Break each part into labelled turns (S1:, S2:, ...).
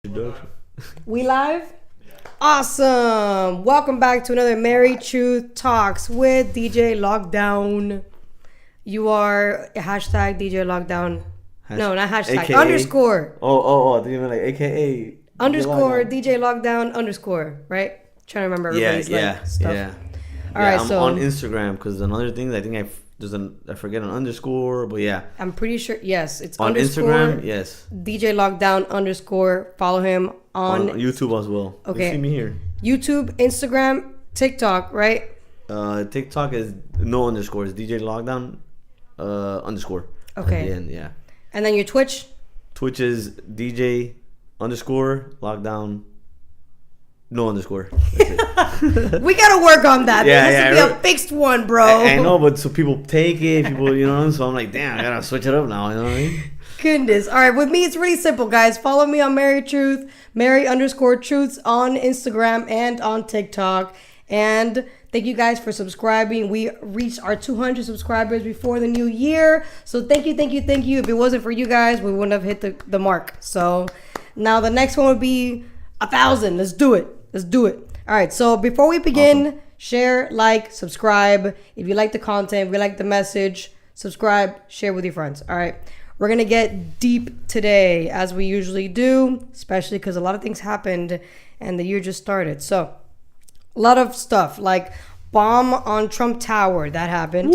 S1: Introduction.
S2: We live? Awesome! Welcome back to another Mary Truth Talks with DJ Lockdown. You are hashtag DJ Lockdown. No, not hashtag.
S1: AKA?
S2: Underscore.
S1: Oh! I think you meant like AKA.
S2: Underscore DJ Lockdown underscore. Right? Trying to remember everybody's stuff.
S1: Yeah.
S2: All right,
S1: I'm
S2: so
S1: on Instagram because another thing I think I forget an underscore, but yeah.
S2: I'm pretty sure. Yes, it's
S1: On
S2: underscore
S1: Instagram, yes.
S2: DJ Lockdown underscore. Follow him
S1: On YouTube as well.
S2: Okay.
S1: You see me here.
S2: YouTube, Instagram, TikTok, right?
S1: TikTok is no underscore. It's DJ Lockdown underscore.
S2: Okay.
S1: At the end, yeah.
S2: And then your Twitch.
S1: Twitch is DJ underscore Lockdown. No underscore. That's it.
S2: We gotta work on that.
S1: Yeah,
S2: There has to be a fixed one, bro.
S1: I know, but so people take it, so I'm like, damn, I gotta switch it up now, you know what I mean?
S2: Goodness. All right, with me, it's really simple, guys. Follow me on Mary Truth, Mary_Truths on Instagram and on TikTok. And thank you guys for subscribing. We reached our 200 subscribers before the new year. So thank you. If it wasn't for you guys, we wouldn't have hit the mark. So now the next one would be 1,000. Let's do it. All right, so before we begin, awesome. Share, like, subscribe. If you like the content, if you like the message, subscribe, share with your friends. All right, we're going to get deep today, as we usually do, especially because a lot of things happened and the year just started. So a lot of stuff like bomb on Trump Tower, that happened.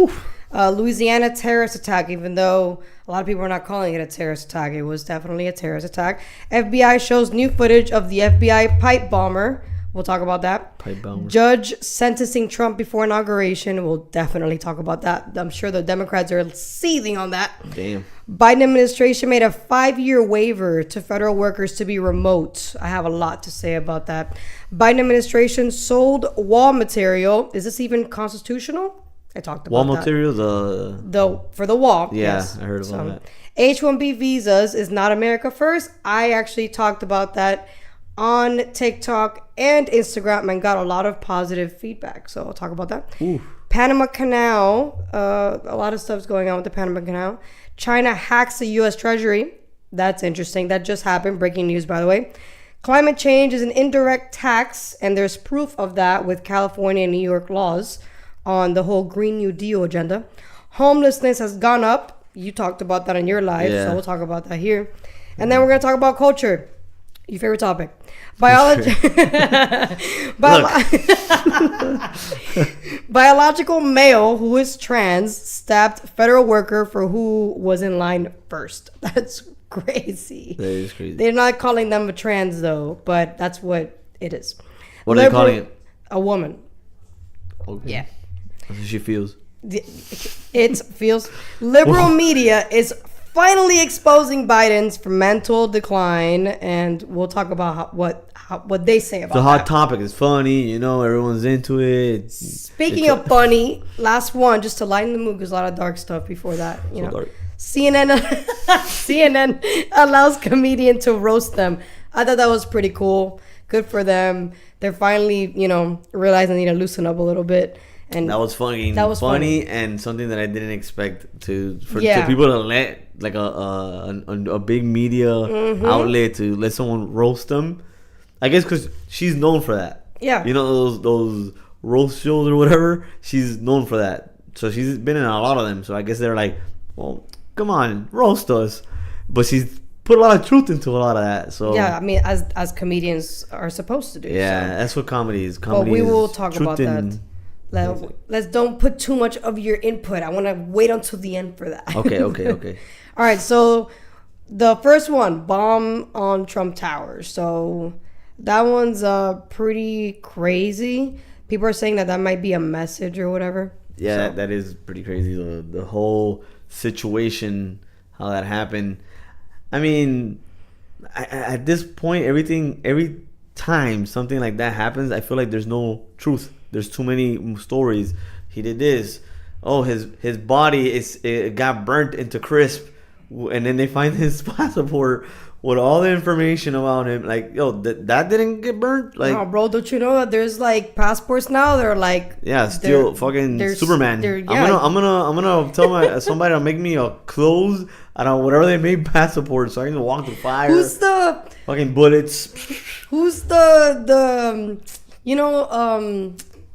S2: Louisiana terrorist attack, even though a lot of people are not calling it a terrorist attack. It was definitely a terrorist attack. FBI shows new footage of the FBI pipe bomber. We'll talk about that.
S1: Pipe bomber.
S2: Judge sentencing Trump before inauguration. We'll definitely talk about that. I'm sure the Democrats are seething on that.
S1: Damn.
S2: Biden administration made a 5-year waiver to federal workers to be remote. I have a lot to say about that. Biden administration sold wall material. Is this even constitutional? I talked about
S1: wall
S2: that.
S1: material,
S2: for the wall.
S1: Yeah,
S2: yes.
S1: I heard about that.
S2: H-1B visas is not America first. I actually talked about that on TikTok and Instagram and got a lot of positive feedback. So I'll talk about that.
S1: Ooh.
S2: Panama Canal. A lot of stuff's going on with the Panama Canal. China hacks the U.S. Treasury. That's interesting. That just happened. Breaking news, by the way. Climate change is an indirect tax, and there's proof of that with California and New York laws on the whole Green New Deal agenda. Homelessness has gone up. You talked about that in your live, so we'll talk about that here. And then we're going to talk about culture. Your favorite topic. Biology. Biological male who is trans stabbed federal worker for who was in line first. That's crazy.
S1: That is crazy.
S2: They're not calling them a trans, though, but that's what it is.
S1: What are they calling it?
S2: A woman.
S1: Okay.
S2: Yeah.
S1: That's how she feels.
S2: It feels. Liberal media is finally exposing Biden's mental decline, and we'll talk about what they say about it.
S1: It's a hot topic. It's funny, everyone's into it.
S2: Speaking of funny, last one, just to lighten the mood, because a lot of dark stuff before that.
S1: Dark.
S2: CNN allows comedian to roast them. I thought that was pretty cool. Good for them. They're finally, realizing they need to loosen up a little bit. And
S1: that was funny. That was funny and something that I didn't expect for people to let like a big media outlet to let someone roast them. I guess because she's known for that.
S2: Yeah.
S1: Those roast shows or whatever. She's known for that. So she's been in a lot of them. So I guess they're like, well, come on, roast us. But she's put a lot of truth into a lot of that. So
S2: yeah, I mean, as comedians are supposed to do.
S1: Yeah,
S2: so.
S1: That's what comedy is.
S2: But we will talk about that. Let's don't put too much of your input. I want to wait until the end for that.
S1: Okay.
S2: All right, so the first one, bomb on Trump Tower. So that one's pretty crazy. People are saying that might be a message or whatever.
S1: Yeah, that is pretty crazy. The whole situation, how that happened. I mean, at this point, every time something like that happens, I feel like there's no truth. There's too many stories. He did this. Oh, his body it got burnt into crisp, and then they find his passport with all the information about him. Like, yo, that didn't get burnt. Like,
S2: no, bro, don't you know that there's like passports now? They're like,
S1: still fucking Superman.
S2: Yeah.
S1: I'm gonna tell somebody to make me a clothes I don't know, whatever they made passports, so I can walk through fire.
S2: Who's the
S1: fucking bullets?
S2: Who's the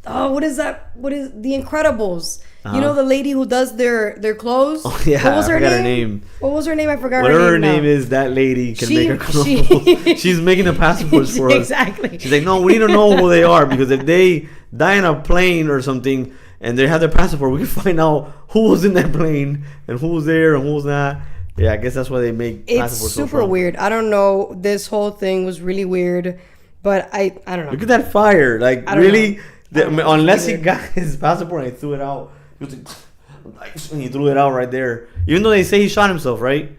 S2: what is that? What is The Incredibles? You know the lady who does their clothes?
S1: Oh, yeah,
S2: what was
S1: I
S2: her
S1: forgot
S2: name?
S1: her name.
S2: What was her name? I forgot
S1: Whatever
S2: her name.
S1: Her name is, that lady can make her clothes. She's making the passports for us.
S2: Exactly.
S1: She's like, no, we need to know who they are, because if they die in a plane or something and they have their passport, we can find out who was in that plane and who was there and who was not. Yeah, I guess that's why they make passports.
S2: It's super weird. I don't know. This whole thing was really weird, but I don't know.
S1: Look at that fire. Like, really? Unless he
S2: Weird.
S1: got his passport and he threw it out. He threw it out right there. Even though they say he shot himself, right?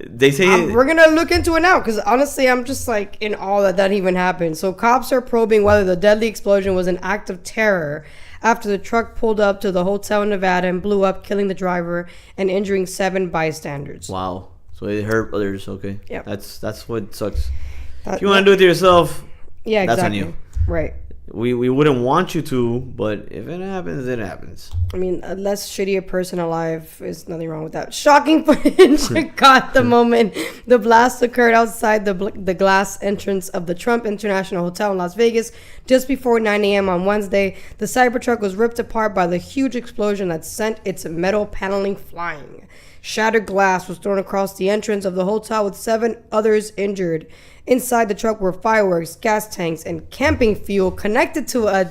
S1: They say
S2: We're gonna look into it now, because honestly, I'm just like in awe that even happened. So cops are probing whether the deadly explosion was an act of terror after the truck pulled up to the hotel in Nevada and blew up, killing the driver and injuring 7 bystanders.
S1: wow. So it hurt others. Okay.
S2: Yep.
S1: That's what sucks.
S2: That-
S1: If you want to do it to yourself,
S2: yeah,
S1: that's on
S2: exactly.
S1: you.
S2: Right.
S1: We wouldn't want you to, but if it happens, it happens.
S2: I mean, a less shittier person alive is nothing wrong with that. Shocking footage caught the moment the blast occurred outside the glass entrance of the Trump International Hotel in Las Vegas just before 9 a.m. on Wednesday. The Cybertruck was ripped apart by the huge explosion that sent its metal paneling flying. Shattered glass was thrown across the entrance of the hotel, with 7 others injured. Inside the truck were fireworks, gas tanks, and camping fuel connected to a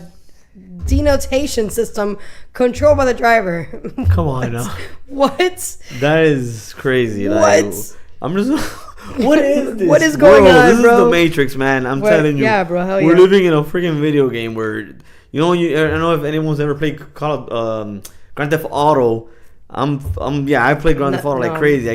S2: denotation system controlled by the driver.
S1: Come on now.
S2: What?
S1: That is crazy.
S2: What?
S1: Like, I'm just. What is this?
S2: What is going on,
S1: This
S2: bro?
S1: is the Matrix, man. I'm
S2: What?
S1: telling you.
S2: Yeah, bro, hell
S1: We're
S2: yeah.
S1: living in a freaking video game where, I don't know if anyone's ever played Call of Grand Theft Auto. I played Grand Theft Auto like crazy.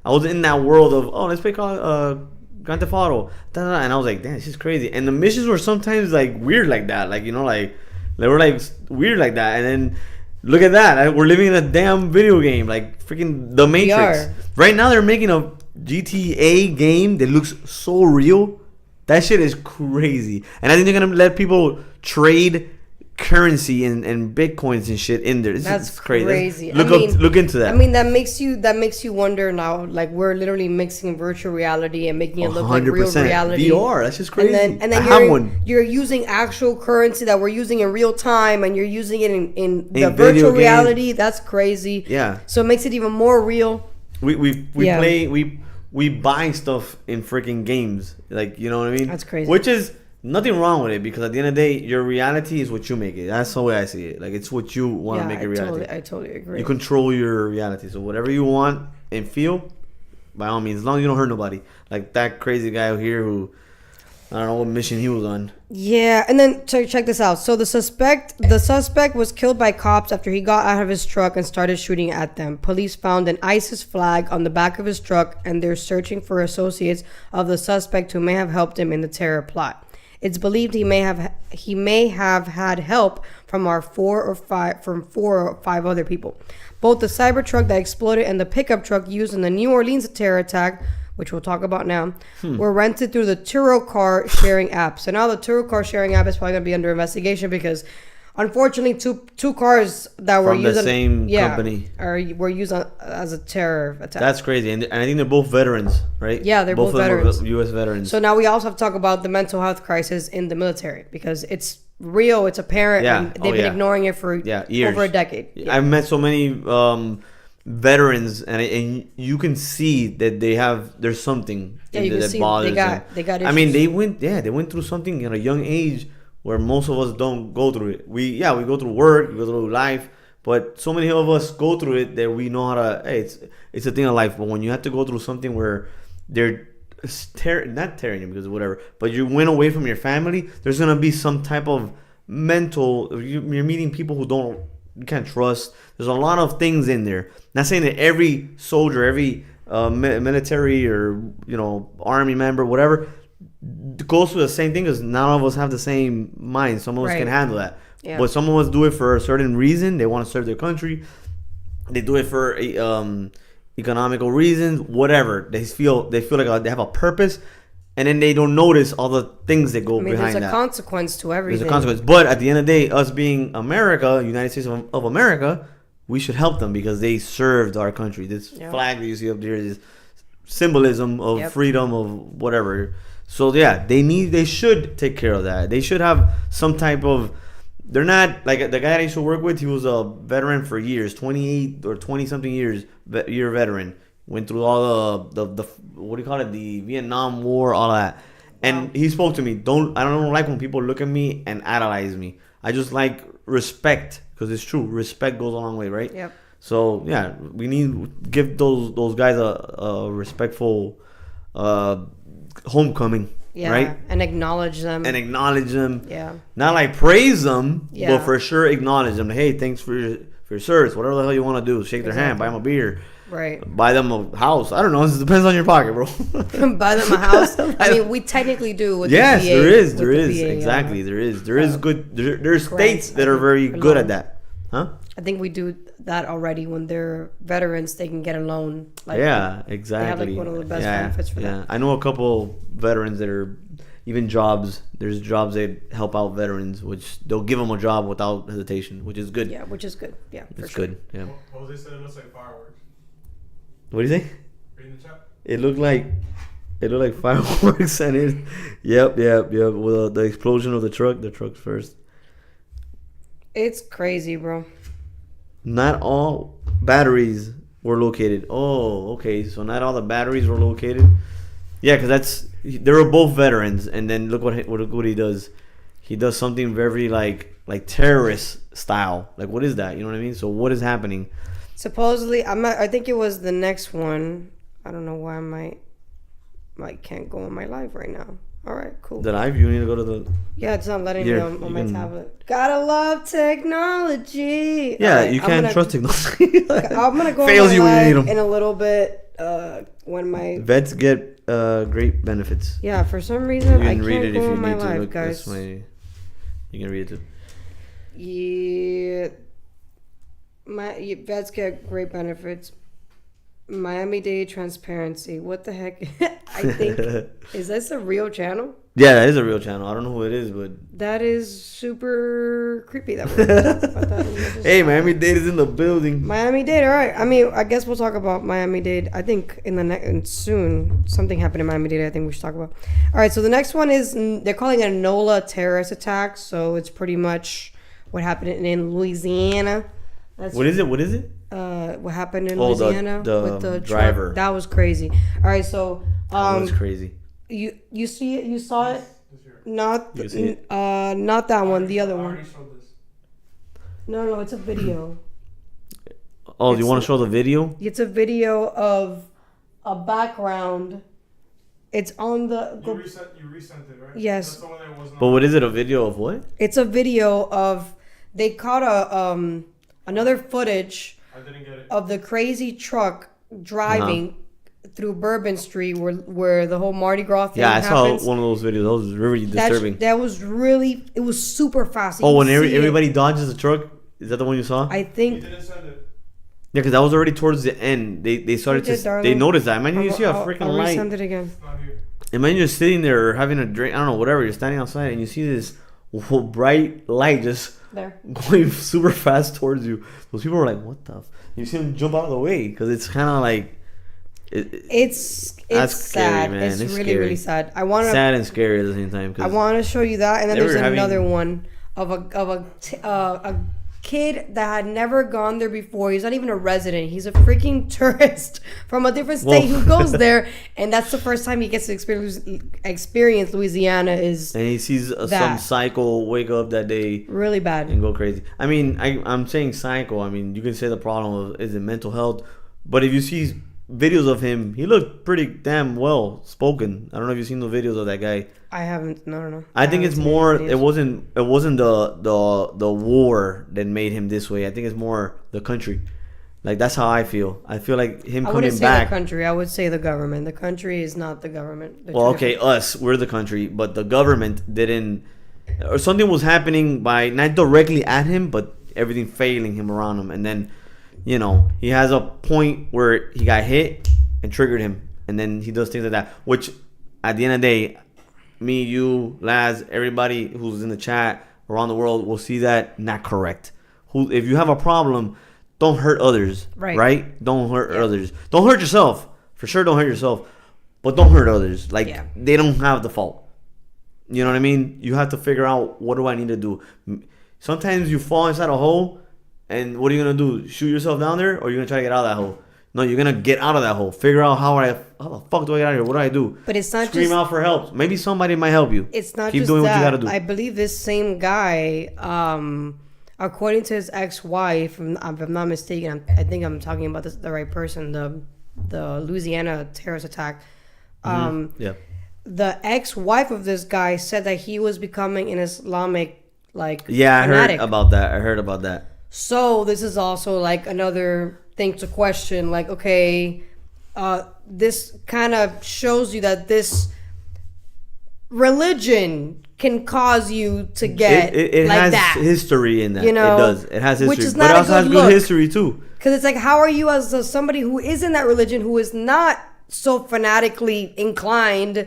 S1: I was in that world of, let's play Grand Theft Auto, and I was like, damn, this is crazy. And the missions were sometimes like weird like that, like, like they were like weird like that. And then look at that, we're living in a damn video game, like freaking The Matrix. Right now they're making a GTA game that looks so real. That shit is crazy. And I think they're gonna let people trade currency and bitcoins and shit in there.
S2: That's
S1: crazy.
S2: crazy.
S1: Look into that.
S2: I mean, that makes you wonder now. Like, we're literally mixing virtual reality and making it look like real reality.
S1: VR. That's just crazy.
S2: And then you're using actual currency that we're using in real time, and you're using it in the virtual reality. That's crazy.
S1: Yeah.
S2: So it makes it even more real.
S1: We buy stuff in freaking games, like, you know what I mean?
S2: That's crazy.
S1: Which is nothing wrong with it, because at the end of the day, your reality is what you make it. That's the way I see it. Like, it's what you want to make a reality.
S2: I totally agree.
S1: You control your reality. So whatever you want and feel, by all means, as long as you don't hurt nobody. Like that crazy guy here who, I don't know what mission he was on.
S2: Yeah, and then check this out. So the suspect was killed by cops after he got out of his truck and started shooting at them. Police found an ISIS flag on the back of his truck, and they're searching for associates of the suspect who may have helped him in the terror plot. It's believed he may have had help from 4 or 5 other people. Both the Cybertruck that exploded and the pickup truck used in the New Orleans terror attack, which we'll talk about now, were rented through the Turo car sharing app. So now the Turo car sharing app is probably going to be under investigation, because unfortunately two cars that were
S1: from
S2: used
S1: the same company
S2: were used as a terror attack.
S1: That's crazy. And I think they're both veterans, right?
S2: Yeah, they're both
S1: of them
S2: veterans.
S1: were U.S. veterans.
S2: So now we also have to talk about the mental health crisis in the military, because it's real, it's apparent, and they've been ignoring it for
S1: years.
S2: over a decade. Yeah.
S1: I've met so many veterans, and you can see that there's something that bothers them.
S2: They got issues.
S1: I mean, they went through something at a young age where most of us don't go through it. We go through work, we go through life, but so many of us go through it that we know how to. Hey, it's a thing of life. But when you have to go through something where they're not tearing you, because whatever, but you went away from your family, there's gonna be some type of mental. You're meeting people who you can't trust. There's a lot of things in there. Not saying that every soldier, every military or army member, whatever, goes through the same thing, because none of us have the same mind. Some of us can handle that. Yeah. But some of us do it for a certain reason. They want to serve their country. They do it for economical reasons, whatever. They feel like they have a purpose, and then they don't notice all the things that go behind that.
S2: There's a consequence to everything.
S1: There's a consequence. But at the end of the day, us being America, United States of America, we should help them because they served our country. This
S2: Yeah.
S1: flag that you see up there is symbolism of
S2: Yep.
S1: freedom of whatever. So yeah, they should take care of that. They should have some type of. They're not like the guy I used to work with. He was a veteran for years, 28 or 20 something years, year veteran. Went through all the what do you call it, the Vietnam War, all that. And he spoke to me. I don't like when people look at me and idolize me. I just like respect, because it's true. Respect goes a long way, right?
S2: Yep.
S1: So yeah, we need give those guys a respectful homecoming,
S2: Yeah.
S1: right?
S2: And acknowledge them.
S1: And acknowledge them.
S2: Yeah.
S1: Not like praise them,
S2: Yeah.
S1: but for sure acknowledge them. Hey, thanks for your service. Whatever the hell you want to do, shake their hand, buy them a beer,
S2: Right.
S1: buy them a house. I don't know. It depends on your pocket, bro.
S2: Buy them a house. I mean, we technically do with
S1: Yes,
S2: the VA.
S1: there is.
S2: with
S1: There
S2: the
S1: is.
S2: VA,
S1: Exactly. There is. There is good. There's
S2: grants,
S1: states that are very
S2: a
S1: good
S2: loan.
S1: at that. Huh?
S2: I think we do that already. When they're veterans, they can get a loan. Like,
S1: Yeah, exactly.
S2: one of the best
S1: yeah,
S2: benefits for
S1: yeah.
S2: that.
S1: I know a couple veterans that are even jobs. There's jobs that help out veterans, which they'll give them a job without hesitation, which is good.
S2: Yeah, which is good. Yeah, for
S1: It's
S2: sure.
S1: good. Yeah.
S3: Jose said it looks like fireworks.
S1: What do you think?
S3: Read in the chat.
S1: It looked like fireworks, and it. Yep. With the explosion of the truck's first.
S2: It's crazy, bro.
S1: Not all batteries were located. Oh, okay. So not all the batteries were located. Yeah, because they were both veterans, and then look what he does. He does something very like terrorist style. Like, what is that? You know what I mean? So what is happening?
S2: Supposedly, I think it was the next one. I don't know why I can't go on my live right now. All right, cool.
S1: The live? You need to go to the.
S2: Yeah, it's not letting
S1: Here,
S2: me on
S1: you
S2: my
S1: can-
S2: tablet. Gotta love technology.
S1: Yeah,
S2: All right,
S1: you
S2: I'm
S1: can't
S2: gonna-
S1: trust technology.
S2: I'm gonna go
S1: Fails
S2: on
S1: you
S2: my
S1: when you need
S2: live
S1: 'em.
S2: in a little bit. When my
S1: Vets get great benefits.
S2: yeah, for some reason
S1: You
S2: I
S1: can read
S2: can't
S1: it if
S2: go
S1: you
S2: on my
S1: need to.
S2: live,
S1: Look,
S2: guys.
S1: this way. You can read it too.
S2: Yeah, vets get great benefits. Miami-Dade transparency. What the heck? I think is this a real channel?
S1: Yeah, that is a real channel. I don't know who it is, but
S2: That is super creepy. That we're talking about that.
S1: hey, Miami-Dade is in the building.
S2: Miami-Dade. All right. I mean, I guess we'll talk about Miami-Dade. I think in soon something happened in Miami-Dade. I think we should talk about. All right. So the next one is they're calling it a NOLA terrorist attack. So it's pretty much what happened in Louisiana. That's
S1: What is it? What is it?
S2: what happened in
S1: Oh,
S2: Louisiana
S1: the
S2: with the
S1: driver.
S2: truck. That was crazy. All right. So
S1: That was crazy.
S2: you see it? You saw it?
S3: This here.
S2: Not
S1: You see it?
S2: not that one. The other
S3: I
S2: one.
S3: already showed this.
S2: No, it's a video.
S1: Oh, do you
S2: It's
S1: want to show the video?
S2: It's a video of a background. It's on the.
S3: You resent it, right?
S2: Yes.
S3: That's the one that wasn't
S1: But
S3: on.
S1: what is it? A video of what?
S2: It's a video of they caught another footage
S3: I didn't get it.
S2: of the crazy truck driving through Bourbon Street where the whole Mardi Gras thing
S1: Yeah, I saw
S2: happens.
S1: one of those videos. That was really disturbing.
S2: That was really. It was super fast. You
S1: Oh,
S2: can
S1: when
S2: see it.
S1: everybody dodges the truck? Is that the one you saw?
S2: I
S3: You
S2: think.
S3: didn't send it.
S1: Yeah, because that was already towards the end. They started
S2: did,
S1: to.
S2: darling.
S1: They noticed that. Imagine you see a
S2: I'll
S1: freaking light.
S2: resend it again.
S3: It's not here.
S1: Imagine you're sitting there or having a drink. I don't know, whatever. You're standing outside and you see this bright light just
S2: There.
S1: going super fast towards you. Those people were like, "What the?" You see them jump out of the way because it's kind of like.
S2: It's
S1: That's
S2: sad.
S1: scary, man.
S2: It's
S1: It's
S2: really
S1: scary.
S2: really sad. I want to.
S1: sad and scary at the same time. 'cause
S2: I want to show you that, and then
S1: They
S2: there's
S1: were having-
S2: another one of a kid that had never gone there before. He's not even a resident. He's a freaking tourist from a different state
S1: Whoa.
S2: who goes there, and that's the first time he gets to experience Louisiana. Is
S1: and he sees some
S2: that.
S1: psycho wake up that day
S2: really bad.
S1: and go crazy. I mean, I'm saying psycho. I mean, you can say the problem of is it mental health, but if you see videos of him, he looked pretty damn well spoken. I don't know if you've seen the videos of that guy.
S2: I haven't. No.
S1: I think it's
S2: haven't seen
S1: more.
S2: any videos.
S1: It wasn't the war that made him this way. I think it's more the country. Like that's how I feel. I feel like him
S2: I wouldn't
S1: coming
S2: say
S1: back.
S2: the country. I would say the government. The country is not the government. They're
S1: Well,
S2: two
S1: okay, us, we're the country, but the government didn't, or something was happening by not directly at him, but everything failing him around him, and then, he has a point where he got hit and triggered him, and then he does things like that. Which, at the end of the day, me, you, Laz, everybody who's in the chat around the world will see that not correct. If you have a problem, don't hurt others.
S2: Right.
S1: Don't hurt others. Don't hurt yourself. For sure, don't hurt yourself. But don't hurt others. Like, they don't have the fault. You know what I mean? You have to figure out, what do I need to do? Sometimes you fall inside a hole, and what are you going to do? Shoot yourself down there, or you're going to try to get out of that hole? No, you're going to get out of that hole. Figure out how the fuck do I get out of here? What do I do?
S2: But it's not
S1: Scream out for help. Maybe somebody might help you.
S2: It's not
S1: Keep
S2: just
S1: doing
S2: that.
S1: what you got to do.
S2: I believe this same guy, according to his ex-wife, if I'm not mistaken, I think I'm talking about the right person, the Louisiana terrorist attack.
S1: Yeah.
S2: The ex-wife of this guy said that he was becoming an Islamic, like,
S1: Yeah,
S2: fanatic.
S1: I heard about that.
S2: So this is also like another thing to question. Like, okay, this kind of shows you that this religion can cause you to get
S1: it
S2: like
S1: has
S2: that.
S1: history in that.
S2: You know,
S1: it does. It has history,
S2: which is
S1: but
S2: not
S1: it
S2: a
S1: also has
S2: good
S1: good
S2: look.
S1: history too.
S2: Because it's like, how are you as somebody who is in that religion, who is not so fanatically inclined,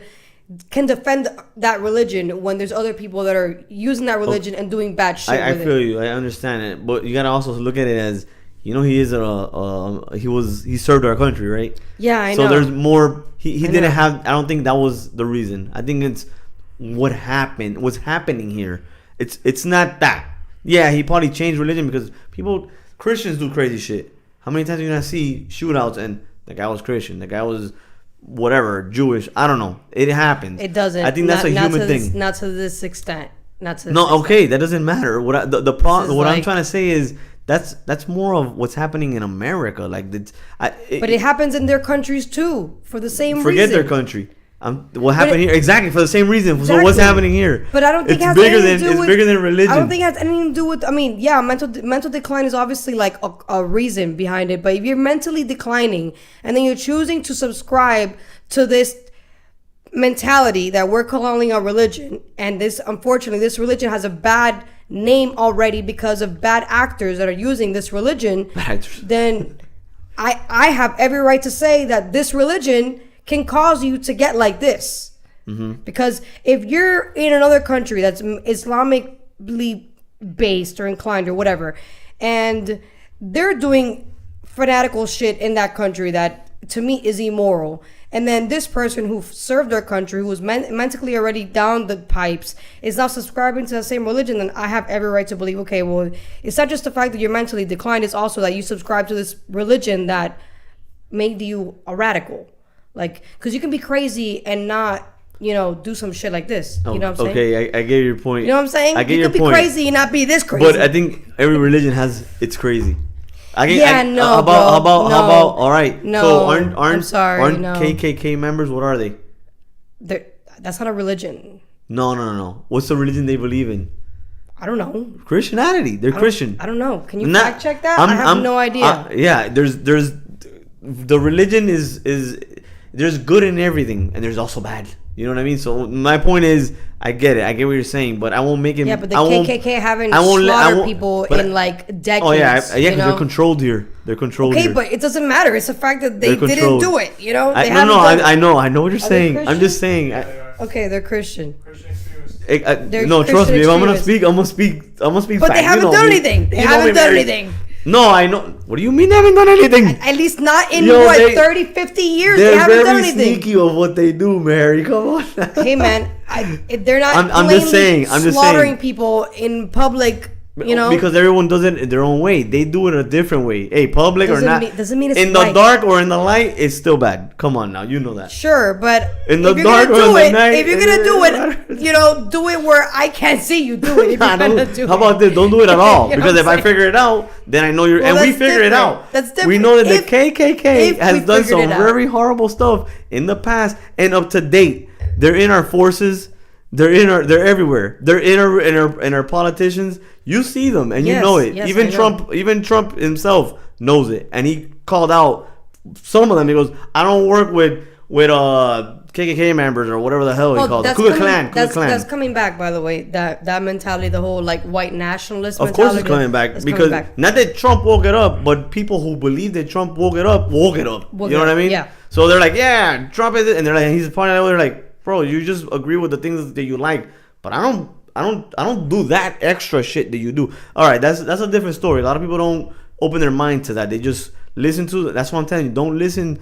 S2: can defend that religion when there's other people that are using that religion and doing bad shit
S1: I
S2: with
S1: feel
S2: it?
S1: you. I understand it, but you gotta also look at it as, he is he served our country, right?
S2: Yeah, I
S1: so
S2: know.
S1: there's more. He didn't
S2: know.
S1: have. I don't think that was the reason. I think it's what's happening here. It's not that. Yeah, he probably changed religion because Christians do crazy shit. How many times are you gonna see shootouts and the guy was Christian, the guy was whatever, Jewish? I don't know. It happens.
S2: It doesn't.
S1: I think that's a human thing.
S2: Not to this extent. Not to this
S1: No,
S2: extent.
S1: okay, that doesn't matter. What I'm
S2: like-
S1: trying to say is that's more of what's happening in America. Like,
S2: But it happens in their countries too, for the same
S1: forget
S2: reason.
S1: their country. What happened here? Exactly, for the same reason. So what's
S2: Exactly.
S1: happening here?
S2: But I don't think
S1: it's
S2: it has
S1: bigger
S2: anything
S1: than
S2: to do
S1: it's
S2: with,
S1: bigger than religion.
S2: I don't think it has anything to do with. I mean, yeah, mental decline is obviously like a reason behind it. But if you're mentally declining and then you're choosing to subscribe to this mentality that we're calling a religion, and unfortunately this religion has a bad name already because of bad actors that are using this religion, then I have every right to say that this religion can cause you to get like this. Because if you're in another country that's Islamically based or inclined or whatever, and they're doing fanatical shit in that country that to me is immoral, and then this person who served their country, who was mentally already down the pipes, is now subscribing to the same religion, then I have every right to believe, okay, well, it's not just the fact that you're mentally declined, it's also that you subscribe to this religion that made you a radical. Like, because you can be crazy and not, do some shit like this. You know what I'm saying?
S1: Okay, I get your point.
S2: You know what I'm saying?
S1: I get
S2: you
S1: your
S2: can
S1: point.
S2: be crazy and not be this crazy.
S1: But I think every religion has its crazy. How
S2: No.
S1: about all right?
S2: No,
S1: So aren't
S2: I'm sorry,
S1: aren't
S2: no.
S1: KKK members? What are they?
S2: That's not a religion.
S1: No. What's the religion they believe in?
S2: I don't know.
S1: Christianity. They're Christian.
S2: I don't know. Can you fact check that? I have no idea.
S1: Yeah, there's the religion is there's good in everything, and there's also bad. You know what I mean? So my point is, I get it. I get what you're saying, but I won't make it.
S2: Yeah, but the KKK haven't slaughtered people in like decades.
S1: Oh yeah, because
S2: you know?
S1: they're controlled here. They're controlled
S2: Okay,
S1: here.
S2: but it doesn't matter. It's the fact that they
S1: They're
S2: didn't
S1: controlled.
S2: do it. They haven't
S1: I
S2: done
S1: know what you're saying. I'm
S2: Christian?
S1: just saying.
S2: Okay, they're Christian.
S3: Christian extremists.
S2: They're
S1: No, trust
S2: Christian
S1: me. If I'm gonna
S2: extremists.
S1: speak. I'm gonna speak.
S2: But
S1: fact.
S2: they haven't
S1: You know
S2: done
S1: me.
S2: anything. They
S1: You know
S2: haven't
S1: me,
S2: done
S1: Mary.
S2: anything.
S1: No, I know. What do you mean they haven't done anything?
S2: At least not in,
S1: Yo,
S2: 30, 50 years.
S1: They're
S2: They haven't
S1: very
S2: done anything.
S1: sneaky of what they do, Mary. Come on.
S2: Hey, man. They're not
S1: I'm just saying.
S2: slaughtering people in public,
S1: Because everyone does it in their own way. They do it a different way. Hey, public or not.
S2: Doesn't mean it's
S1: in the
S2: right.
S1: dark or in the light, it's still bad. Come on now. You know that.
S2: Sure, but
S1: In the
S2: if you're
S1: dark
S2: gonna
S1: or
S2: do
S1: in the
S2: it,
S1: night,
S2: if you're gonna do it, do it where I can't see you do it. If you're gonna do
S1: How
S2: it.
S1: about this? Don't do it at all.
S2: You know
S1: Because
S2: what
S1: if
S2: I'm
S1: I
S2: saying?
S1: figure it out, then I know you're.
S2: Well,
S1: and we
S2: that's
S1: figure it
S2: different.
S1: out.
S2: That's different.
S1: We know that the
S2: If
S1: KKK has
S2: we
S1: done
S2: figured
S1: some
S2: it out.
S1: very horrible stuff in the past and up to date. They're in our forces. They're everywhere. They're in our politicians. You see them and you
S2: Yes,
S1: know it.
S2: yes,
S1: Even
S2: I know.
S1: Even Trump himself knows it, and he called out some of them. He goes, "I don't work with KKK members or whatever the hell he calls it. Ku Klux Klan. Ku Klux Klan."
S2: That's coming back, by the way. That mentality, the whole like white nationalist.
S1: Of course, it's
S2: mentality,
S1: coming back
S2: it's
S1: because
S2: coming back.
S1: not that Trump woke it up, but people who believe that Trump woke it up.
S2: Woke
S1: You
S2: it
S1: know
S2: up,
S1: what I mean?
S2: yeah.
S1: So they're like, yeah, Trump is it, and they're like, he's pointing out. They're like, bro, you just agree with the things that you like, but I don't do that extra shit that you do. All right, that's a different story. A lot of people don't open their mind to that. They just listen to. That's what I'm telling you. Don't listen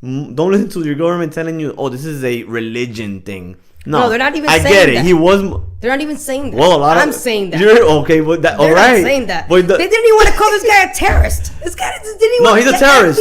S1: to your government telling you, oh, this is a religion thing.
S2: No, they're not even
S1: I
S2: saying
S1: get it.
S2: that.
S1: He was.
S2: They're not even saying that.
S1: Well,
S2: I'm saying that.
S1: You're okay, but that.
S2: They're
S1: all right.
S2: not saying that.
S1: But
S2: They didn't even want to call this guy a terrorist. This guy didn't even.
S1: No, he's a terrorist.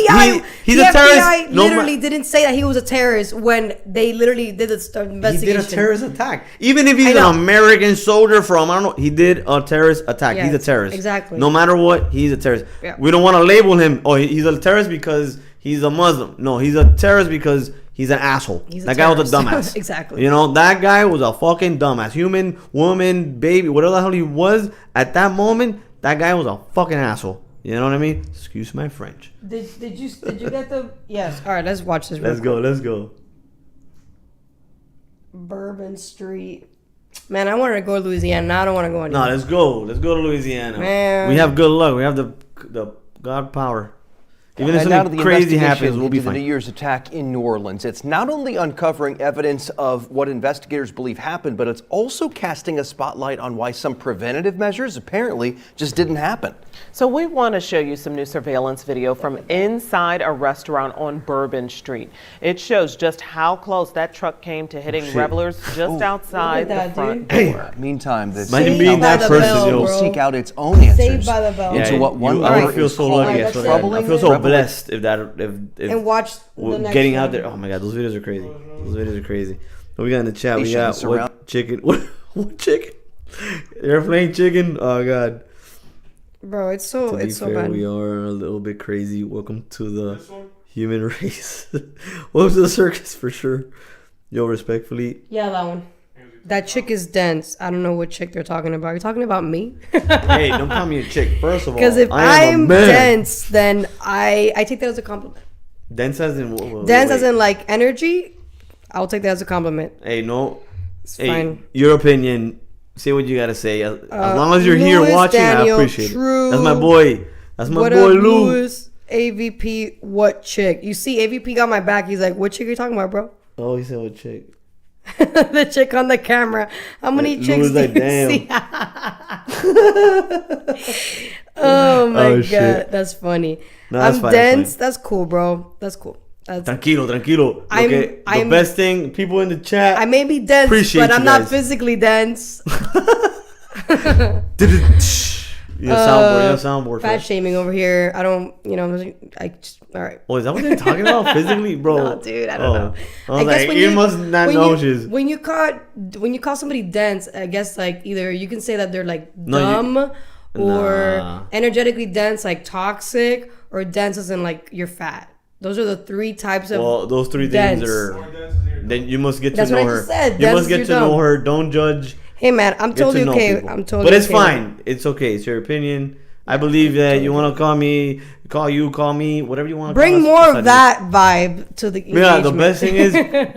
S1: He's a terrorist.
S2: FBI literally didn't say that he was a terrorist when they literally did the investigation.
S1: He did a terrorist attack. Even if he's an American soldier from, I don't know, he did a terrorist attack.
S2: Yeah,
S1: he's a terrorist.
S2: exactly.
S1: No matter what, he's a terrorist.
S2: Yeah.
S1: We don't want to label him, oh, he's a terrorist because he's a Muslim. No, he's a terrorist because he's an asshole. That guy was a dumbass.
S2: Exactly.
S1: You know, that guy was a fucking dumbass. Human, woman, baby, whatever the hell he was at that moment, that guy was a fucking asshole. You know what I mean? Excuse my French.
S2: Did you get the? Yes. All right, let's watch this.
S1: Let's go.
S2: Bourbon Street. Man, I wanted to go to Louisiana. Now I don't want to go anymore.
S1: No, let's go. Let's go to Louisiana.
S2: Man.
S1: We have good luck. We have the God power. Even if
S4: And now to
S1: something
S4: the
S1: crazy
S4: investigation
S1: happens, we'll be
S4: into the New
S1: fine.
S4: Year's attack in New Orleans. It's not only uncovering evidence of what investigators believe happened, but it's also casting a spotlight on why some preventative measures apparently just didn't happen.
S5: So we want to show you some new surveillance video from inside a restaurant on Bourbon Street. It shows just how close that truck came to hitting revelers just outside
S2: Look at
S5: the front
S2: that,
S5: door.
S4: Meantime, this
S1: Imagine
S2: Saved
S1: being
S2: by
S1: that
S2: the
S1: person,
S2: bell,
S1: yo.
S2: bro.
S4: seek out its own answers
S2: Saved by the bell.
S4: into what one
S1: I
S4: member
S1: would feel
S4: is
S1: so
S4: calling
S1: lucky.
S2: Alright,
S1: I
S2: let's
S1: feel
S2: say-
S1: so
S4: troubling
S1: blessed if
S2: And watch the next
S1: getting out
S2: one.
S1: there. Oh my god, those videos are crazy. Those videos are crazy. What we got in the chat? We
S4: Patience
S1: got
S4: around-
S1: what chicken? What chicken? Airplane chicken? Oh god.
S2: Bro, it's so
S1: To be
S2: it's so
S1: fair,
S2: bad.
S1: we are a little bit crazy. Welcome to the
S3: This one?
S1: human race. Welcome to the circus for sure. Yo, respectfully.
S2: Yeah, that one. That chick is dense. I don't know what chick they're talking about. You're talking about me?
S1: Hey, don't call me a chick. First of all,
S2: Because if
S1: I am a
S2: I'm
S1: man.
S2: dense, then I take that as a compliment.
S1: Dense as in what?
S2: Dense as in like energy, I'll take that as a compliment.
S1: Hey, no.
S2: It's
S1: Hey,
S2: fine.
S1: your opinion. Say what you gotta say. As long as you're here
S2: Louis
S1: watching,
S2: Daniel,
S1: I appreciate
S2: True.
S1: it. That's my boy. That's my
S2: What
S1: boy
S2: up,
S1: Lou.
S2: Louis? AVP, what chick? You see, AVP got my back. He's like, what chick are you talking about, bro?
S1: Oh, he said what chick?
S2: The chick on the camera. How many
S1: Lou
S2: chicks
S1: was
S2: do
S1: like,
S2: you
S1: damn.
S2: see? Oh my
S1: Oh,
S2: god,
S1: shit.
S2: that's funny.
S1: No, that's
S2: I'm
S1: fine, that's
S2: dense.
S1: fine.
S2: That's cool, bro. That's cool. That's,
S1: Tranquilo.
S2: I'm-
S1: Okay, the
S2: I'm-
S1: best thing, people in the chat.
S2: I may be dense,
S1: Appreciate
S2: but
S1: you
S2: I'm not
S1: guys.
S2: physically dense.
S1: You're a soundboard.
S2: Fat
S1: Fat
S2: shaming over here. I don't, all right.
S1: Oh, is that what they're talking about physically, bro?
S2: No, dude, I don't know.
S1: I was like, you must not
S2: when
S1: know
S2: you,
S1: she's.
S2: when you call somebody dense, I guess like either you can say that they're like
S1: No,
S2: dumb or
S1: Nah.
S2: energetically dense, like toxic, or dense as in like you're fat. Those are the three types of.
S1: Well, those three
S2: dense.
S1: things are.
S3: More dense than your
S1: Then you must get to
S2: That's
S1: know
S2: what I
S1: her.
S2: just said.
S1: You
S2: Dense
S1: must
S2: is
S1: get
S2: your
S1: to know
S2: dumb.
S1: her. Don't judge.
S2: Hey man, I'm
S1: Get to
S2: totally
S1: know
S2: okay.
S1: people.
S2: I'm totally.
S1: But it's
S2: okay.
S1: fine. It's okay. It's your opinion. I believe that you want to call me, call me, whatever you want to
S2: Bring
S1: call us.
S2: more
S1: That's
S2: of
S1: how
S2: that vibe to the
S1: it is. Yeah, the
S2: engagement.
S1: best thing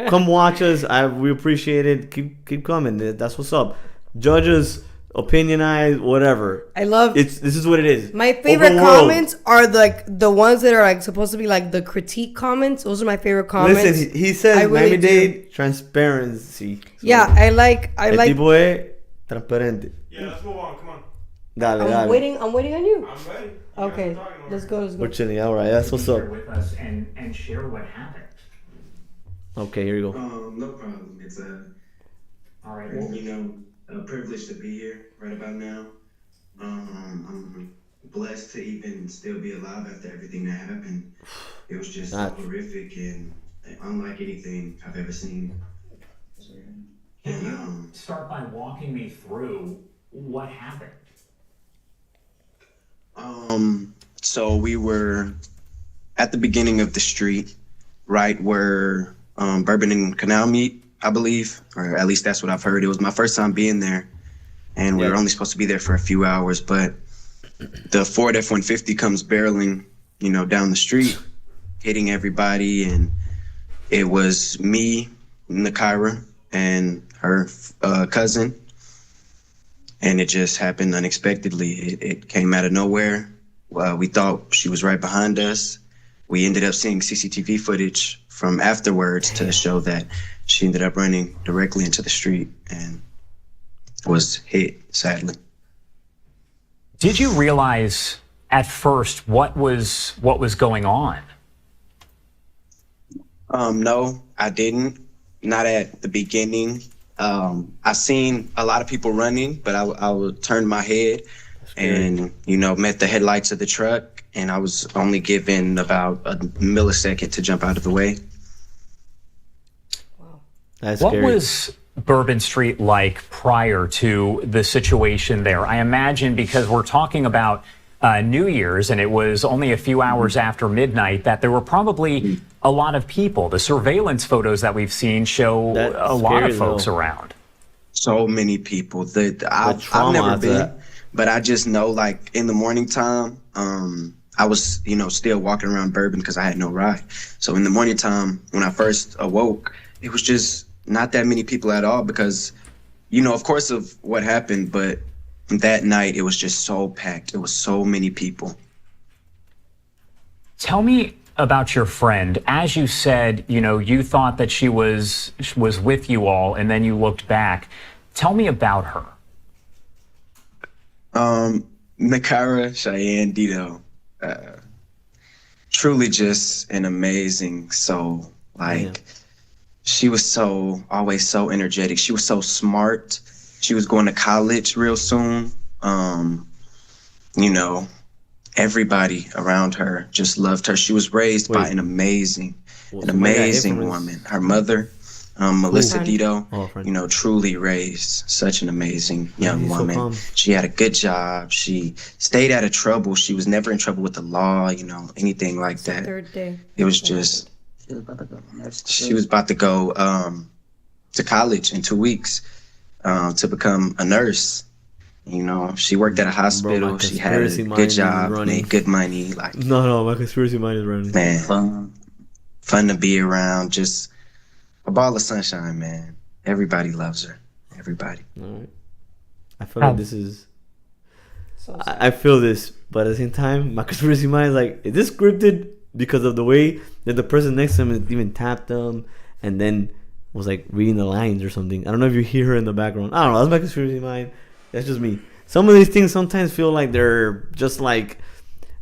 S1: is come watch us. We appreciate it. Keep coming. That's what's up. Judge us, opinionize, whatever.
S2: I love.
S1: This is what it is.
S2: My favorite
S1: Open world.
S2: comments are like the ones that are like supposed to be like the critique comments. Those are my favorite comments.
S1: Listen, he says
S2: I really
S1: Miami-Dade transparency. So,
S2: Yeah, I like.
S1: el tipo es transparente.
S3: Yeah, let's move on. Come on.
S1: Dale,
S2: I'm
S1: dale.
S2: waiting on you.
S3: I'm ready. You guys
S2: Okay,
S3: are talking over
S2: let's
S3: here.
S2: go. Let's
S1: We're
S2: go.
S1: chilling. All right, that's what's up.
S6: Share with us and share what happened.
S1: Okay, here you go.
S7: No problem. It's
S6: All right. Well,
S7: a privilege to be here right about now. I'm blessed to even still be alive after everything that happened. It was just so horrific and unlike anything I've ever seen.
S6: can you start by walking me through what happened?
S7: So we were at the beginning of the street, right where Bourbon and Canal meet, I believe, or at least that's what I've heard. It was my first time being there, and we were only supposed to be there for a few hours, but the Ford F-150 comes barreling, down the street, hitting everybody, and it was me, Nakaira, and her cousin, and it just happened unexpectedly. It came out of nowhere. We thought she was right behind us. We ended up seeing CCTV footage from afterwards to show that she ended up running directly into the street and was hit, sadly.
S6: Did you realize
S8: at first what was going on?
S7: No, I didn't. Not at the beginning. I seen a lot of people running, but I would turn my head and, met the headlights of the truck, and I was only given about a millisecond to jump out of the way.
S1: That's
S8: What
S1: scary.
S8: was Bourbon Street like prior to the situation there? I imagine because we're talking about New Year's and it was only a few hours after midnight that there were probably a lot of people. The surveillance photos that we've seen show
S1: That's
S8: a lot
S1: scary,
S8: of folks
S1: though.
S8: around.
S7: So many people. I've
S1: trauma
S7: never
S1: after
S7: been,
S1: that.
S7: but I just know, like, in the morning time, I was, still walking around Bourbon because I had no ride. So in the morning time, when I first awoke, it was just not that many people at all because, of course of what happened, but that night it was just so packed. It was so many people.
S8: Tell me about your friend. As you said, you thought that she was with you all and then you looked back. Tell me about her.
S7: Nakara Cheyenne Dito, truly just an amazing soul. Like, she was always so energetic. She was so smart. She was going to college real soon. Everybody around her just loved her. She was raised by an amazing woman. Her mother, Melissa Dito, truly raised such an amazing young woman.
S1: calm.
S7: She had a good job. She stayed out of trouble. She was never in trouble with the law, anything like that.
S2: Third day.
S7: It was just, she was about to go to college in 2 weeks to become a nurse. She worked at a hospital.
S1: my
S7: She had a
S1: conspiracy mind
S7: good
S1: is
S7: job,
S1: running.
S7: made good money. Like,
S1: No, my conspiracy mind is running.
S7: man, fun to be around. Just a ball of sunshine, man. Everybody loves her. Everybody.
S1: All right. I feel like this is. I feel this, but at the same time, my conspiracy mind is like, is this scripted because of the way that the person next to him even tapped them and then was like reading the lines or something? I don't know if you hear her in the background. I don't know. That's my conspiracy mind. That's just me. Some of these things sometimes feel like they're just like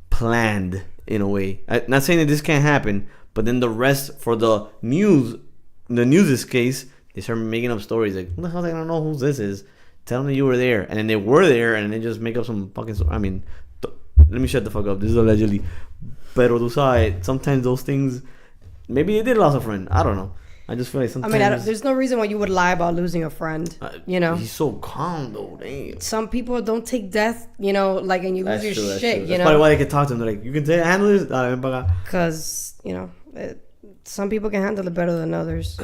S1: planned in a way. I'm not saying that this can't happen, but then the rest for the news's case, they start making up stories like, who the hell they don't know who this is? Tell them that you were there, and then they were there, and they just make up some fucking story. I mean, let me shut the fuck up. This is allegedly. Pero tú sabes, sometimes those things, maybe they did lose a friend. I don't know. I just feel like sometimes.
S2: There's no reason why you would lie about losing a friend.
S1: He's so calm though. Damn.
S2: Some people don't take death, and you lose your
S1: That's
S2: shit,
S1: true. That's probably why they can talk to them. They're like, you can handle this. Ven para acá.
S2: Because some people can handle it better than others.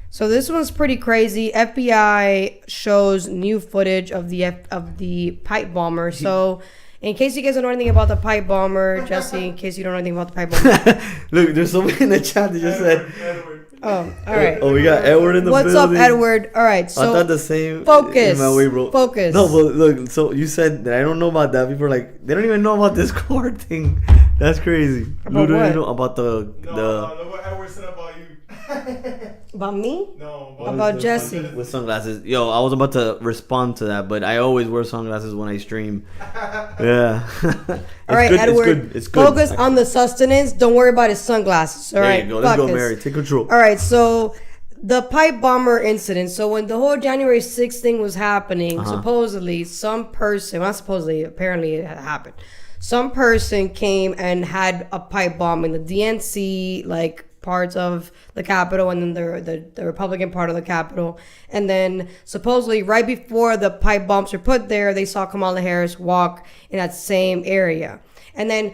S2: So this one's pretty crazy. FBI shows new footage of the pipe bomber. So, in case you guys don't know anything about the pipe bomber, Jesse, in case you don't know anything about the pipe bomber.
S1: Look, there's somebody in the chat that just said.
S2: Oh, all right.
S1: Oh, we got Edward in the
S2: What's
S1: building.
S2: up, Edward? All right, so
S1: I thought the same.
S2: focus.
S1: In my way, bro.
S2: Focus.
S1: No, but look. So you said that I don't know about that. People are like, they don't even know about this court thing. That's crazy.
S2: About
S1: You don't
S2: what?
S1: even know about the.
S3: No, look what Edward said about you.
S2: About me?
S3: No,
S2: About Jesse.
S1: With sunglasses. Yo, I was about to respond to that, but I always wear sunglasses when I stream. Yeah.
S2: All right,
S1: good.
S2: Edward.
S1: It's good.
S2: Focus on the sustenance. Don't worry about his sunglasses. All
S1: There
S2: right.
S1: you go. Let's go,
S2: Focus.
S1: Mary. Take control.
S2: All right, so the pipe bomber incident. So when the whole January 6th thing was happening, supposedly some person, well, not supposedly, apparently it had happened. Some person came and had a pipe bomb in the DNC, like parts of the Capitol, and then the Republican part of the Capitol. And then supposedly right before the pipe bombs were put there, they saw Kamala Harris walk in that same area. And then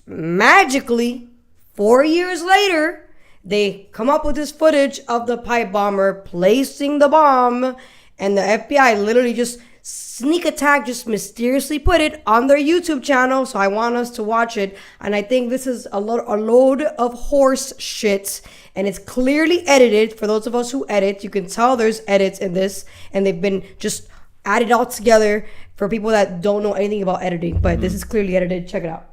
S2: magically, 4 years later, they come up with this footage of the pipe bomber placing the bomb, and the FBI literally just sneak attack, just mysteriously put it on their YouTube channel. So I want us to watch it, and I think this is a load of horse shit, and it's clearly edited. For those of us who edit, you can tell there's edits in this, and they've been just added all together for people that don't know anything about editing. But this is clearly edited. Check it out.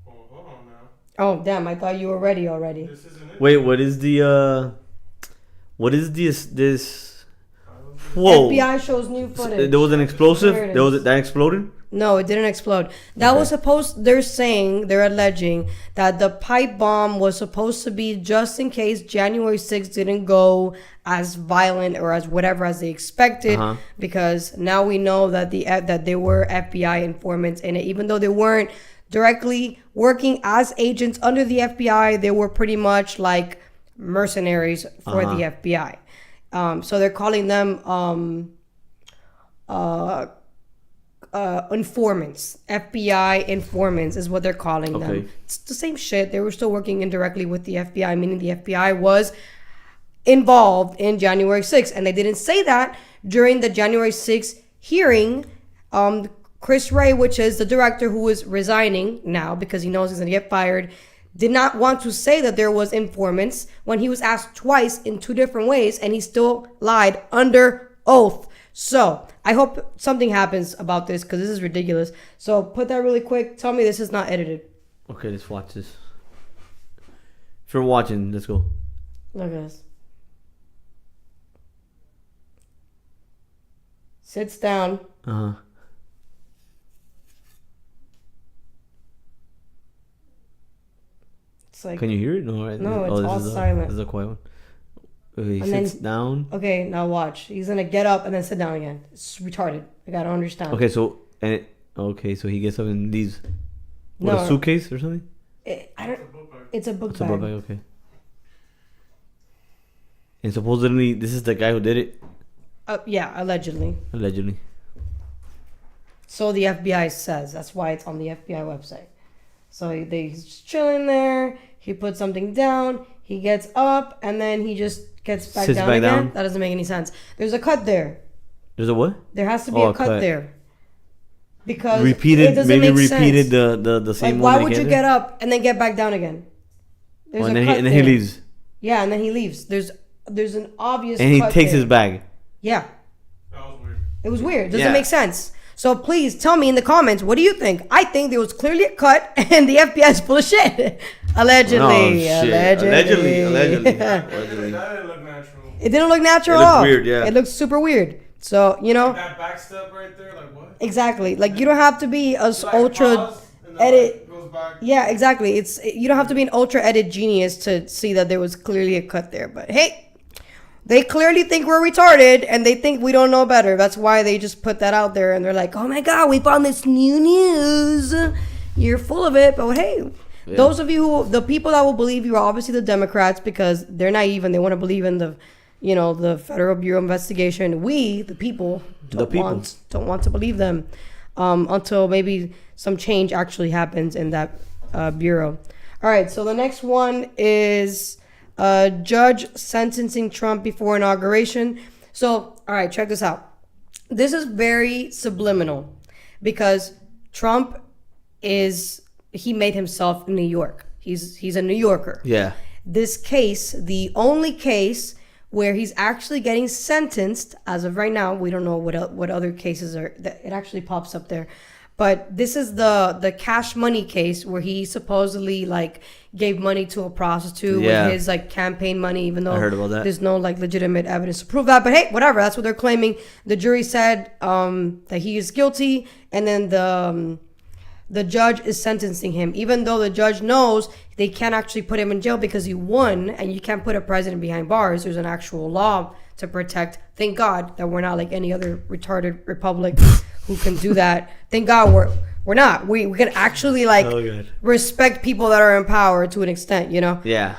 S3: Oh, hold on now.
S2: Oh damn! I thought you were ready already.
S3: This isn't it.
S1: Wait, what is this? Whoa!
S2: FBI shows new footage.
S1: There was an explosive.
S2: There it
S1: There was
S2: is.
S1: that exploded.
S2: No, it didn't explode. That was supposed. They're alleging that the pipe bomb was supposed to be just in case January 6th didn't go as violent or as whatever as they expected. Because now we know that that they were FBI informants in it, even though they weren't directly working as agents under the FBI. They were pretty much like mercenaries for the FBI. So they're calling them informants. FBI informants is what they're calling them. It's the same shit. They were still working indirectly with the FBI, meaning the FBI was involved in January 6th. And they didn't say that during the January 6th hearing. Chris Wray, which is the director who is resigning now because he knows he's going to get fired, did not want to say that there was informants when he was asked twice in 2 different ways, and he still lied under oath. So I hope something happens about this because this is ridiculous. So put that really quick. Tell me this is not edited.
S1: Okay, let's watch this. If you're watching, let's go.
S2: Look at this. Sits down. It's like,
S1: Can you hear it? No, right?
S2: No, it's
S1: this
S2: all
S1: is
S2: silent.
S1: This is a quiet one. He
S2: And
S1: sits
S2: then-
S1: down.
S2: okay, now watch. He's gonna get up and then sit down again. It's retarded. I gotta understand.
S1: Okay, so so he gets up and leaves. What,
S2: No,
S1: a suitcase or something?
S2: I don't. It's a book
S1: It's a
S2: bag.
S1: book bag, okay. And supposedly this is the guy who did it,
S2: Yeah, allegedly.
S1: allegedly.
S2: So the FBI says. That's why it's on the FBI website. So he's just chilling there. He puts something down. He gets up and then he just gets back
S1: Sits
S2: down
S1: back
S2: again.
S1: down.
S2: That doesn't make any sense. There's a cut there.
S1: There's a what?
S2: There has to be
S1: Oh,
S2: a
S1: a
S2: cut
S1: cut.
S2: there. Because it
S1: Repeated,
S2: doesn't
S1: maybe
S2: make
S1: repeated
S2: sense.
S1: the same
S2: Like,
S1: one.
S2: why
S1: they
S2: would you
S1: gave
S2: get
S1: him?
S2: up and then get back down again? There's
S1: Oh,
S2: a
S1: and then
S2: cut
S1: and then he
S2: there.
S1: leaves.
S2: Yeah, and then he leaves. There's an obvious
S1: And he
S2: cut
S1: takes
S2: there.
S1: his bag.
S2: Yeah.
S3: That was weird.
S2: It was weird. Doesn't
S1: Yeah.
S2: make sense. So please tell me in the comments, what do you think? I think there was clearly a cut and the FBI is full of shit. Allegedly.
S1: Oh, shit. Allegedly.
S3: That didn't look natural.
S2: It didn't look natural
S1: It
S2: at
S1: looked
S2: all.
S1: weird, yeah.
S2: It looked super weird. So, you know,
S3: That back step right there, like what?
S2: exactly. Like you don't have to be a
S3: Like
S2: ultra
S3: pause, and then,
S2: edit.
S3: like, goes back.
S2: Yeah, exactly. You don't have to be an ultra edit genius to see that there was clearly a cut there. But hey, they clearly think we're retarded and they think we don't know better. That's why they just put that out there and they're like, oh my God, we found this new news. You're full of it. But hey, those of you the people that will believe you are obviously the Democrats because they're naive and they want to believe in the Federal Bureau of Investigation. We, the people, don't want to believe them until maybe some change actually happens in that bureau. All right, so the next one is judge sentencing Trump before inauguration. So, all right, check this out. This is very subliminal because Trump he made himself in New York. He's a New Yorker.
S1: Yeah.
S2: This case, the only case where he's actually getting sentenced as of right now, we don't know what other cases are. It actually pops up there, but this is the cash money case where he supposedly like gave money to a prostitute with his like campaign money, even though
S1: I heard about that.
S2: there's no like legitimate evidence to prove that. But hey, whatever. That's what they're claiming. The jury said that he is guilty, and then the judge is sentencing him, even though the judge knows they can't actually put him in jail because he won, and you can't put a president behind bars. There's an actual law to protect. Thank God that we're not like any other retarded republic who can do that. Thank God we're not. We can actually like respect people that are in power to an extent, you know?
S1: Yeah.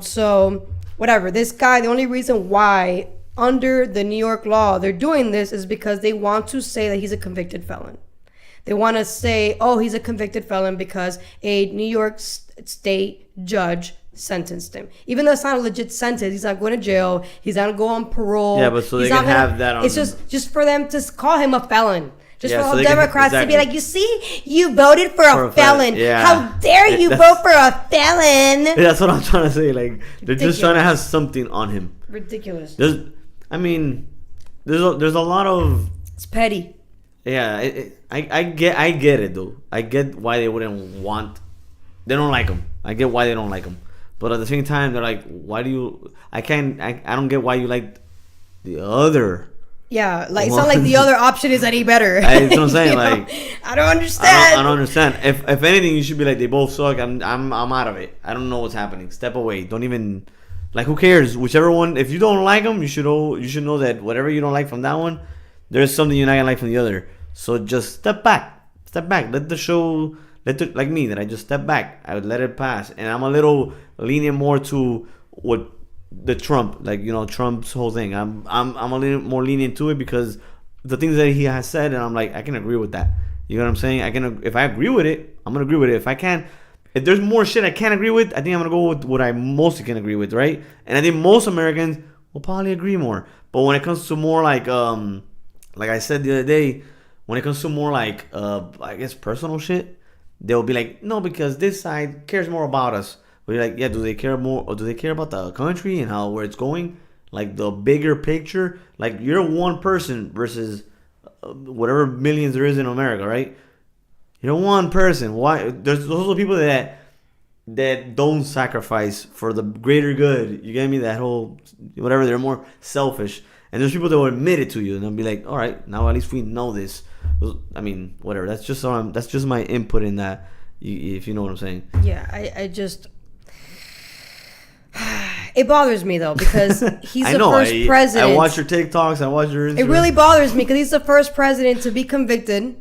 S2: So whatever. This guy, the only reason why under the New York law they're doing this is because they want to say that he's a convicted felon. They want to say, oh, he's a convicted felon because a New York state judge sentenced him. Even though it's not a legit sentence, he's not going to jail. He's not going to go on parole.
S1: Yeah, but so
S2: He's
S1: they
S2: not
S1: can
S2: gonna-
S1: have that on
S2: It's
S1: them.
S2: just for them to call him a felon. Just
S1: Yeah,
S2: for
S1: so
S2: all
S1: they can-
S2: Democrats to be
S1: exactly.
S2: like, you see, you voted for a felon.
S1: Yeah.
S2: How dare you
S1: That's-
S2: vote for a felon?
S1: That's what I'm trying to say. Like they're just trying to have something on him.
S2: Ridiculous.
S1: There's a lot of
S2: It's petty.
S1: yeah. I get it though. I get why they wouldn't want. They don't like him. I get why they don't like him. But at the same time, they're like, why do you? I don't get why you like the other
S2: Yeah, like it's not like the other option is any better.
S1: That's what I'm saying.
S2: You know?
S1: Like,
S2: I don't understand.
S1: I don't understand. If anything, you should be like, they both suck. I'm out of it. I don't know what's happening. Step away. Don't even, like, who cares? Whichever one. If you don't like them, you should know that whatever you don't like from that one, there's something you're not gonna like from the other. So just step back. Let the show. Like me, that I just step back. I would let it pass, and I'm a little lenient more to what the Trump, like, you know, Trump's whole thing. I'm a little more lenient to it because the things that he has said, and I'm like, I can agree with that. You know what I'm saying? If I agree with it, I'm gonna agree with it. If there's more shit I can't agree with, I think I'm gonna go with what I mostly can agree with, right? And I think most Americans will probably agree more. But when it comes to more like I said the other day, when it comes to more like I guess personal shit, they'll be like, no, because this side cares more about us. But you're like, yeah, do they care more, or do they care about the country and where it's going? Like the bigger picture. Like you're one person versus whatever millions there is in America, right? You're one person. Why? There's also people that don't sacrifice for the greater good. You get me? That whole whatever. They're more selfish. And there's people that will admit it to you, and they'll be like, all right, now at least we know this. I mean, whatever. That's just my input in that. If you know what I'm saying.
S2: Yeah, I just. It bothers me though because he's the first president.
S1: I watch your TikToks. I watch your Instagram.
S2: It really bothers me because he's the first president to be convicted,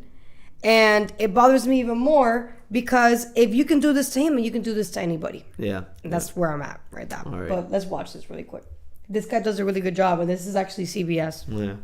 S2: and it bothers me even more because if you can do this to him, you can do this to anybody.
S1: Yeah,
S2: and that's where I'm at right now.
S1: Right.
S2: But let's watch this really quick. This guy does a really good job, and this is actually CBS.
S1: Yeah.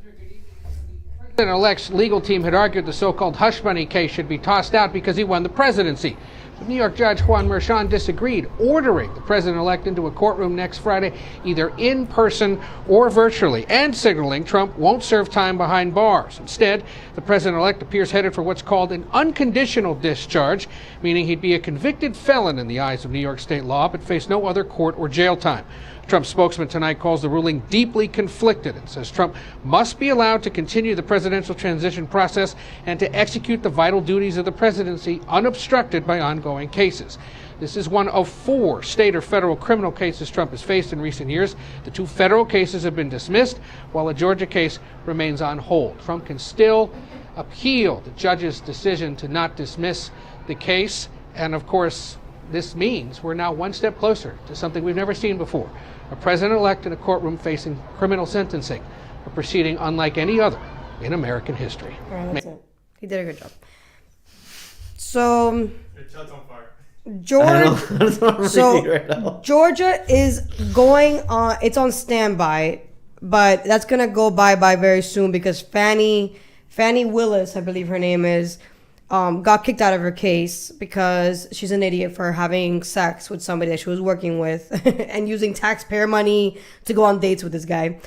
S9: President-elect's legal team had argued the so-called hush money case should be tossed out because he won the presidency. But New York Judge Juan Merchan disagreed, ordering the president-elect into a courtroom next Friday, either in person or virtually, and signaling Trump won't serve time behind bars. Instead, the president-elect appears headed for what's called an unconditional discharge, meaning he'd be a convicted felon in the eyes of New York state law, but face no other court or jail time. Trump's spokesman tonight calls the ruling deeply conflicted and says Trump must be allowed to continue the presidential transition process and to execute the vital duties of the presidency unobstructed by ongoing cases. This is one of 4 state or federal criminal cases Trump has faced in recent years. The 2 federal cases have been dismissed, while a Georgia case remains on hold. Trump can still appeal the judge's decision to not dismiss the case, and of course, this means we're now one step closer to something we've never seen before. A president-elect in a courtroom facing criminal sentencing, a proceeding unlike any other in American history.
S2: All right, that's it. He did a good job. So,
S3: It shuts on fire.
S2: Georgia is going on. It's on standby, but that's gonna go bye very soon because Fannie Willis, I believe her name is, got kicked out of her case because she's an idiot for having sex with somebody that she was working with and using taxpayer money to go on dates with this guy.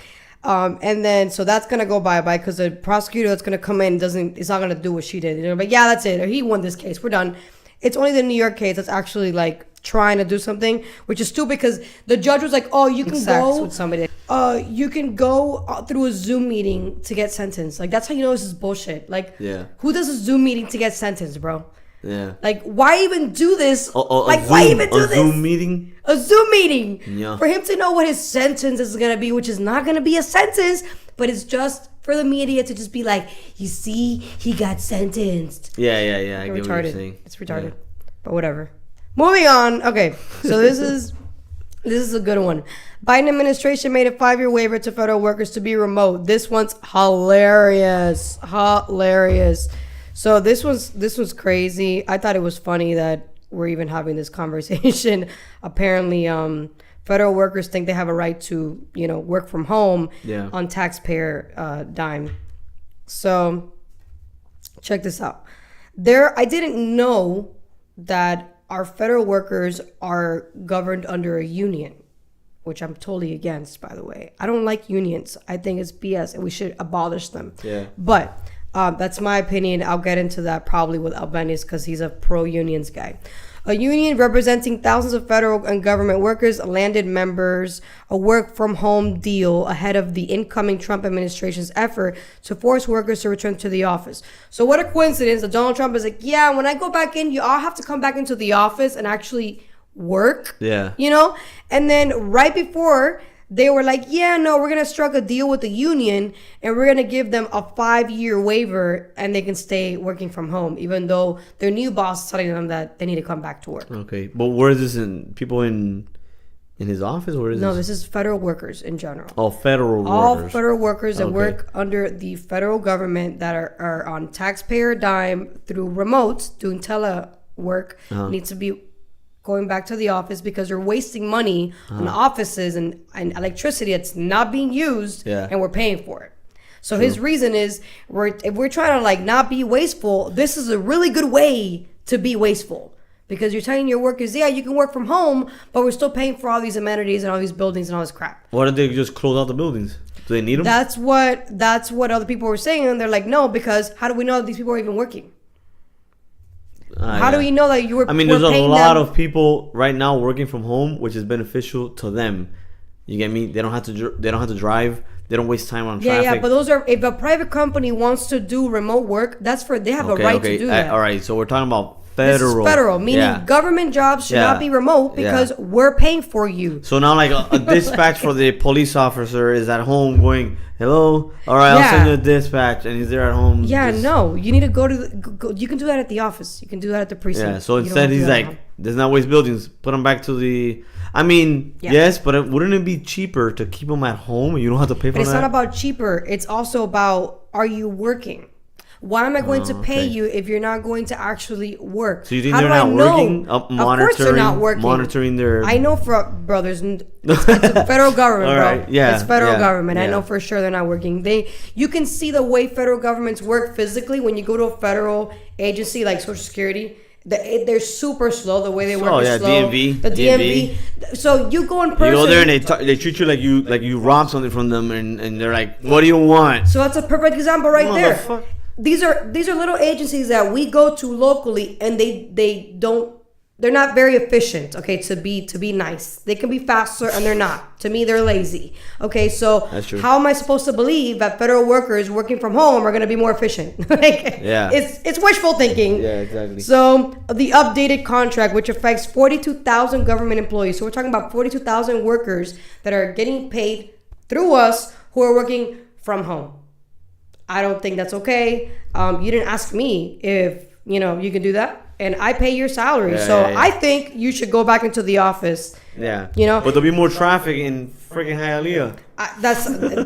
S2: And then, so that's going to go bye because the prosecutor that's going to come in is not going to do what she did. They're like, yeah, that's it. Or he won this case. We're done. It's only the New York case that's actually like trying to do something, which is stupid because the judge was like, oh, you can go with somebody. You can go through a Zoom meeting to get sentenced. Like, that's how you know this is bullshit. Like,
S1: yeah.
S2: Who does a Zoom meeting to get sentenced, bro?
S1: Yeah.
S2: Like, why even do this?
S1: Why even do this? A Zoom meeting?
S2: A Zoom meeting.
S1: Yeah.
S2: For him to know what his sentence is going to be, which is not going to be a sentence, but it's just for the media to just be like, you see, he got sentenced.
S1: Yeah. I get what you're saying.
S2: It's retarded. Yeah. But whatever. Moving on. Okay, so this is a good one. Biden administration made a 5-year waiver to federal workers to be remote. This one's hilarious. So this was crazy. I thought it was funny that we're even having this conversation. Apparently, federal workers think they have a right to, work from home on taxpayer dime. So check this out. I didn't know that our federal workers are governed under a union, which I'm totally against, by the way. I don't like unions. I think it's BS and we should abolish them.
S1: Yeah.
S2: But that's my opinion. I'll get into that probably with Albeniz because he's a pro-unions guy. A union representing thousands of federal and government workers landed members a work-from-home deal ahead of the incoming Trump administration's effort to force workers to return to the office. So what a coincidence that Donald Trump is like, yeah, when I go back in, you all have to come back into the office and actually work.
S1: Yeah.
S2: And then right before they were like, yeah, no, we're going to strike a deal with the union and we're going to give them a 5-year waiver and they can stay working from home, even though their new boss is telling them that they need to come back to work.
S1: Okay, but where is this in people in his office? Where is
S2: No,
S1: this?
S2: this is federal workers in general.
S1: Oh, federal
S2: All
S1: workers.
S2: federal workers that
S1: Okay.
S2: work under the federal government that are on taxpayer dime through remote doing telework need to be going back to the office because they're wasting money on offices and electricity that's not being used, and we're paying for it. So his reason is if we're trying to like not be wasteful, this is a really good way to be wasteful. Because you're telling your workers, yeah, you can work from home, but we're still paying for all these amenities and all these buildings and all this crap.
S1: Why don't they just close out the buildings? Do they need them?
S2: That's what other people were saying, and they're like, no, because how do we know that these people are even working? How do we know that you were?
S1: I mean, there's a lot of people right now working from home, which is beneficial to them. You get me? They don't have to. They don't have to drive. They don't waste time on traffic.
S2: Yeah, but those are if a private company wants to do remote work, that's for they have a right to do that.
S1: All right, so we're talking about federal.
S2: This is federal, meaning government jobs should not be remote because we're paying for you.
S1: So now, like a dispatch for the police officer is at home going, "Hello, all right, I'll send you a dispatch," and he's there at home.
S2: Yeah, no, you need to go to. You can do that at the office. You can do that at the precinct.
S1: Yeah. So instead, he's like, "Let's not waste buildings. Put them back to the." I mean, yes, but wouldn't it be cheaper to keep them at home? You don't have to pay for that.
S2: It's not about cheaper. It's also about, are you working? Why am I going to pay you if you're not going to actually work?
S1: So you think they're not working?
S2: Of course they're not working.
S1: Monitoring their...
S2: I know for brothers, it's the federal government, bro.
S1: Right. Yeah,
S2: it's federal government.
S1: Yeah.
S2: I know for sure they're not working. You can see the way federal governments work physically when you go to a federal agency like Social Security. They're super slow. The way they work is slow.
S1: DMV.
S2: The DMV. So you go in person.
S1: You go there and they treat you like you robbed something from them, and they're like, "What do you want?"
S2: So that's a perfect example right there. These are little agencies that we go to locally, and they're not very efficient. Okay, to be nice, they can be faster, and they're not. To me, they're lazy. Okay, so how am I supposed to believe that federal workers working from home are going to be more efficient? It's wishful thinking.
S1: Yeah, exactly.
S2: So the updated contract, which affects 42,000 government employees. So we're talking about 42,000 workers that are getting paid through us who are working from home. I don't think that's okay. You didn't ask me if, you can do that. And I pay your salary. I think you should go back into the office.
S1: Yeah.
S2: But
S1: there'll be more traffic in freaking Hialeah.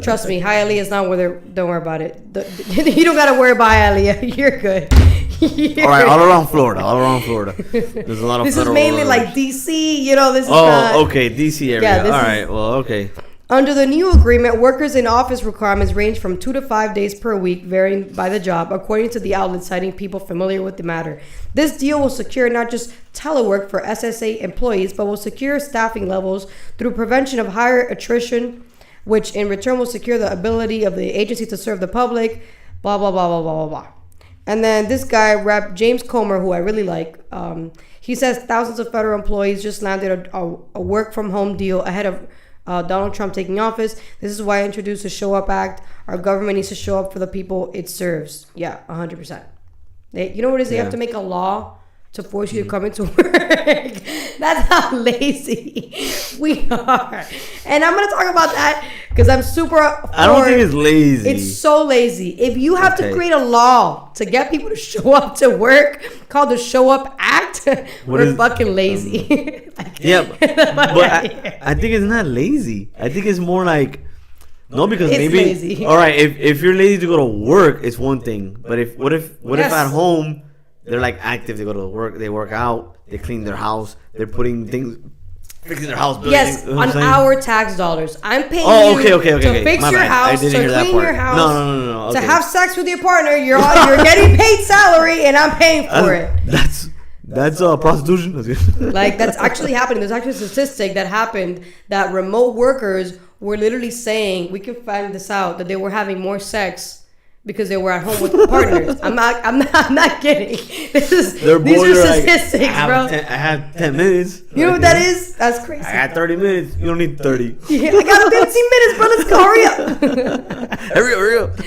S2: Trust me, Hialeah is not where don't worry about it. You don't got to worry about Hialeah. You're good.
S1: All right, all around Florida. There's a lot of
S2: This is mainly like DC, this is
S1: okay, DC area. All right, well, okay.
S2: Under the new agreement, workers in office requirements range from 2 to 5 days per week, varying by the job, according to the outlet, citing people familiar with the matter. This deal will secure not just telework for SSA employees, but will secure staffing levels through prevention of higher attrition, which in return will secure the ability of the agency to serve the public, blah, blah, blah, blah, blah, blah, blah. And then this guy, Rep. James Comer, who I really like, he says thousands of federal employees just landed a work-from-home deal ahead of Donald Trump taking office. This is why I introduced the Show Up Act. Our government needs to show up for the people it serves. Yeah, 100%. You know what it is? They have to make a law to force you to come into work. That's how lazy we are. And I'm going to talk about that because I'm super...
S1: I don't think it's lazy.
S2: It's so lazy. If you have to create a law to get people to show up to work called the Show Up Act, we're fucking lazy.
S1: But I think it's not lazy. I think it's more like... No, because
S2: it's
S1: maybe...
S2: lazy.
S1: All right, if you're lazy to go to work, it's one thing. But what if at home... They're like active. They go to work. They work out. They clean their house. They're putting things, fixing their house.
S2: Yes, on our tax dollars. I'm paying
S1: you
S2: to fix your house, to clean your house.
S1: No.
S2: To have sex with your partner. You're getting paid salary, and I'm paying for it.
S1: That's prostitution.
S2: Like that's actually happening. There's actually a statistic that happened that remote workers were literally saying, we can find this out, that they were having more sex because they were at home with partners. I'm not kidding. These are statistics, bro.
S1: I had 10 minutes.
S2: You know what that is? That's crazy.
S1: I had 30 minutes. You don't need 30.
S2: Yeah, I got 15 minutes, bro. Let's go. Hurry up.
S1: Hurry up.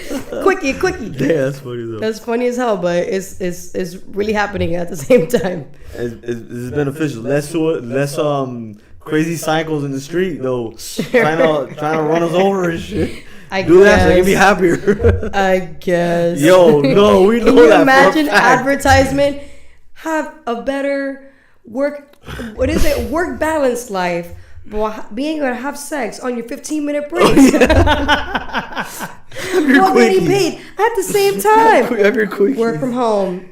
S2: Quickie.
S1: Yeah, that's funny though.
S2: That's funny as hell, but it's really happening at the same time.
S1: It's beneficial. Less crazy cycles in the street though, trying to run us over and shit.
S2: I
S1: Do that so I can be
S2: guess.
S1: happier.
S2: I guess.
S1: Yo, no, we know
S2: Can you
S1: that.
S2: imagine
S1: for a fact.
S2: advertisement? Have a better work. What is it? Work balanced life. While being able to have sex on your 15-minute breaks. While getting paid at the same time.
S1: Have your quickie.
S2: Work from home.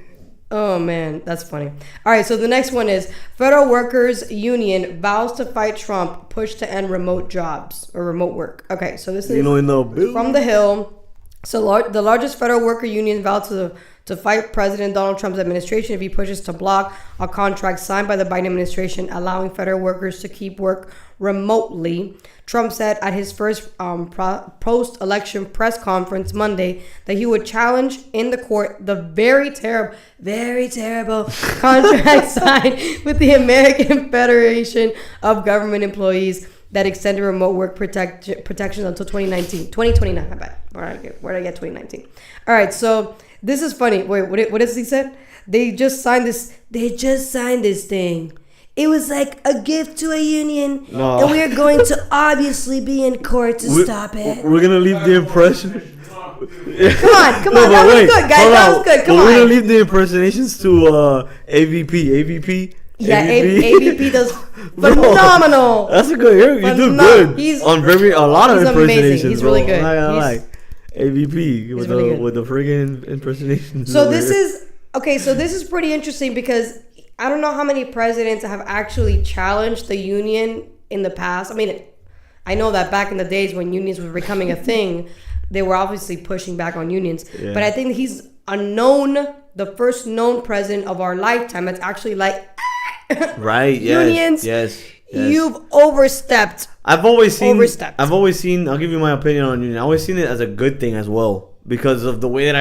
S2: Oh man, that's funny. All right, so the next one is Federal Workers Union vows to fight Trump, push to end remote jobs or remote work. Okay, so this is
S1: in the bill.
S2: from the Hill. So the largest federal worker union vowed to fight President Donald Trump's administration if he pushes to block a contract signed by the Biden administration allowing federal workers to keep work remotely. Trump said at his first post-election press conference Monday that he would challenge in the court the very terrible contract signed with the American Federation of Government Employees that extended remote work protections until 2029. I bet. Where did I get 2019? All right, so this is funny. Wait, what is he said? They just signed this thing. It was like a gift to a union, and we're going to obviously be in court to stop it.
S1: We're gonna leave the impression.
S2: Come on, that was good, guys. That was good. Come
S1: We're gonna
S2: on.
S1: leave the impersonations to AVP.
S2: Yeah, AVP does phenomenal.
S1: That's a good. You do good.
S2: He's
S1: on a lot of
S2: he's amazing.
S1: impersonations.
S2: He's really
S1: bro.
S2: good.
S1: I'm not gonna
S2: He's-
S1: lie. AVP with
S2: really good.
S1: the friggin' impersonations.
S2: So this is okay. So this is pretty interesting because I don't know how many presidents have actually challenged the union in the past. I mean, I know that back in the days when unions were becoming a thing, they were obviously pushing back on unions.
S1: Yeah.
S2: But I think he's the first known president of our lifetime that's actually like,
S1: right. Yes.
S2: unions,
S1: Yes.
S2: you've overstepped.
S1: I've always seen.
S2: Overstepped.
S1: I've always seen. I'll give you my opinion on union. I've always seen it as a good thing as well because of the way that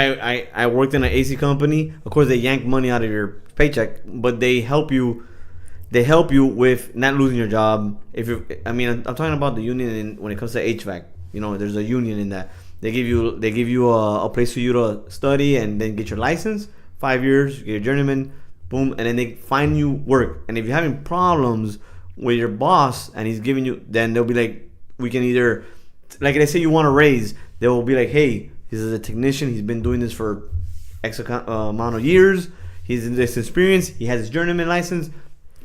S1: I worked in an AC company. Of course, they yank money out of your paycheck, but they help you. They help you with not losing your job. If you, I'm talking about the union when it comes to HVAC. You know, there's a union in that. They give you a place for you to study and then get your license. 5 years, you get your journeyman, boom, and then they find you work. And if you're having problems with your boss and he's giving you, then they'll be like, we can either, like they say you want a raise, they will be like, hey, this is a technician, he's been doing this for X amount of years, he's in this experience, he has his journeyman license,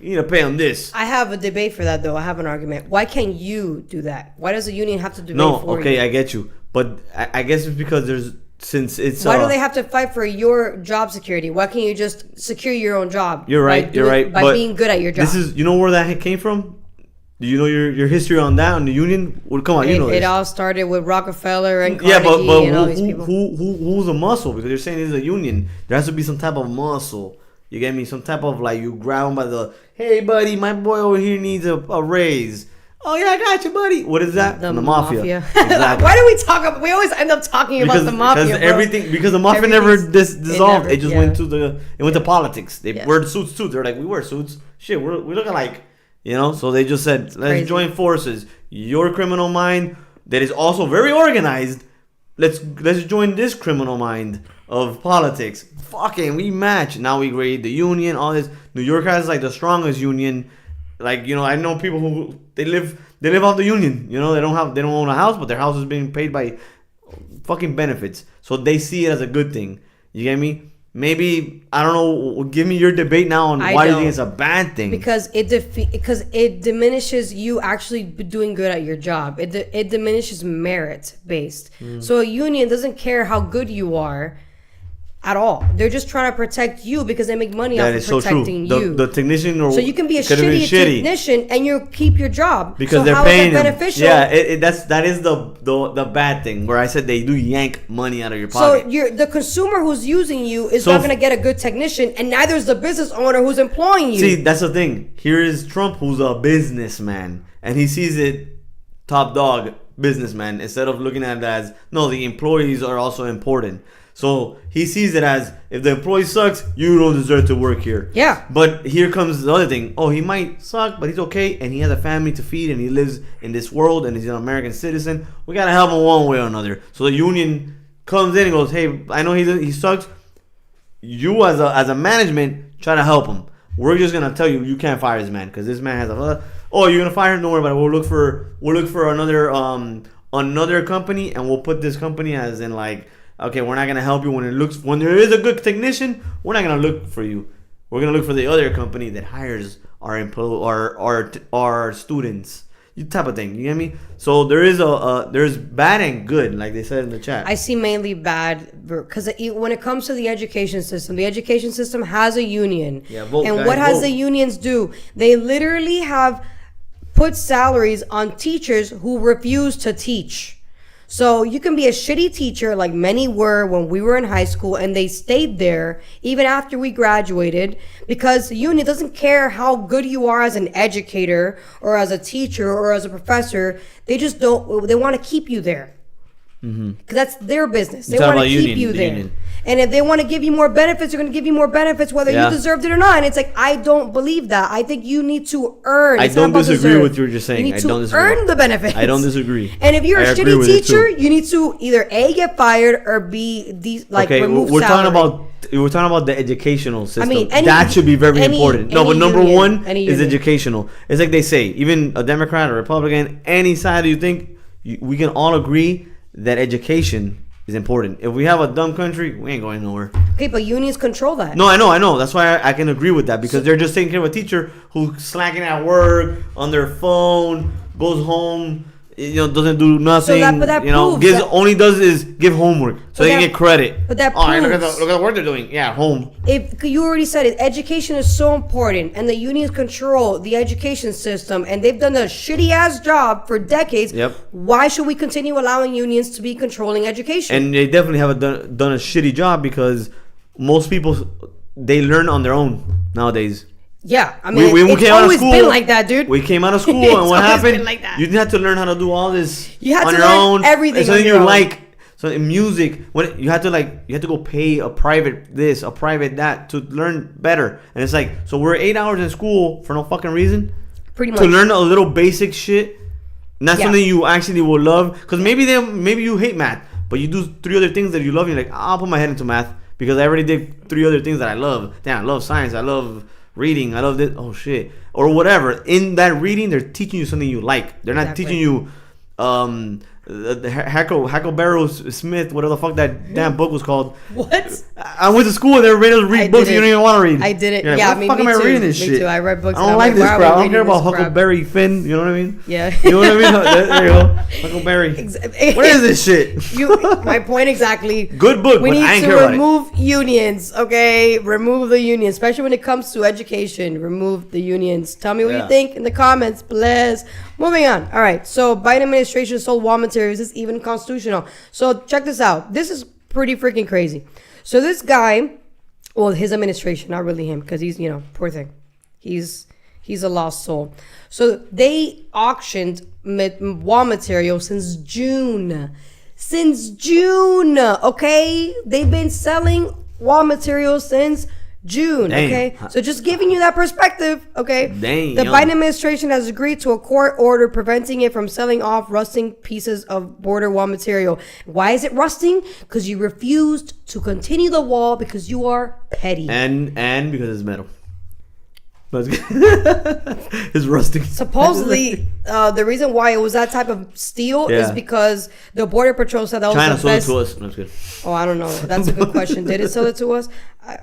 S1: you need to pay him this.
S2: I have a debate for that though. I have an argument. Why can't you do that? Why does the union have to debate
S1: No,
S2: for
S1: okay,
S2: you?
S1: I get you, but I guess it's because since it's
S2: Why do they have to fight for your job security? Why can't you just secure your own job?
S1: You're right.
S2: By
S1: but
S2: being good at your job.
S1: This is, you know where that came from? Do you know your history on that, on the union? Well, come on, you know
S2: It
S1: this.
S2: all started with Rockefeller and
S1: Yeah,
S2: Carnegie
S1: but
S2: and all these people.
S1: who's a muscle? Because you're saying it's a union. There has to be some type of muscle. You get me? Some type of like you grab him by the, hey buddy, my boy over here needs a raise. Oh yeah, I got you, buddy. What is that?
S2: The
S1: From the mafia. Exactly.
S2: Why do we talk about? We always end up talking about the mafia.
S1: Because the mafia never dissolved.
S2: never-
S1: It just
S2: yeah.
S1: went to politics. They
S2: Yeah.
S1: wear suits. They're like, we wear suits. Shit, we look alike. You know, so they just said, let's
S2: Crazy.
S1: join forces. Your criminal mind that is also very organized. Let's join this criminal mind of politics. Fucking, we match. Now we create the union. All this. New York has like the strongest union. Like, you know, I know people who they live off the union. You know, they don't own a house, but their house is being paid by fucking benefits. So they see it as a good thing. You get me? Maybe, I don't know, give me your debate now on why you think it's a bad thing.
S2: Because it diminishes you actually doing good at your job. It diminishes merit based. So a union doesn't care how good you are at all. They're just trying to protect you because they make money
S1: That
S2: off
S1: is
S2: of
S1: so true.
S2: protecting you.
S1: The technician or
S2: So you can be a
S1: could have been
S2: shitty technician and you keep your job.
S1: because
S2: so
S1: they're
S2: how
S1: paying
S2: is that
S1: them.
S2: beneficial?
S1: Yeah, that is the bad thing where I said they do yank money out of your
S2: So
S1: pocket.
S2: the consumer who's using you is
S1: So
S2: not going to get a good technician, and neither is the business owner who's employing you.
S1: See, that's the thing. Here is Trump, who's a businessman, and he sees it top dog businessman instead of looking at it as no, the employees are also important. So he sees it as if the employee sucks, you don't deserve to work here.
S2: Yeah.
S1: But here comes the other thing. Oh, he might suck, but he's okay, and he has a family to feed, and he lives in this world, and he's an American citizen. We gotta help him one way or another. So the union comes in and goes, "Hey, I know he sucks. You as a management try to help him. We're just gonna tell you can't fire this man because this man has oh, you're gonna fire him? Don't worry about it. We'll look for another company, and we'll put this company as in like, okay, we're not gonna help you when there is a good technician. We're not gonna look for you. We're gonna look for the other company that hires our students. You type of thing. You get me? So there's bad and good, like they said in the chat.
S2: I see mainly bad because when it comes to the education system has a union.
S1: Yeah, vote,
S2: and
S1: guys,
S2: what has
S1: vote.
S2: the unions do? They literally have put salaries on teachers who refuse to teach. So you can be a shitty teacher like many were when we were in high school, and they stayed there even after we graduated because the union doesn't care how good you are as an educator or as a teacher or as a professor. They just don't, they want to keep you there. Because that's their business. They
S1: talking
S2: want to
S1: about
S2: keep
S1: union,
S2: you
S1: the
S2: there.
S1: union.
S2: And if they want to give you more benefits, they're going to give you more benefits whether
S1: Yeah.
S2: you deserved it or not. And it's like, I don't believe that. I think you need to earn.
S1: I
S2: It's not
S1: don't
S2: about
S1: disagree
S2: deserve.
S1: with what you're saying.
S2: You need
S1: I
S2: to
S1: don't disagree.
S2: earn the benefits.
S1: I don't disagree.
S2: And if you're
S1: I
S2: a
S1: agree
S2: shitty
S1: with it
S2: teacher,
S1: too.
S2: you need to either A, get fired, or B,
S1: Okay,
S2: remove
S1: we're
S2: salary.
S1: talking about the educational system.
S2: mean,
S1: that should be very important. No, but number
S2: union,
S1: one
S2: any
S1: is
S2: union.
S1: educational. It's like they say, even a Democrat or Republican, any side you think, we can all agree that education is important. If we have a dumb country, we ain't going nowhere.
S2: Okay, but unions control that.
S1: No, I know. That's why I can agree with that, because they're just taking care of a teacher who's slacking at work, on their phone, goes home, doesn't do nothing.
S2: but that proves
S1: gives
S2: that-
S1: only does is give homework so they can get credit.
S2: But that
S1: hey, look at
S2: proves-
S1: the work they're doing. Yeah, home.
S2: If you already said it, education is so important, and the unions control the education system, and they've done a shitty ass job for decades.
S1: Yep.
S2: Why should we continue allowing unions to be controlling education?
S1: And they definitely have done a shitty job, because most people, they learn on their own nowadays.
S2: yeah, I mean,
S1: we
S2: it's
S1: came out of
S2: always
S1: school.
S2: been like that, dude.
S1: We came out of school,
S2: It's
S1: and what
S2: always
S1: happened?
S2: been like that.
S1: You didn't have to learn how to do all this
S2: You had
S1: on
S2: to
S1: your
S2: learn
S1: own.
S2: everything
S1: It's
S2: on
S1: something
S2: your
S1: you
S2: own.
S1: like. So in music, when you had to go pay a private this, a private that to learn better. And it's like, so we're 8 hours in school for no fucking reason
S2: Pretty much.
S1: to learn a little basic shit. Not
S2: Yeah.
S1: something you actually will love, because maybe you hate math, but you do 3 other things that you love. And you're like, I'll put my head into math because I already did 3 other things that I love. Damn, I love science. I love reading. I love this. Oh shit, or whatever. In that reading, they're teaching you something you like. They're not
S2: Exactly.
S1: teaching you the Huckleberry Smith, whatever the fuck that damn book was called.
S2: What?
S1: I went to school and they were reading us read
S2: I
S1: books
S2: did
S1: you
S2: it.
S1: don't even want to read.
S2: I did it.
S1: You're like,
S2: Yeah,
S1: what the
S2: me
S1: fuck am I
S2: too.
S1: reading this
S2: Me
S1: shit?
S2: too. I read books
S1: I
S2: and
S1: don't
S2: I'm
S1: like
S2: like,
S1: this
S2: why are
S1: crap.
S2: we
S1: I don't care
S2: reading
S1: about
S2: this crap?
S1: Huckleberry Finn. You know what I mean?
S2: Yeah.
S1: You know what I mean? There you go. Huckleberry. What is this shit?
S2: My point exactly.
S1: Good book,
S2: We
S1: but
S2: need
S1: I ain't
S2: to
S1: care about it.
S2: remove unions, okay? Remove the unions, especially when it comes to education. Remove the unions. Tell me what
S1: Yeah.
S2: you think in the comments, please. Moving on. All right. So Biden administration sold wall materials. Is this even constitutional? So check this out. This is pretty freaking crazy. So this guy, well, his administration, not really him, because he's, poor thing. He's a lost soul. So they auctioned wall material since June. Okay? They've been selling wall material since June.
S1: Damn.
S2: Okay? So just giving you that perspective, okay?
S1: Damn.
S2: The Biden administration has agreed to a court order preventing it from selling off rusting pieces of border wall material. Why is it rusting? Because you refused to continue the wall because you are petty.
S1: And because it's metal. That's good. It's rusting.
S2: Supposedly, the reason why it was that type of steel is
S1: Yeah.
S2: because the Border Patrol said that was
S1: China
S2: the
S1: sold it
S2: best.
S1: to us. That's good.
S2: Oh, I don't know. That's a good question. Did it sell it to us?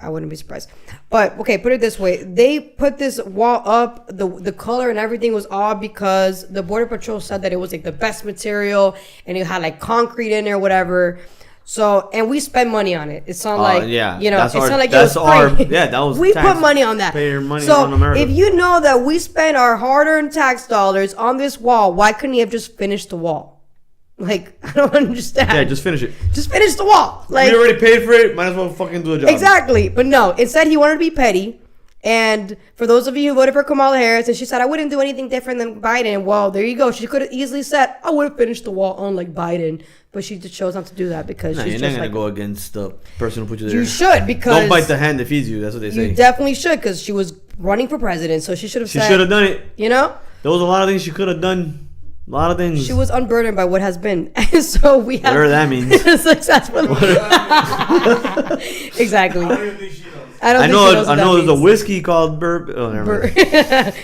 S2: I wouldn't be surprised. But okay, put it this way: they put this wall up. The color and everything was all because the Border Patrol said that it was like the best material and it had like concrete in there, whatever. So, and we spend money on it. It's not like,
S1: yeah,
S2: it's
S1: that's
S2: not like
S1: that's
S2: it was free.
S1: yeah, that was
S2: we
S1: tax-
S2: put money on that.
S1: pay your money
S2: so
S1: on America.
S2: if you know that we spend our hard-earned tax dollars on this wall, why couldn't he have just finished the wall? Like, I don't understand.
S1: Yeah, just finish it.
S2: Just finish the wall. Like,
S1: We already paid for it. Might as well fucking do the job.
S2: exactly. But no, instead he wanted to be petty. And for those of you who voted for Kamala Harris, and she said, I wouldn't do anything different than Biden. Well, there you go. She could have easily said, I would have finished the wall unlike Biden. But she just chose not to do that because
S1: Nah,
S2: she's
S1: you're not
S2: just
S1: gonna
S2: like,
S1: go against the person who put you there.
S2: you should, because
S1: Don't bite the hand that feeds you. That's what they say.
S2: you definitely should, because she was running for president. So she should have
S1: She
S2: said,
S1: should have done it.
S2: you know,
S1: There was a lot of things she could have done. A lot of things.
S2: she was unburdened by what has been. So we have
S1: Whatever that means.
S2: successfully. Exactly.
S3: I don't even think she knows.
S2: I don't
S1: I
S2: think
S1: know.
S2: she knows
S1: I
S2: what
S1: know.
S2: that
S1: There's a
S2: means.
S1: whiskey called Burb. Oh, never mind.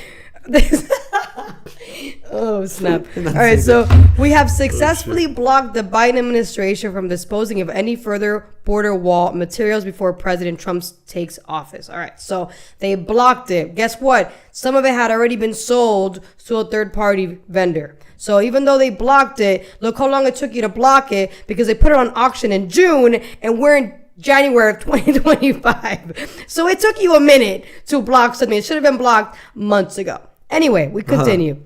S2: Oh, snap. All right, so we have successfully blocked the Biden administration from disposing of any further border wall materials before President Trump takes office. All right, so they blocked it. Guess what? Some of it had already been sold to a third-party vendor. So even though they blocked it, look how long it took you to block it, because they put it on auction in June, and we're in January of 2025. So it took you a minute to block something. It should have been blocked months ago. Anyway, we continue.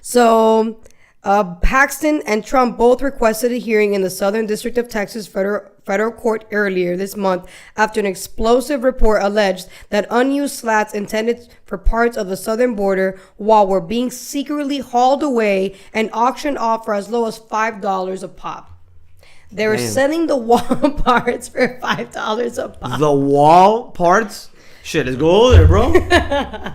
S2: So Paxton and Trump both requested a hearing in the Southern District of Texas federal court earlier this month after an explosive report alleged that unused slats intended for parts of the southern border wall were being secretly hauled away and auctioned off for as low as $5 a pop. They were selling the wall parts for $5 a pop.
S1: The wall parts? Shit, let's go over there, bro.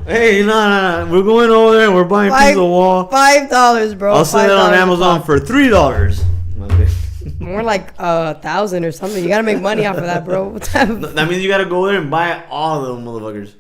S1: Hey, no. We're going over there and we're buying a piece of wall.
S2: $5, bro.
S1: I'll sell it on Amazon for $3. Okay.
S2: More like 1,000 or something. You gotta make money off of that, bro.
S1: That means you gotta go there and buy all of them, motherfuckers.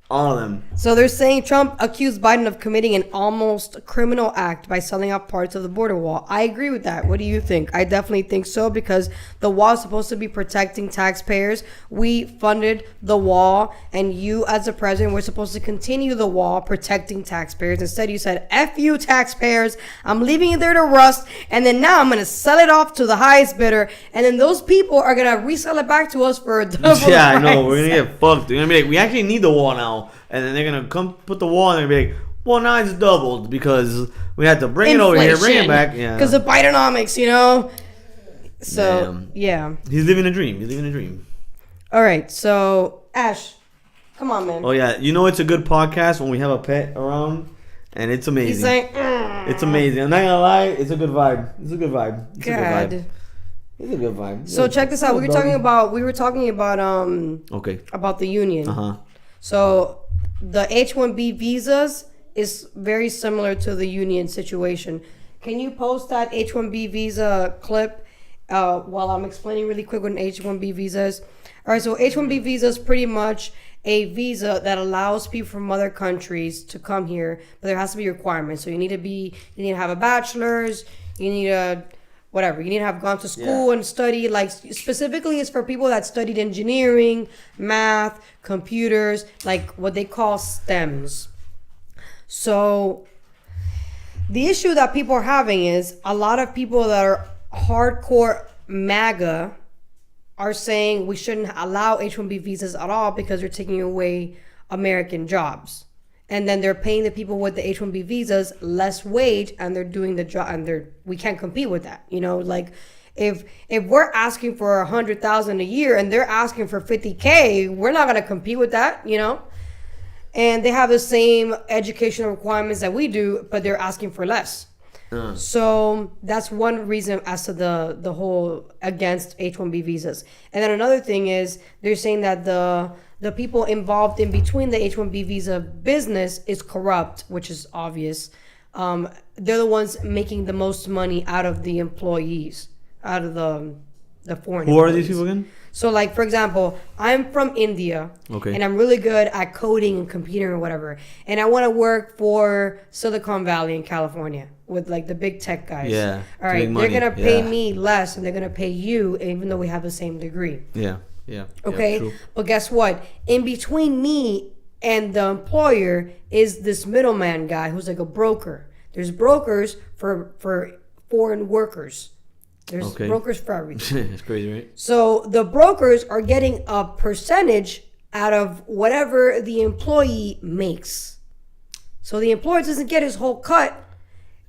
S1: All of them.
S2: So they're saying Trump accused Biden of committing an almost criminal act by selling off parts of the border wall. I agree with that. What do you think? I definitely think so, because the wall is supposed to be protecting taxpayers. We funded the wall, and you as the president were supposed to continue the wall protecting taxpayers. Instead, you said, F you taxpayers, I'm leaving it there to rust, and then now I'm going to sell it off to the highest bidder, and then those people are going to resell it back to us for a double
S1: Yeah, I
S2: price.
S1: know. We're gonna get fucked. They're gonna be like, we actually need the wall now. And then they're gonna come put the wall and they're gonna be like, well, now it's doubled because we had to bring it over here, bring it back. Yeah.
S2: Because of Bidenomics, you know? So,
S1: Damn.
S2: yeah.
S1: He's living a dream.
S2: All right, so, Ash, come on, man.
S1: Oh, yeah. You know it's a good podcast when we have a pet around and it's amazing.
S2: He's like,
S1: It's amazing. I'm not gonna lie, it's a good vibe.
S2: God.
S1: It's a good vibe.
S2: So check this out. We were talking about
S1: Okay.
S2: about the union.
S1: Uh-huh.
S2: So the H-1B visas is very similar to the union situation. Can you post that H-1B visa clip while I'm explaining really quick what an H-1B visa is? All right, so H-1B visa is pretty much a visa that allows people from other countries to come here, but there has to be requirements. So you need to have a bachelor's, you need to have gone to school and studied, like specifically it's for people that studied engineering, math, computers, like what they call STEMs. So the issue that people are having is a lot of people that are hardcore MAGA are saying we shouldn't allow H-1B visas at all because they're taking away American jobs. And then they're paying the people with the H-1B visas less wage, and they're doing the job, and we can't compete with that. You know, like if we're asking for $100,000 a year and they're asking for $50K, we're not gonna compete with that, you know. And they have the same educational requirements that we do, but they're asking for less. So that's one reason as to the whole against H-1B visas. And then another thing is they're saying that the people involved in between the H-1B visa business is corrupt, which is obvious. They're the ones making the most money out of the employees, out of the foreign
S1: Who are
S2: employees.
S1: these people again?
S2: So like, for example, I'm from India,
S1: Okay.
S2: and I'm really good at coding and computing or whatever. And I want to work for Silicon Valley in California with like the big tech guys.
S1: Yeah,
S2: All
S1: to
S2: right.
S1: make
S2: They're
S1: money.
S2: going to pay
S1: Yeah.
S2: me less, and they're going to pay you, even though we have the same degree.
S1: Yeah.
S2: Okay.
S1: Yeah, true.
S2: But guess what? In between me and the employer is this middleman guy who's like a broker. There's brokers for foreign workers. There's
S1: Okay.
S2: brokers for everything.
S1: It's crazy, right?
S2: So the brokers are getting a percentage out of whatever the employee makes. So the employer doesn't get his whole cut.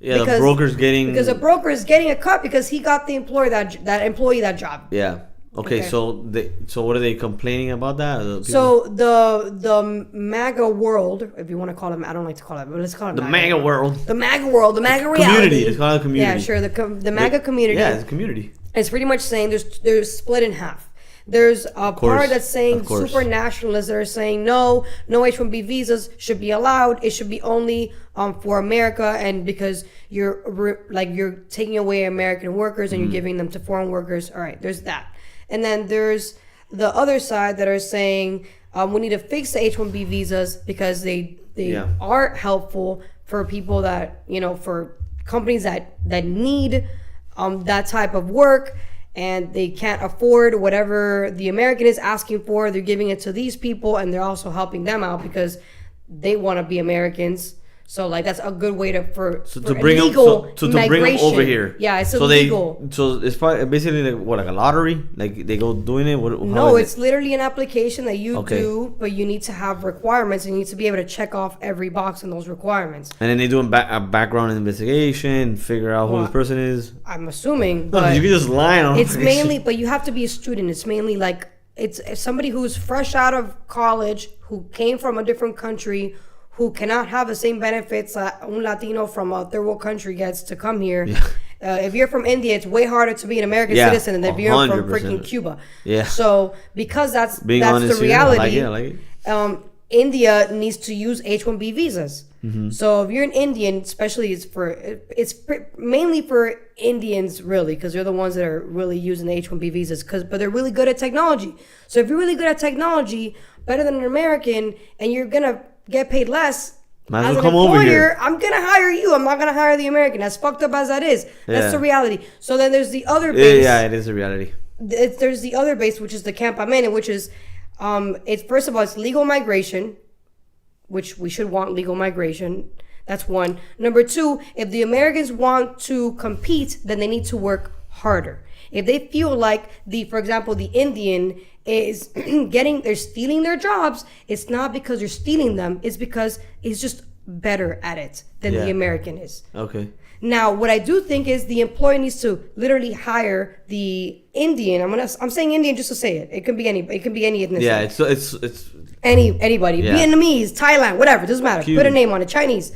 S1: Yeah, the broker's getting.
S2: Because the broker is getting a cut because he got the employer that employee that job.
S1: Yeah. Okay. So what are they complaining about that? The people-
S2: So the MAGA world, if you want to call it, I don't like to call it, but let's call it
S1: the MAGA world.
S2: The MAGA world, the MAGA reality.
S1: Community. It's called a community.
S2: Yeah, sure. The MAGA community.
S1: Yeah, it's a community.
S2: It's pretty much saying there's split in half. There's a part that's saying super nationalists that are saying no H-1B visas should be allowed. It should be only for America, and because you're taking away American workers and you're giving them to foreign workers. All right, there's that. And then there's the other side that are saying we need to fix the H-1B visas because they are helpful for people that, you know, for companies that need that type of work, and they can't afford whatever the American is asking for. They're giving it to these people, and they're also helping them out because they want to be Americans. So like that's a good way to
S1: bring
S2: illegal
S1: them to bring them over here.
S2: Yeah, it's
S1: so
S2: illegal.
S1: So it's probably basically like a lottery. Like they go doing it.
S2: No, it's literally an application that you do, but you need to have requirements. And you need to be able to check off every box in those requirements.
S1: And then they do a background investigation, figure out who this person is.
S2: I'm assuming.
S1: No,
S2: but
S1: you can just lie on.
S2: It's mainly, but you have to be a student. It's mainly like it's somebody who's fresh out of college, who came from a different country, who cannot have the same benefits that un Latino from a third world country gets to come here. Yeah. If you're from India, it's way harder to be an American citizen than if you're from freaking Cuba.
S1: Yeah.
S2: So because that's
S1: honest
S2: the reality,
S1: here, I like it.
S2: India needs to use H-1B visas.
S1: Mm-hmm.
S2: So if you're an Indian, especially it's mainly for Indians really, because they're the ones that are really using the H-1B visas. But they're really good at technology. So if you're really good at technology, better than an American, and you're gonna get paid less.
S1: Might
S2: as an
S1: come
S2: employer,
S1: over here.
S2: I'm gonna hire you. I'm not gonna hire the American. As fucked up as that is, that's the reality. So then there's the other base.
S1: Yeah, it is a reality.
S2: There's the other base, which is the Campamento, which is, it's first of all, it's legal migration, which we should want legal migration. That's one. Number two, if the Americans want to compete, then they need to work harder. If they feel like for example, the Indian is they're stealing their jobs, it's not because they're stealing them, it's because he's just better at it than the American is.
S1: Okay.
S2: Now, what I do think is the employer needs to literally hire the Indian. I'm saying Indian just to say it. It can be any ethnicity.
S1: Yeah, it's
S2: anybody.
S1: Yeah.
S2: Vietnamese, Thailand, whatever, doesn't matter.
S1: Cuban.
S2: Put a name on it. Chinese.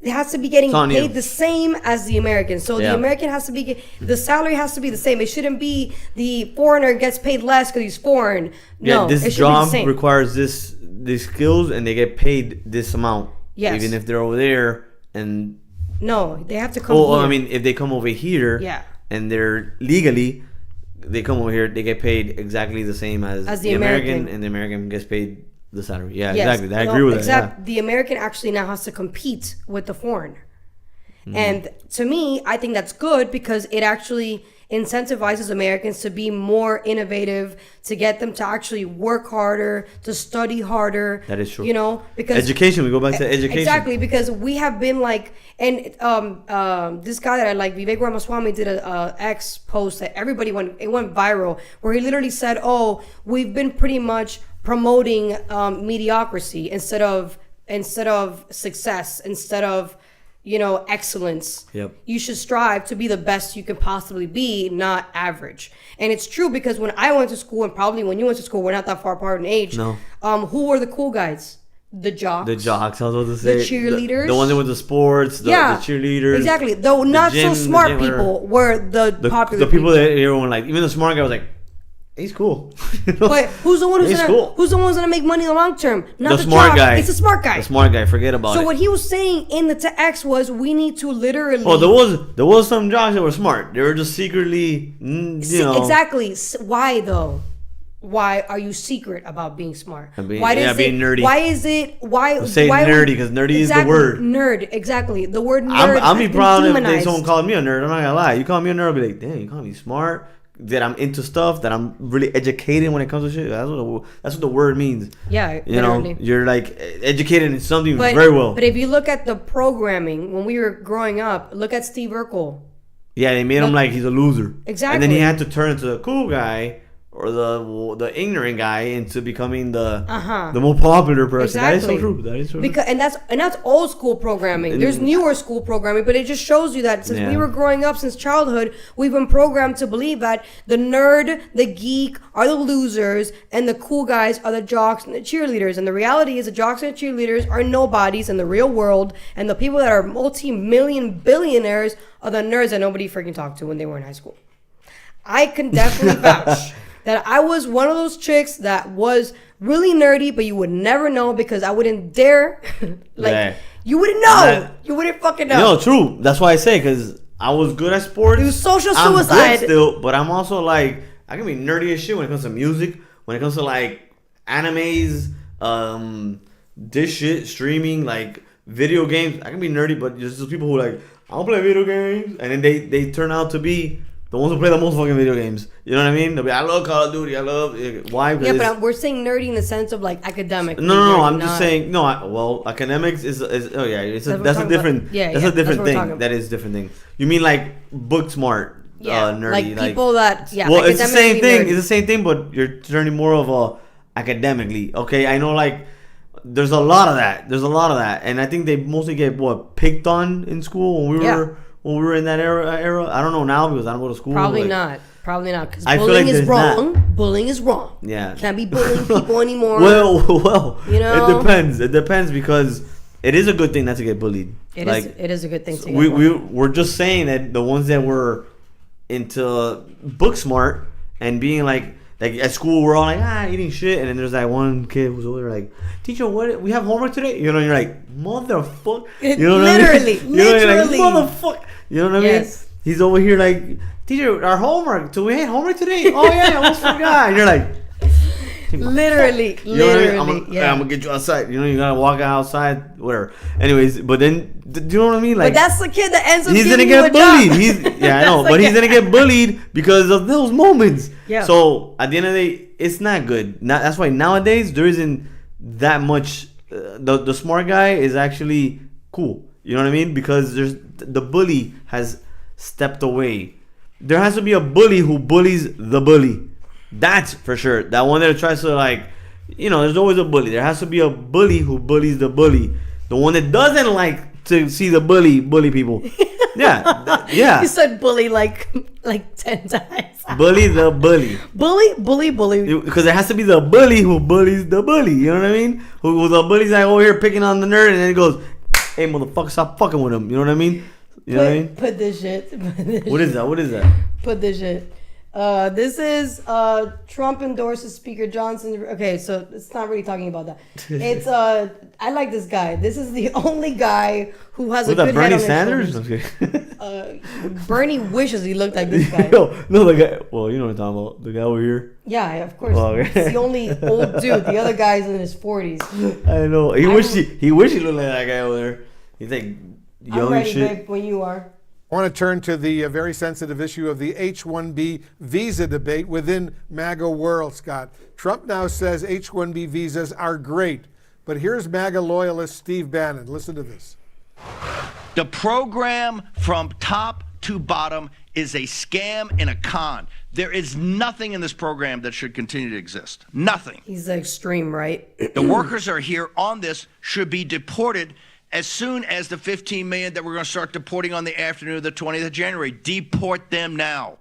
S2: It has to be getting
S1: on
S2: paid
S1: you.
S2: the same as the American. So
S1: Yeah.
S2: the American has to be, the salary has to be the same. It shouldn't be the foreigner gets paid less because he's foreign. No,
S1: this
S2: it should
S1: job
S2: be the same.
S1: requires these skills, and they get paid this amount.
S2: Yes.
S1: Even if they're over there, and
S2: No, they have to come
S1: well,
S2: here.
S1: I mean, if they come over here,
S2: Yeah.
S1: and they're legally, they come over here, they get paid exactly the same as
S2: the American.
S1: and the American gets paid the salary. Yeah,
S2: Yes.
S1: exactly. I
S2: No,
S1: agree with
S2: except
S1: that.
S2: the American actually now has to compete with the foreign.
S1: Mm.
S2: And to me, I think that's good because it actually incentivizes Americans to be more innovative, to get them to actually work harder, to study harder.
S1: That is true.
S2: You know, because
S1: Education. We go back to education.
S2: Exactly, because we have been like, and this guy that I like, Vivek Ramaswamy, did a X post that it went viral, where he literally said, "Oh, we've been pretty much promoting mediocrity instead of success, instead of excellence.
S1: Yep.
S2: You should strive to be the best you can possibly be, not average." And it's true because when I went to school, and probably when you went to school, we're not that far apart in age.
S1: No.
S2: Who were the cool guys? The jocks.
S1: The jocks, I was about to say.
S2: cheerleaders.
S1: The ones that went to sports, the cheerleaders.
S2: Exactly. Though not
S1: gym-
S2: so smart
S1: the gym
S2: people were the popular
S1: the people that everyone like. Even the smart guy was like, he's cool. You know?
S2: But who's the one who's
S1: He's
S2: gonna make money in the long term? Not
S1: the
S2: the
S1: smart
S2: jock.
S1: guy.
S2: It's the smart guy.
S1: The smart guy. Forget about it.
S2: So what he was saying in the X was, we need to literally.
S1: Oh, there was some jocks that were smart. They were just secretly,
S2: Exactly. Why though? Why are you secret about being smart?
S1: Being
S2: Why
S1: nerdy. Say nerdy because nerdy is the word.
S2: Nerd, exactly. The word nerd.
S1: I'll be
S2: has been
S1: proud if
S2: demonized.
S1: someone called me a nerd. I'm not gonna lie. You call me a nerd, I'll be like, damn, you call me smart. That I'm into stuff. That I'm really educated when it comes to shit. That's what the word means.
S2: Yeah,
S1: you know,
S2: literally.
S1: you're like educated in something very well.
S2: But if you look at the programming when we were growing up, look at Steve Urkel.
S1: Yeah, they made him like he's a loser.
S2: Exactly.
S1: And then he had to turn into the cool guy or the ignorant guy into becoming the more popular person.
S2: Exactly.
S1: That is so true. That is so true.
S2: And that's old school programming. There's newer school programming, but it just shows you that since we were growing up, since childhood, we've been programmed to believe that the nerd, the geek are the losers, and the cool guys are the jocks and the cheerleaders. And the reality is the jocks and the cheerleaders are nobodies in the real world, and the people that are multi-million billionaires are the nerds that nobody freaking talked to when they were in high school. I can definitely vouch that I was one of those chicks that was really nerdy, but you would never know because I wouldn't dare. You wouldn't know. You wouldn't fucking know.
S1: No, true. That's why I say, because I was good at sports.
S2: It was social
S1: I'm
S2: suicide.
S1: good still, but I'm also like, I can be nerdy as shit when it comes to music, when it comes to like animes, this shit, streaming, like video games. I can be nerdy, but there's just people who are like, I don't play video games, and then they turn out to be the ones who play the most fucking video games. You know what I mean? They'll be, I love Call of Duty. I love why?
S2: Yeah, but we're saying nerdy in the sense of like academic.
S1: No. I'm just saying. No, well, academics is oh yeah, that's a different. That's a different thing. That is a different thing. You mean like book smart, nerdy,
S2: like people that
S1: Well, it's the same thing.
S2: Nerdy.
S1: It's the same thing, but you're turning more of a academically. Okay, I know like. There's a lot of that, and I think they mostly get picked on in school when we were in that era. I don't know now because I don't go to school.
S2: Probably not because
S1: I
S2: bullying
S1: feel like
S2: is wrong. Bullying is wrong.
S1: Yeah,
S2: can't be bullying people anymore.
S1: Well,
S2: you know,
S1: it depends because it is a good thing not to get bullied.
S2: It is a good thing to get
S1: we're just saying that the ones that were into book smart and being like at school we're all like eating shit, and then there's that one kid who's over there like, teacher, what we have homework today? You know, and you're like, motherfucker. You know what
S2: literally,
S1: I mean? You're like, motherfucker. You know what I mean? He's over here like, teacher, our homework. Do we have homework today? Oh yeah, I almost forgot. And you're like,
S2: literally,
S1: you know
S2: literally.
S1: What I mean? I'm gonna get you outside. You know, you gotta walk outside, whatever. Anyways, but then, do you know what I mean? Like,
S2: but that's the kid that ends up.
S1: He's gonna get bullied. I know, but he's gonna get bullied because of those moments.
S2: Yeah.
S1: So at the end of the day, it's not good. That's why nowadays there isn't that much. The smart guy is actually cool. You know what I mean? Because the bully has stepped away. There has to be a bully who bullies the bully. That's for sure. That one that tries to like, there's always a bully. There has to be a bully who bullies the bully. The one that doesn't like to see the bully people. Yeah.
S2: You said bully like 10 times.
S1: Bully the bully.
S2: Bully.
S1: Because there has to be the bully who bullies the bully. You know what I mean? Who the bully's like over here picking on the nerd, and then he goes, "Hey, motherfucker, stop fucking with him." You know what I mean? You know what I mean?
S2: Put this shit.
S1: What is that?
S2: Put this shit. This is Trump endorses Speaker Johnson. Okay, so it's not really talking about that. It's I like this guy. This is the only guy who has a good
S1: Bernie
S2: head on
S1: Sanders?
S2: his shoulders. Bernie wishes he looked like this guy.
S1: No, the guy. Well, you know what I'm talking about. The guy over here.
S2: Yeah, of course.
S1: Oh, okay.
S2: He's the only old dude. The other guy's in his 40s.
S1: I know. He wished he looked like that guy over there. He's like young
S2: I'm ready,
S1: and shit.
S2: babe, when you are.
S10: I want to turn to the very sensitive issue of the H-1B visa debate within MAGA world, Scott. Trump now says H-1B visas are great, but here's MAGA loyalist Steve Bannon. Listen to this.
S11: The program from top to bottom is a scam and a con. There is nothing in this program that should continue to exist. Nothing.
S2: He's extreme, right?
S11: The workers are here on this should be deported as soon as the 15 million that we're going to start deporting on the afternoon of the 20th of January. Deport them now.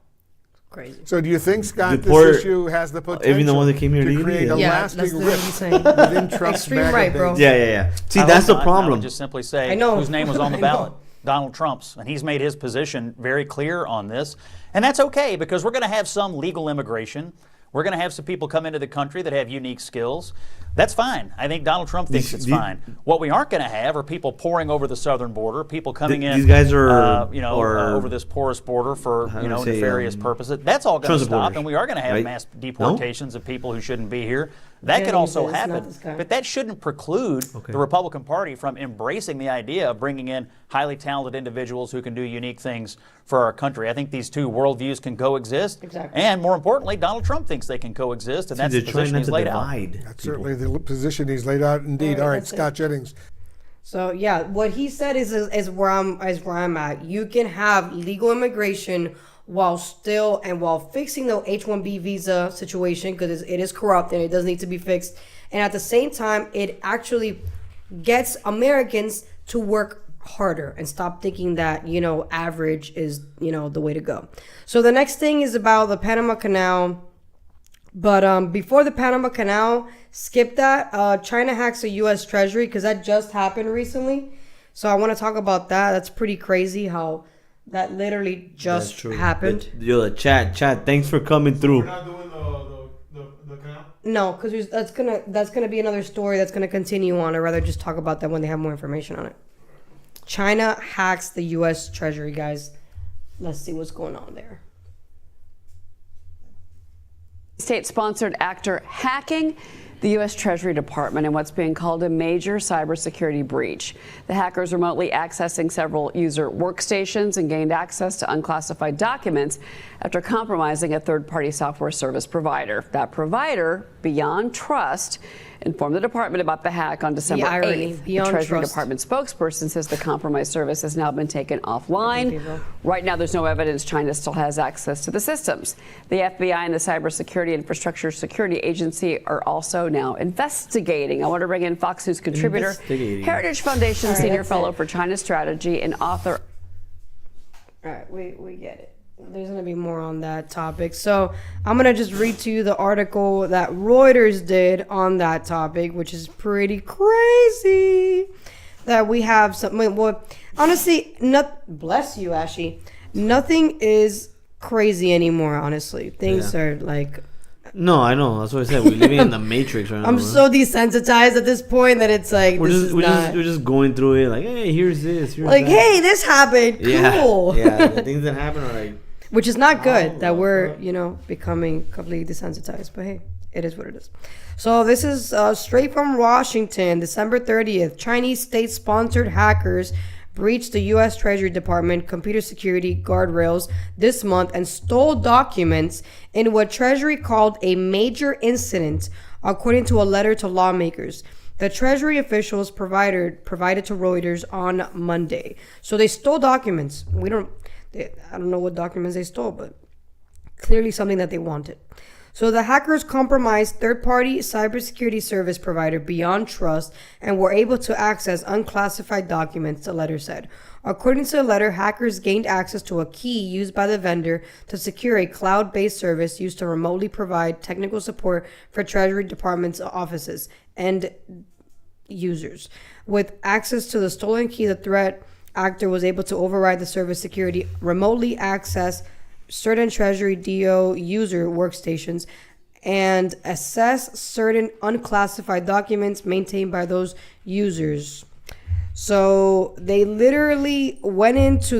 S2: Crazy.
S10: So do you think, Scott,
S1: Deport
S10: this issue has the potential
S1: even the ones that came here
S10: to
S1: legally?
S10: create a lasting rift within Trump's
S2: Extreme
S10: MAGA
S2: right, bro.
S10: base?
S1: Yeah. See,
S12: I
S1: that's
S12: hope
S1: the
S12: not. I
S1: problem.
S12: would just simply say
S2: I know.
S12: whose name was on the
S2: I know.
S12: ballot. Donald Trump's, and he's made his position very clear on this. And that's okay because we're going to have some legal immigration. We're going to have some people come into the country that have unique skills. That's fine. I think Donald Trump thinks it's fine. What we aren't going to have are people pouring over the southern border, people coming in.
S1: These guys are,
S12: over this porous border for nefarious pupurposes. That's all going to stop, and we are going to have mass deportations of people who shouldn't be here. That could also happen, but that shouldn't preclude the Republican Party from embracing the idea of bringing in highly talented individuals who can do unique things for our country. I think these two worldviews can coexist, and more importantly, Donald Trump thinks they can coexist, and that's the position he's laid out.
S10: That's certainly the position he's laid out, indeed. All right, Scott Jennings.
S2: So yeah, what he said is where I'm at. You can have legal immigration while fixing the H-1B visa situation, because it is corrupt and it does need to be fixed. And at the same time, it actually gets Americans to work harder and stop thinking that, average is, the way to go. So the next thing is about the Panama Canal. But before the Panama Canal, skip that. China hacks the U.S. Treasury, because that just happened recently. So I want to talk about that. That's pretty crazy how that literally just happened.
S1: The chat, thanks for coming through.
S3: We're not doing the canal?
S2: No, because that's gonna be another story that's gonna continue on. I'd rather just talk about that when they have more information on it. China hacks the U.S. Treasury, guys. Let's see what's going on there.
S13: State-sponsored actor hacking the U.S. Treasury Department in what's being called a major cybersecurity breach. The hackers remotely accessing several user workstations and gained access to unclassified documents after compromising a third-party software service provider. That provider, Beyond Trust, informed the department about the hack on December 8th. The Treasury Department spokesperson says the compromised service has now been taken offline. Right now, there's no evidence China still has access to the systems. The FBI and the Cybersecurity Infrastructure Security Agency are also now investigating. I want to bring in Fox News contributor, Heritage Foundation senior fellow for China strategy and author.
S2: All right, we get it. There's going to be more on that topic. So I'm going to just read to you the article that Reuters did on that topic, which is pretty crazy. That we have something. Well, honestly, bless you, Ashley. Nothing is crazy anymore, honestly. Things are like...
S1: No, I know. That's what I said. We're living in the Matrix right now.
S2: I'm so desensitized at this point that it's like,
S1: we're just going through it. Like, hey, here's this. Here's
S2: like,
S1: that.
S2: Hey, this happened. Cool.
S1: Yeah, the things that happen are like...
S2: Which is not good that we're, becoming completely desensitized. But hey, it is what it is. So this is straight from Washington, December 30th. Chinese state-sponsored hackers breached the U.S. Treasury Department computer security guardrails this month and stole documents in what Treasury called a major incident, according to a letter to lawmakers. The Treasury officials provided to Reuters on Monday. So they stole documents. I don't know what documents they stole, but clearly something that they wanted. So the hackers compromised third-party cybersecurity service provider Beyond Trust and were able to access unclassified documents, the letter said. According to the letter, hackers gained access to a key used by the vendor to secure a cloud-based service used to remotely provide technical support for Treasury Department's offices and users. With access to the stolen key, the threat actor was able to override the service security, remotely access certain Treasury DO user workstations, and access certain unclassified documents maintained by those users. So they literally went into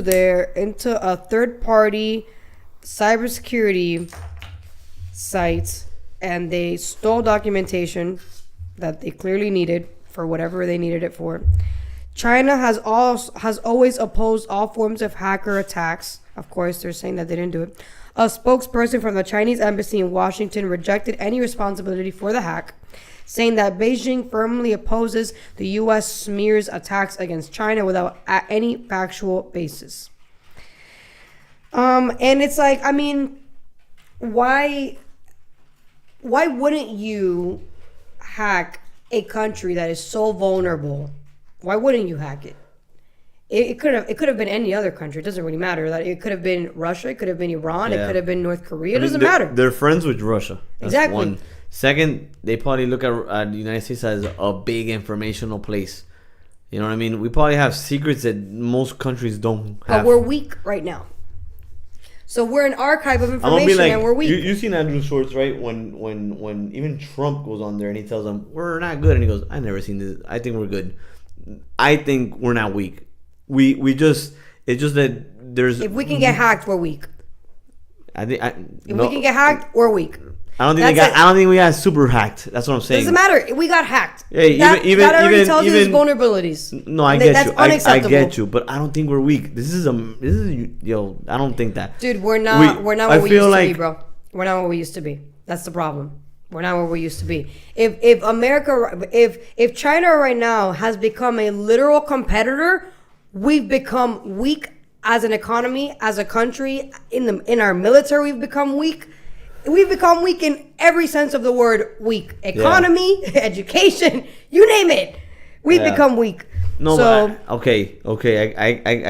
S2: a third-party cybersecurity site and they stole documentation that they clearly needed for whatever they needed it for. China has always opposed all forms of hacker attacks. Of course, they're saying that they didn't do it. A spokesperson from the Chinese embassy in Washington rejected any responsibility for the hack, saying that Beijing firmly opposes the U.S. smears attacks against China without any factual basis. And it's like, I mean, why wouldn't you hack a country that is so vulnerable? Why wouldn't you hack it? It could have been any other country. It doesn't really matter. That it could have been Russia. It could have been Iran. It could have been North Korea. It doesn't matter.
S1: They're friends with Russia. That's
S2: exactly.
S1: One. Second, they probably look at the United States as a big informational place. You know what I mean? We probably have secrets that most countries don't have.
S2: But we're weak right now. So we're an archive of information, and we're weak.
S1: You seen Andrew Schwartz, right? When even Trump goes on there and he tells them we're not good, and he goes, "I've never seen this. I think we're good. I think we're not weak. We just it's just that there's
S2: if we can get hacked, we're weak.
S1: If we
S2: can get hacked, we're weak.
S1: I don't think we got super hacked. That's what I'm saying.
S2: Doesn't matter. We got hacked.
S1: Yeah,
S2: that already tells you there's vulnerabilities.
S1: No, I get you. I get you, but I don't think we're weak. This is I don't think that.
S2: Dude, we're not what we used to be, bro. We're not what we used to be. That's the problem. We're not where we used to be. If China right now has become a literal competitor, we've become weak as an economy, as a country. In our military, we've become weak. We've become weak in every sense of the word weak. Economy, education, you name it. We've become weak.
S1: No,
S2: so,
S1: but I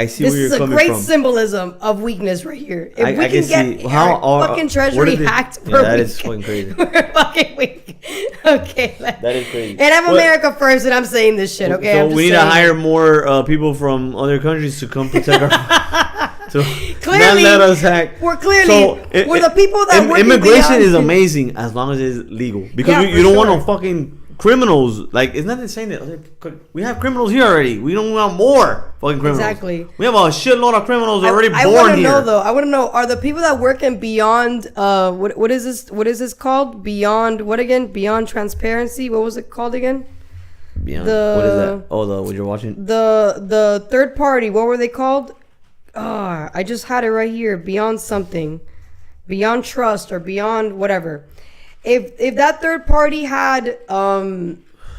S1: see where you're coming from.
S2: This is a great symbolism of weakness right here. If we can get our fucking treasury hacked, we're
S1: that
S2: weak.
S1: Is fucking crazy.
S2: We're fucking weak. Okay.
S1: That is crazy.
S2: And I'm America first, and I'm saying this shit, okay?
S1: So we need to hire more people from other countries to come protect our... So
S2: clearly,
S1: not let us hack.
S2: We're the people that
S1: immigration is amazing as long as it's legal, because you don't want no fucking criminals. Like, it's not the same that like, we have criminals here already. We don't want more fucking criminals.
S2: Exactly.
S1: We have a shitload of criminals already born here.
S2: I want to know though. I want to know, are the people that work in Beyond what is this? What is this called? Beyond what again? Beyond Transparency. What was it called again?
S1: Beyond. What is that? Oh, what you're watching?
S2: The third party. What were they called? I just had it right here. Beyond something. Beyond Trust or Beyond whatever. If that third party had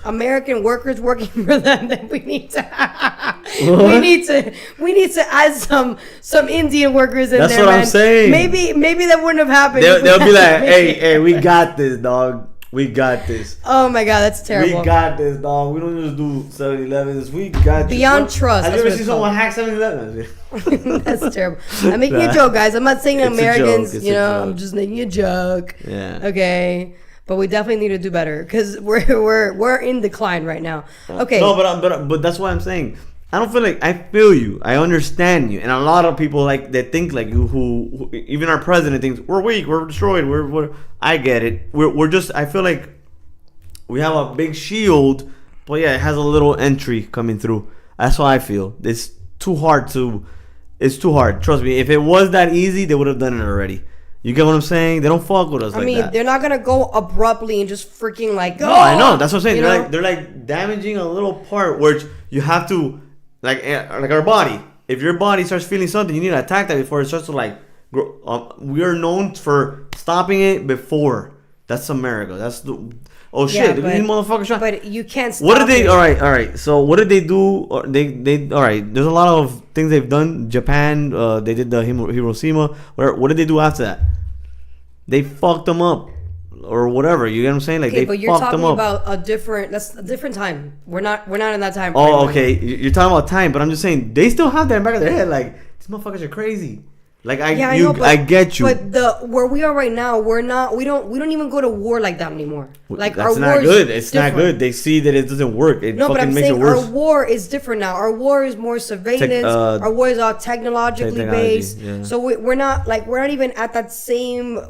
S2: American workers working for them, then we need to we need to add some Indian workers in there.
S1: That's what I'm saying.
S2: Maybe that wouldn't have happened.
S1: They'll be like, hey, we got this, dog. We got this.
S2: Oh my God, that's terrible.
S1: We got this, dog. We don't just do 7-Elevens. We got
S2: Beyond Trust.
S1: Have you ever seen someone hack 7-Elevens?
S2: That's terrible. I'm making a joke, guys. I'm not saying Americans. I'm just making a joke.
S1: Yeah.
S2: Okay. But we definitely need to do better because we're in decline right now. Okay.
S1: No, but that's what I'm saying. I don't feel like I feel you. I understand you, and a lot of people like that think like you. Who even our president thinks we're weak, we're destroyed. We're I get it. We're just. I feel like we have a big shield, but yeah, it has a little entry coming through. That's how I feel. It's too hard. Trust me. If it was that easy, they would have done it already. You get what I'm saying? They don't fuck with us like that.
S2: They're not gonna go abruptly and just freaking like.
S1: No, I know. That's what I'm saying. They're like damaging a little part where you have to. Like our body. If your body starts feeling something, you need to attack that before it starts to like grow. We are known for stopping it before. That's America. That's the. Oh shit! These motherfuckers trying.
S2: But you can't stop.
S1: What did they? All right. So what did they do? They. All right. There's a lot of things they've done. Japan. They did the Hiroshima. What did they do after that? They fucked them up. Or whatever, you get what I'm saying? Like
S2: okay,
S1: they
S2: but you're
S1: fucked them
S2: talking
S1: up.
S2: about that's a different time. We're not in that time.
S1: Oh, okay. You're talking about time, but I'm just saying they still have that in the back of their head. Like these motherfuckers are crazy. Like I get you.
S2: But where we are right now, we don't even go to war like that anymore. Like
S1: that's not good. It's not good. They see that it doesn't work. It fucking makes it worse.
S2: Our war is different now. Our war is more surveillance. Our war is all technologically based. Yeah. So we're not even at that same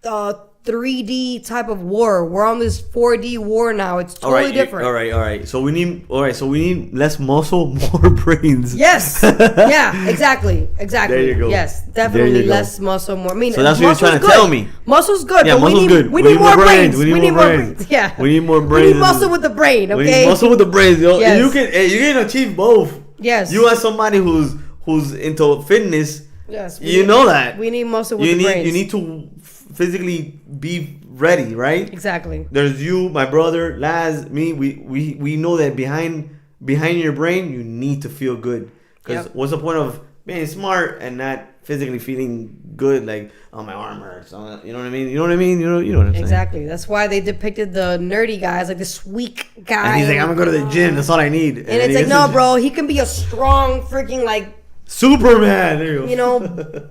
S2: 3D type of war. We're on this 4D war now. It's totally different.
S1: All right. So we need less muscle, more brains.
S2: Yes. Yeah. Exactly.
S1: There you go.
S2: Yes. Definitely less muscle, more. I mean,
S1: so that's what you're trying to tell me.
S2: Muscle's good.
S1: Yeah,
S2: but
S1: muscle's good.
S2: We need more brains. We need more brains. Yeah.
S1: We need more brains.
S2: We need muscle with the brain. Okay.
S1: We need muscle with the brains.
S2: Yes.
S1: You can achieve both.
S2: Yes.
S1: You as somebody who's into fitness.
S2: Yes.
S1: Know that.
S2: We need muscle with the brains.
S1: You need to physically be ready, right?
S2: Exactly.
S1: There's you, my brother, Laz, me. We know that behind your brain, you need to feel good. Because what's the point of being smart and not physically feeling good? Like, oh, my arm hurts. You know what I mean? You know what I'm saying?
S2: Exactly. That's why they depicted the nerdy guys, like this weak guy.
S1: And he's like, I'm gonna go to the gym. That's all I need.
S2: And it's like, no, bro. He can be a strong freaking like
S1: Superman. There you go.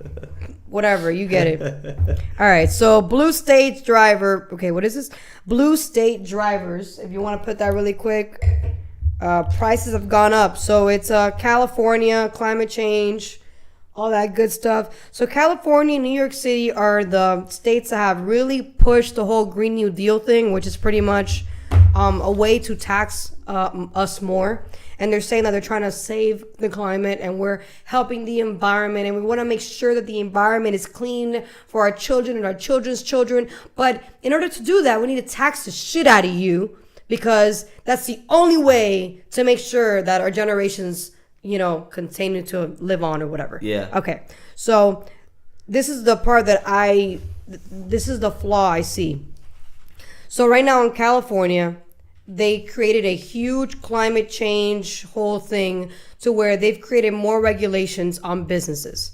S2: Whatever, you get it. All right, so Blue State driver. Okay, what is this? Blue State drivers. If you want to put that really quick, prices have gone up. So it's California, climate change, all that good stuff. So California and New York City are the states that have really pushed the whole Green New Deal thing, which is pretty much a way to tax us more. And they're saying that they're trying to save the climate and we're helping the environment and we want to make sure that the environment is clean for our children and our children's children. But in order to do that, we need to tax the shit out of you because that's the only way to make sure that our generations, continue to live on or whatever.
S1: Yeah.
S2: Okay. So this is the part that this is the flaw I see. So right now in California, they created a huge climate change whole thing to where they've created more regulations on businesses.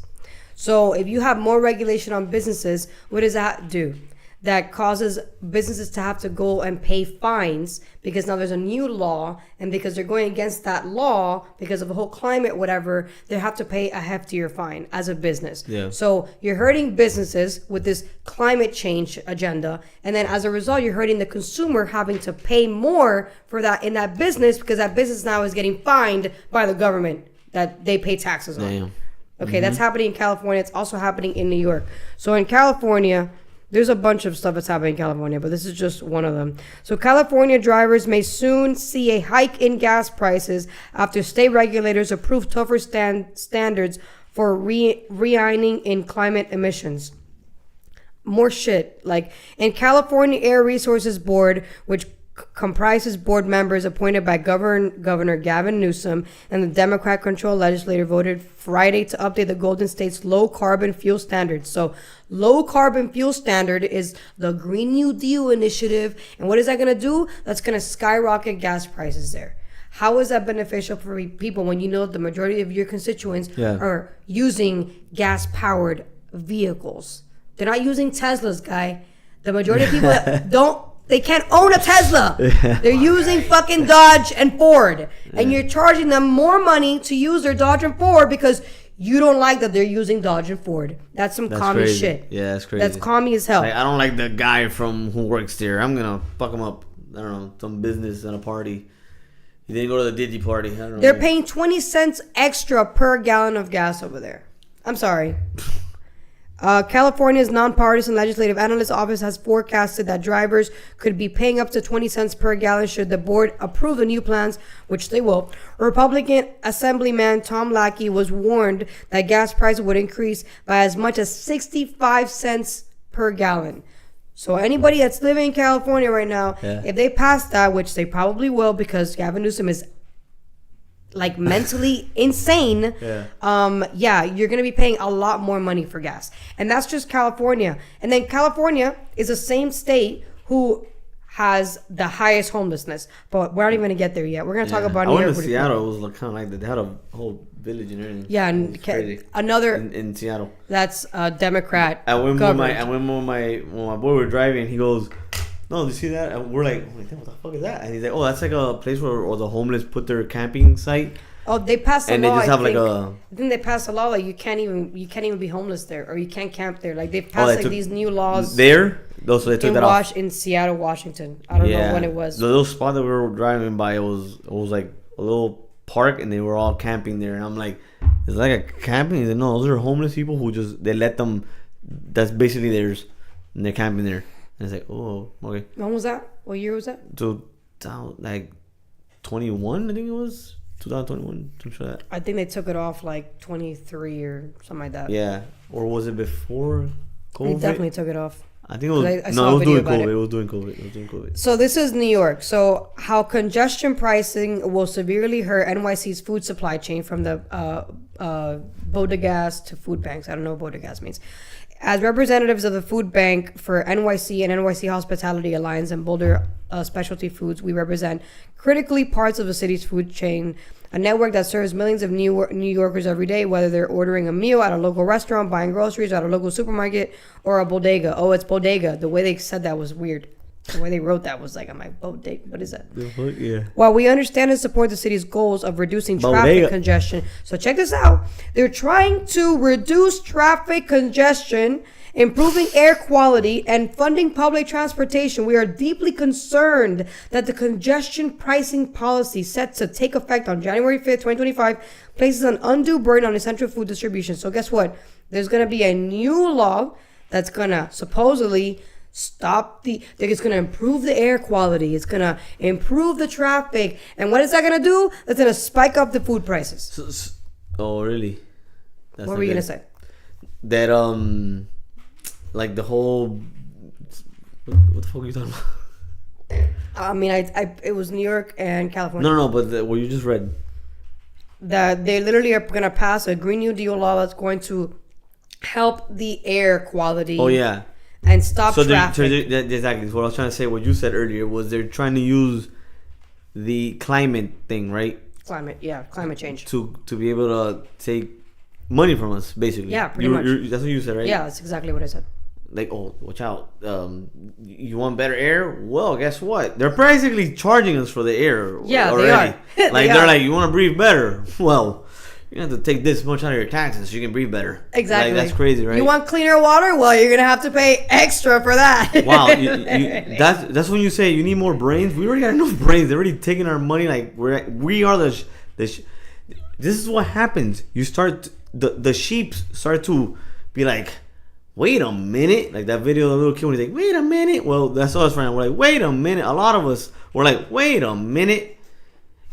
S2: So if you have more regulation on businesses, what does that do? That causes businesses to have to go and pay fines because now there's a new law, and because they're going against that law because of the whole climate, whatever, they have to pay a heftier fine as a business.
S1: Yeah.
S2: So you're hurting businesses with this climate change agenda, and then as a result, you're hurting the consumer having to pay more for that in that business because that business now is getting fined by the government that they pay taxes on.
S1: Damn.
S2: Okay, that's happening in California. It's also happening in New York. So in California, There's a bunch of stuff that's happening in California, but this is just one of them. So California drivers may soon see a hike in gas prices after state regulators approve tougher standards for reining in climate emissions. More shit. Like in California Air Resources Board, which comprises board members appointed by Governor Gavin Newsom, and the Democrat-controlled legislature voted Friday to update the Golden State's low-carbon fuel standards. So low-carbon fuel standard is the Green New Deal initiative. And what is that going to do? That's going to skyrocket gas prices there. How is that beneficial for people when you know the majority of your constituents are using gas-powered vehicles? They're not using Teslas, guy. The majority of people they can't own a Tesla. They're using fucking Dodge and Ford. And you're charging them more money to use their Dodge and Ford because you don't like that they're using Dodge and Ford. That's commie
S1: crazy.
S2: Shit.
S1: Yeah, that's crazy.
S2: That's commie as hell.
S1: Like, I don't like the guy who works there. I'm going to fuck him up. I don't know, some business and a party. He didn't go to the Digi party. I don't know.
S2: They're paying 20 cents extra per gallon of gas over there. I'm sorry. California's nonpartisan legislative analyst office has forecasted that drivers could be paying up to 20 cents per gallon should the board approve the new plans, which they will. Republican Assemblyman Tom Lackey was warned that gas prices would increase by as much as 65 cents per gallon. So anybody that's living in California right now, if they pass that, which they probably will because Gavin Newsom is like mentally insane, you're gonna be paying a lot more money for gas. And that's just California. And then California is the same state who has the highest homelessness, but we're not even gonna get there yet. We're gonna talk about New York.
S1: I went to Seattle. It was kind of like that. They had a whole village and everything.
S2: Yeah, and another
S1: in Seattle.
S2: That's Democrat.
S1: I went with my boy were driving. He goes, "No, did you see that?" And we're like, "What the fuck is that?" And he's like, "Oh, that's like a place where all the homeless put their camping site."
S2: Oh, they passed a law.
S1: And they just have
S2: I think they passed a law like you can't even be homeless there, or you can't camp there. Like they passed these new laws
S1: there. So they took that off
S2: in Seattle, Washington. I don't know when it was.
S1: The little spot that we were driving by, it was like a little park, and they were all camping there. And I'm like, "It's like a camping?" He's like, "No, those are homeless people who they let them. That's basically theirs, and they're camping there." And it's like, "Oh, okay."
S2: When was that? What year was that?
S1: So, like 21, I think it was 2021. Something like that.
S2: I think they took it off like 23 or something like that.
S1: Yeah, or was it before COVID?
S2: They definitely took it off.
S1: I think it was. It was during COVID. It was during COVID.
S2: So this is New York. So how congestion pricing will severely hurt NYC's food supply chain from the bodegas to food banks. I don't know what bodegas means. As representatives of the food bank for NYC and NYC Hospitality Alliance and Boulder Specialty Foods, we represent critically parts of the city's food chain, a network that serves millions of New Yorkers every day, whether they're ordering a meal at a local restaurant, buying groceries at a local supermarket, or a bodega. Oh, it's bodega. The way they said that was weird. The way they wrote that was like, I'm like, bodega, what is that?
S1: Yeah.
S2: While we understand and support the city's goals of reducing traffic congestion. So check this out. They're trying to reduce traffic congestion, improving air quality, and funding public transportation. We are deeply concerned that the congestion pricing policy set to take effect on January 5th, 2025 places an undue burden on essential food distribution. So guess what? There's going to be a new law that's going to supposedly it's going to improve the air quality. It's going to improve the traffic. And what is that going to do? That's going to spike up the food prices.
S1: Oh, really?
S2: What were you going to say?
S1: That, like the whole, what the fuck are you talking about?
S2: I mean, it was New York and California.
S1: No, but what you just read.
S2: That they literally are going to pass a Green New Deal law that's going to help the air quality.
S1: Oh, yeah.
S2: And stop traffic.
S1: Exactly. What I was trying to say, what you said earlier, was they're trying to use the climate thing, right?
S2: Climate change.
S1: To be able to take money from us, basically.
S2: Yeah, pretty much.
S1: That's what you said, right?
S2: Yeah, that's exactly what I said.
S1: Like, oh, watch out. You want better air? Well, guess what? They're basically charging us for the air already.
S2: They are.
S1: They're like, you want to breathe better? Well, you have to take this much out of your taxes so you can breathe better.
S2: Exactly.
S1: Like, that's crazy, right?
S2: You want cleaner water? Well, you're going to have to pay extra for that.
S1: Wow. That's when you say you need more brains. We already got enough brains. They're already taking our money. Like, we are this is what happens. You start, the sheep start to be like, wait a minute. Like that video of the little kid when he's like, wait a minute. Well, that's us right now. We're like, wait a minute. A lot of us were like, wait a minute.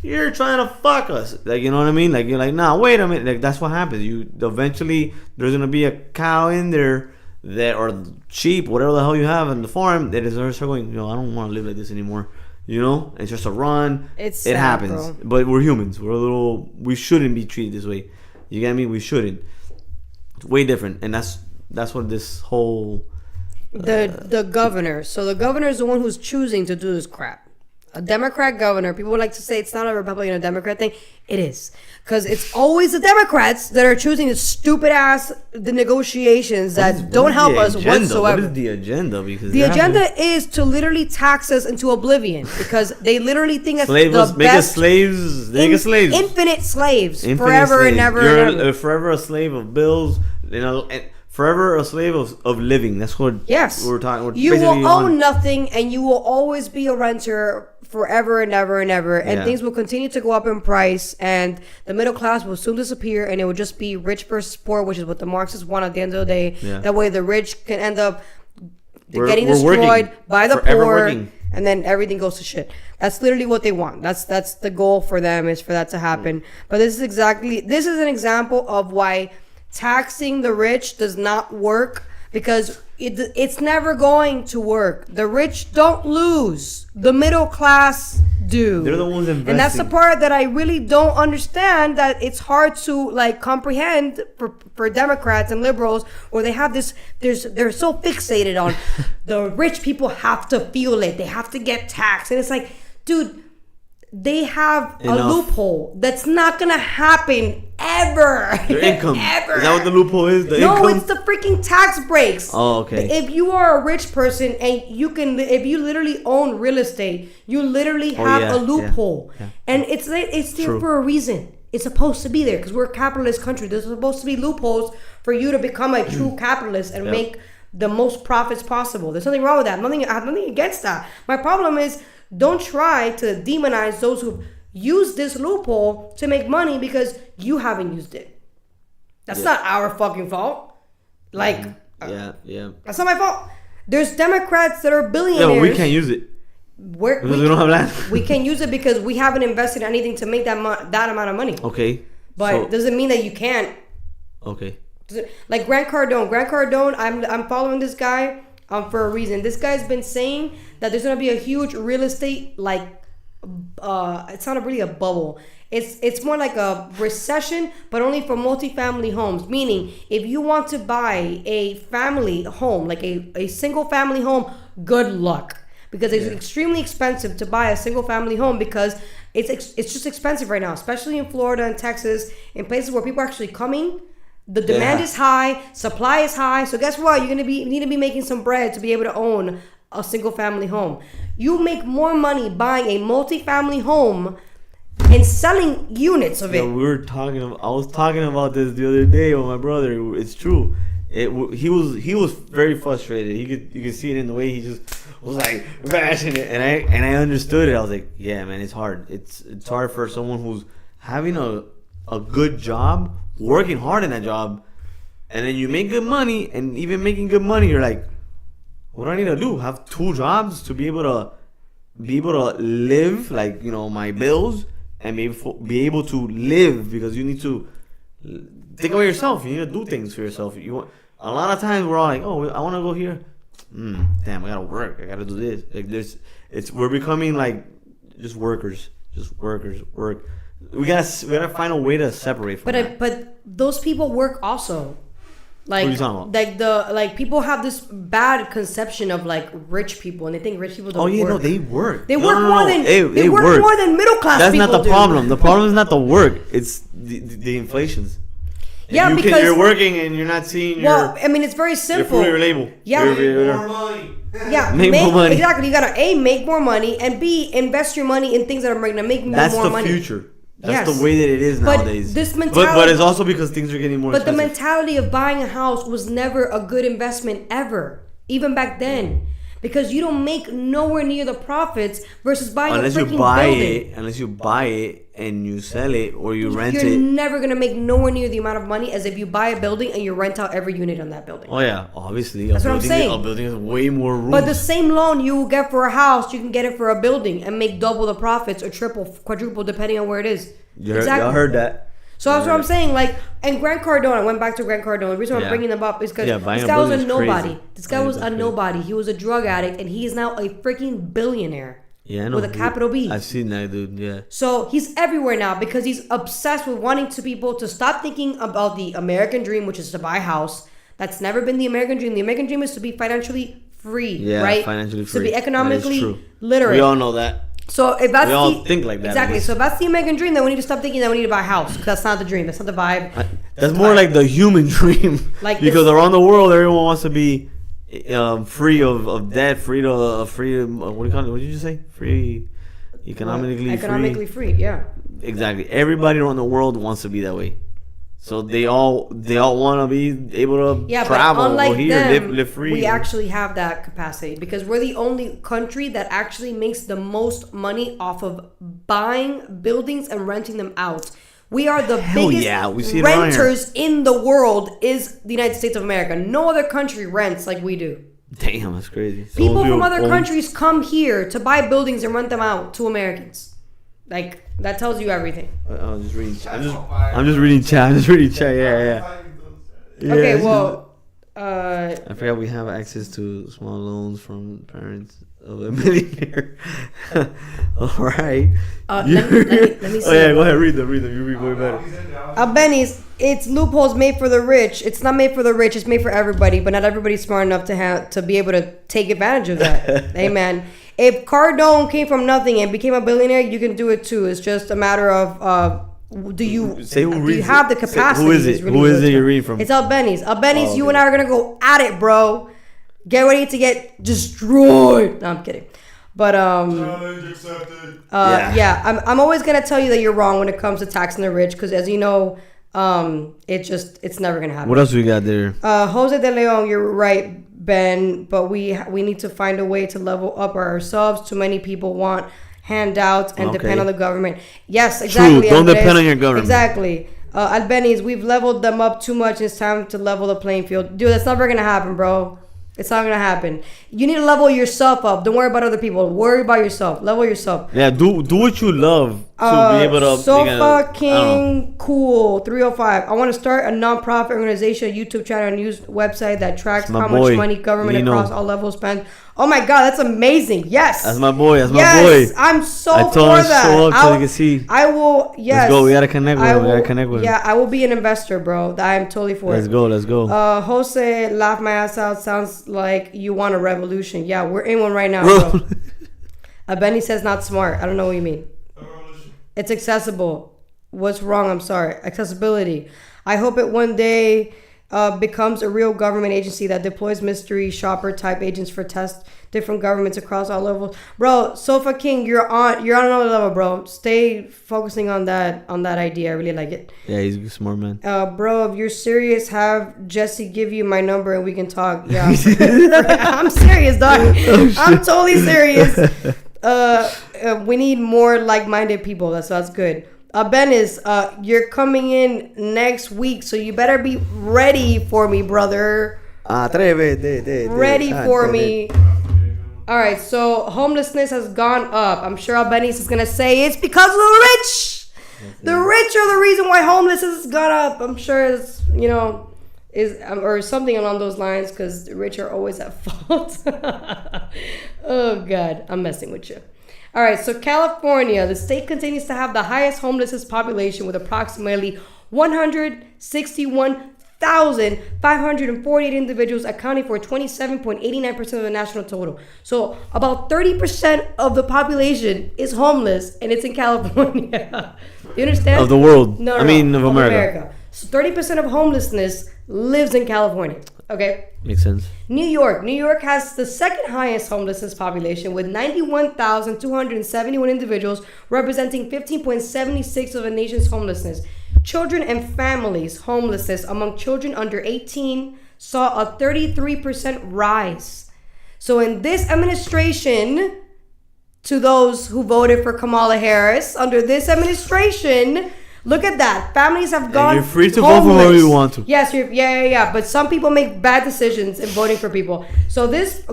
S1: You're trying to fuck us. Like, you know what I mean? Like, you're like, nah, wait a minute. Like, that's what happens. You eventually, there's going to be a cow in there that, or sheep, whatever the hell you have in the farm, that is start going, I don't want to live like this anymore. It's just a run.
S2: It
S1: happens.
S2: Bro.
S1: But we're humans. We shouldn't be treated this way. You get me? We shouldn't. It's way different. And that's what this whole...
S2: The governor. So the governor is the one who's choosing to do this crap. A Democrat governor. People would like to say it's not a Republican or Democrat thing. It is. Because it's always the Democrats that are choosing the negotiations that don't help us whatsoever.
S1: What is the agenda? Because
S2: the agenda is to literally tax us into oblivion. Because they literally think that's the best.
S1: Make us slaves.
S2: Infinite slaves. Forever and never.
S1: You're forever a slave of bills. And forever a slave of living. That's what we're talking.
S2: You will own nothing, and you will always be a renter forever and ever and ever. And things will continue to go up in price, and the middle class will soon disappear, and it will just be rich versus poor, which is what the Marxists want at the end of the day. Yeah. That way, the rich can end up getting destroyed by the poor, and then everything goes to shit. That's literally what they want. That's the goal for them, is for that to happen. But this is an example of why taxing the rich does not work, because it's never going to work. The rich don't lose. The middle class do.
S1: They're the ones investing.
S2: And that's the part that I really don't understand, that it's hard to comprehend for Democrats and liberals, or they have they're so fixated on the rich people have to feel it. They have to get taxed. And it's like, dude, they have a loophole that's not gonna happen ever.
S1: Their income.
S2: Ever.
S1: Is that what the loophole is?
S2: No, it's the freaking tax breaks.
S1: Oh, okay.
S2: If you are a rich person and if you literally own real estate, you literally have a loophole. Yeah. And it's there for a reason. It's supposed to be there because we're a capitalist country. There's supposed to be loopholes for you to become a true capitalist and make the most profits possible. There's nothing wrong with that. I have nothing against that. My problem is, don't try to demonize those who use this loophole to make money because you haven't used it. That's not our fucking fault. That's not my fault. There's Democrats that are billionaires.
S1: Yeah, we can't use it. Because we don't have land.
S2: We can't use it because we haven't invested anything to make that amount of money.
S1: Okay.
S2: But doesn't mean that you can't.
S1: Okay.
S2: Like Grant Cardone, I'm following this guy for a reason. This guy's been saying that there's gonna be a huge real estate it's not really a bubble. It's more like a recession, but only for multifamily homes. Meaning, if you want to buy a family home, like a single family home, good luck, because it's extremely expensive to buy a single family home because it's just expensive right now, especially in Florida and Texas, in places where people are actually coming. The demand is high, supply is high. So guess what? You need to be making some bread to be able to own a single family home. You make more money buying a multi-family home and selling units of it.
S1: I was talking about this the other day with my brother. It's true. He was very frustrated. You could see it in the way he just was like bashing it, and I understood it. I was like, yeah, man, it's hard. It's hard for someone who's having a good job, working hard in that job, and then you make good money, and even making good money, you're like, what do I need to do? Have 2 jobs to be able to live, my bills, and be able to live, because you need to think about yourself. You need to do things for yourself. A lot of times we're all like, oh, I want to go here. Damn, I gotta work. I gotta do this. We're becoming like just workers. Work. We gotta find a way to separate from that.
S2: But those people work also.
S1: What are you talking about?
S2: People have this bad conception of rich people, and they think rich people don't work.
S1: Oh yeah, no, they work.
S2: They work more than they work more than middle class people do.
S1: That's not the problem. The problem is not the work. It's the inflations.
S2: Yeah, because
S1: you're working and you're not seeing
S2: it's very simple.
S1: Your label.
S2: Yeah,
S3: make more money.
S2: Yeah,
S1: make more money.
S2: Exactly. You gotta make more money, and B, invest your money in things that are going to make more money.
S1: That's the future. That's the way that it is nowadays.
S2: This mentality,
S1: but it's also because things are getting more expensive.
S2: The mentality of buying a house was never a good investment ever, even back then. because you don't make nowhere near the profits versus buying
S1: unless
S2: a
S1: you
S2: freaking
S1: buy
S2: building.
S1: unless you buy it and you sell it or you rent
S2: You're
S1: it.
S2: never gonna make nowhere near the amount of money as if you buy a building and you rent out every unit on that building.
S1: Oh yeah, obviously.
S2: That's what I'm saying.
S1: A building is way more room.
S2: But the same loan you will get for a house, you can get it for a building and make double the profits or triple, quadruple, depending on where it is.
S1: Y'all heard that.
S2: So that's what I'm saying. Like, and Grant Cardone, I went back to Grant Cardone. The reason I'm bringing them up is because this guy was a nobody. This guy was a nobody. He was a drug addict, and he is now a freaking billionaire.
S1: Yeah, I know.
S2: With a capital B.
S1: I've seen that dude. Yeah.
S2: So he's everywhere now because he's obsessed with wanting people to stop thinking about the American dream, which is to buy a house. That's never been the American dream. The American dream is to be financially free, right?
S1: Financially free.
S2: To be economically
S1: that is true.
S2: literate.
S1: We all know that.
S2: So if that's
S1: we all think like that.
S2: Exactly. So if that's the American dream, then we need to stop thinking that we need to buy a house. Because that's not the dream. That's not the vibe.
S1: That's more like the human dream.
S2: Like
S1: because around the world, everyone wants to be free of debt, free what do you call it? What did you say? Free, economically
S2: free. Yeah.
S1: Exactly. Everybody around the world wants to be that way. So they all want to be able to travel, go here, live free.
S2: We actually have that capacity because we're the only country that actually makes the most money off of buying buildings and renting them out. We are the biggest renters in the world is the United States of America. No other country rents like we do.
S1: Damn, that's crazy. So
S2: People from other countries come here to buy buildings and rent them out to Americans. Like, that tells you everything.
S1: I'm just reading chat. I'm just reading chat. Yeah.
S2: Okay, well,
S1: I forgot we have access to small loans from parents of a millionaire. All right.
S2: Let me see.
S1: Oh yeah, go ahead. Read them. You read way better.
S2: Benny's, it's loopholes made for the rich. It's not made for the rich. It's made for everybody, but not everybody's smart enough to be able to take advantage of that. Amen. If Cardone came from nothing and became a billionaire, you can do it too. It's just a matter of do you have the capacity?
S1: Who is it? Who is it you're reading from?
S2: It's Albeni's. Albeni's, you and I are gonna go at it, bro. Get ready to get destroyed. No, I'm kidding. But
S3: challenge accepted.
S2: I'm always gonna tell you that you're wrong when it comes to taxing the rich, because as you know, it's never gonna happen.
S1: What else we got there?
S2: Jose de Leon, you're right, Ben, but we need to find a way to level up ourselves. Too many people want handouts and depend on the government. Yes, exactly.
S1: True. Don't depend on your government.
S2: Exactly. Albeni's, we've leveled them up too much. It's time to level the playing field. Dude, that's never gonna happen, bro. It's not gonna happen. You need to level yourself up. Don't worry about other people. Worry about yourself. Level yourself.
S1: Yeah, do what you love to be able to.
S2: Sofa King Cool 305. I want to start a non-profit organization, a YouTube channel, and news website that tracks how much money government across all levels spend. Oh my God, that's amazing! Yes,
S1: that's my boy.
S2: Yes, I'm so for that.
S1: So up so you can see.
S2: I will. Yes,
S1: let's go. We gotta connect with him.
S2: Yeah, I will be an investor, bro. I'm totally for it.
S1: Let's go.
S2: Jose, laugh my ass out. Sounds like you want a revolution. Yeah, we're in one right now, bro. Benny says not smart. I don't know what you mean. It's accessible. What's wrong? I'm sorry. Accessibility. I hope it one day becomes a real government agency that deploys mystery shopper type agents for test different governments across all levels. Bro, Sofa King, you're on another level, bro. Stay focusing on that idea. I really like it.
S1: Yeah, he's a smart man.
S2: Bro, if you're serious, have Jesse give you my number and we can talk. Yeah. I'm serious, dog. I'm totally serious. We need more like-minded people. That's good. Ben is you're coming in next week, so you better be ready for me, brother. Ready for me. All right, so homelessness has gone up. I'm sure Albanese is gonna say it's because of the rich. The rich are the reason why homelessness has gone up. I'm sure it's or something along those lines, because the rich are always at fault. Oh God, I'm messing with you. All right, so California, the state continues to have the highest homelessness population with approximately 161,548 individuals, accounting for 27.89% of the national total. So about 30% of the population is homeless, and it's in California. You understand?
S1: Of the world.
S2: No,
S1: of America.
S2: So 30% of homelessness lives in California. Okay.
S1: Makes sense.
S2: New York has the second highest homelessness population with 91,271 individuals, representing 15.76% of the nation's homelessness. Children and families homelessness among children under 18 saw a 33% rise. So in this administration, to those who voted for Kamala Harris, under this administration, look at that. Families have gone.
S1: And you're free to
S2: homeless.
S1: vote for whoever you want to.
S2: Yes, yeah. But some people make bad decisions in voting for people. So just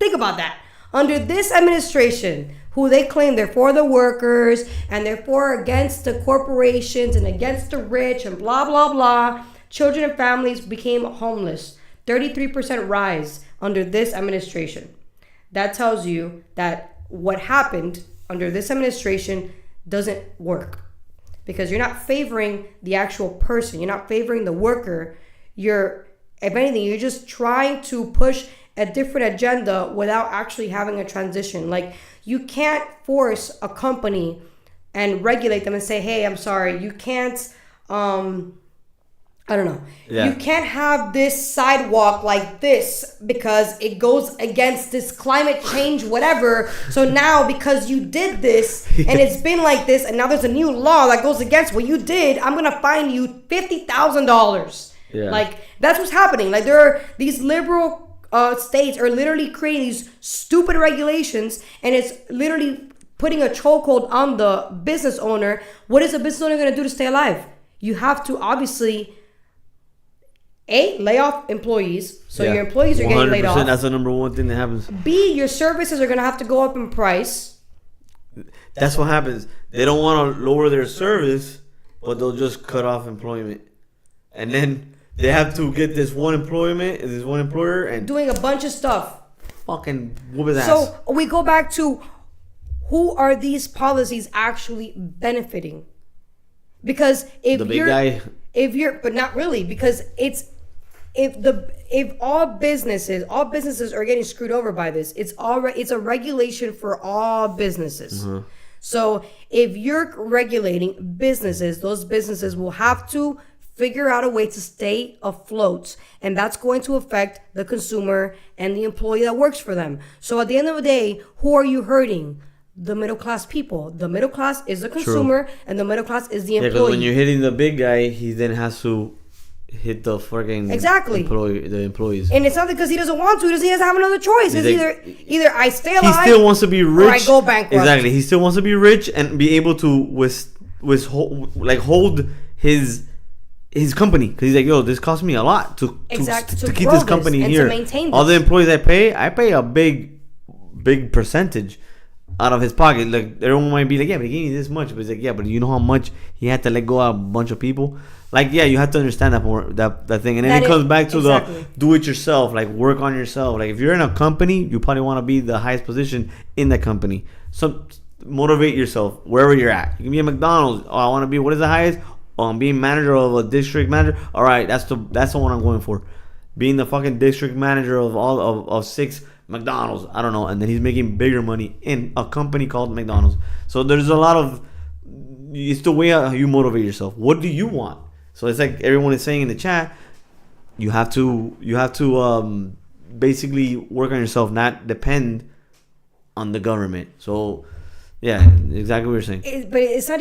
S2: think about that. Under this administration, who they claim they're for the workers and they're for against the corporations and against the rich and blah, blah, blah, children and families became homeless. 33% rise under this administration. That tells you that what happened under this administration doesn't work, because you're not favoring the actual person. You're not favoring the worker. If anything, you're just trying to push a different agenda without actually having a transition. Like, you can't force a company and regulate them and say, hey, I'm sorry, you can't, I don't know. Yeah. You can't have this sidewalk like this because it goes against this climate change, whatever. So now because you did this and it's been like this and now there's a new law that goes against what you did, I'm going to fine you $50,000. Yeah. Like, that's what's happening. Like, there are these liberal states are literally creating these stupid regulations, and it's literally putting a chokehold on the business owner. What is a business owner going to do to stay alive? You have to obviously lay off employees, so your employees are getting laid off.
S1: That's the number one thing that happens.
S2: B, your services are going to have to go up in price.
S1: That's what happens. They don't want to lower their service, but they'll just cut off employment, and then they have to get this one employer, and
S2: doing a bunch of stuff.
S1: Fucking whoop his ass.
S2: So we go back to, who are these policies actually benefiting? Because if
S1: the big guy,
S2: but not really, because if all businesses are getting screwed over by this, it's a regulation for all businesses. Mm-hmm. So if you're regulating businesses, those businesses will have to figure out a way to stay afloat, and that's going to affect the consumer and the employee that works for them. So at the end of the day, who are you hurting? The middle class people. The middle class is the consumer, and the middle class is the employee.
S1: Because when you're hitting the big guy, he then has to hit the fucking employees.
S2: And it's not because he doesn't want to; he doesn't have another choice. It's either I stay alive,
S1: he still wants to be rich,
S2: or I go bankrupt.
S1: Exactly. He still wants to be rich and be able to hold his company, because he's like, yo, this cost me a lot to keep this company here. To maintain this. All the employees I pay a big percentage out of his pocket. Like, everyone might be like, yeah, but he gave me this much. But he's like, yeah, but you know how much he had to let go of a bunch of people? Like, yeah, you have to understand that thing. And then it comes back to the do it yourself, like, work on yourself. Like, if you're in a company, you probably want to be the highest position in that company. So motivate yourself wherever you're at. You can be at McDonald's. Oh, I want to be, what is the highest? Oh, I'm being manager of a district manager. All right, that's the one I'm going for. Being the fucking district manager of all of 6 McDonald's. I don't know. And then he's making bigger money in a company called McDonald's. So there's a lot of, it's the way how you motivate yourself. What do you want? So it's like everyone is saying in the chat, you have to basically work on yourself, not depend on the government. So yeah, exactly what you're saying.
S2: But it's not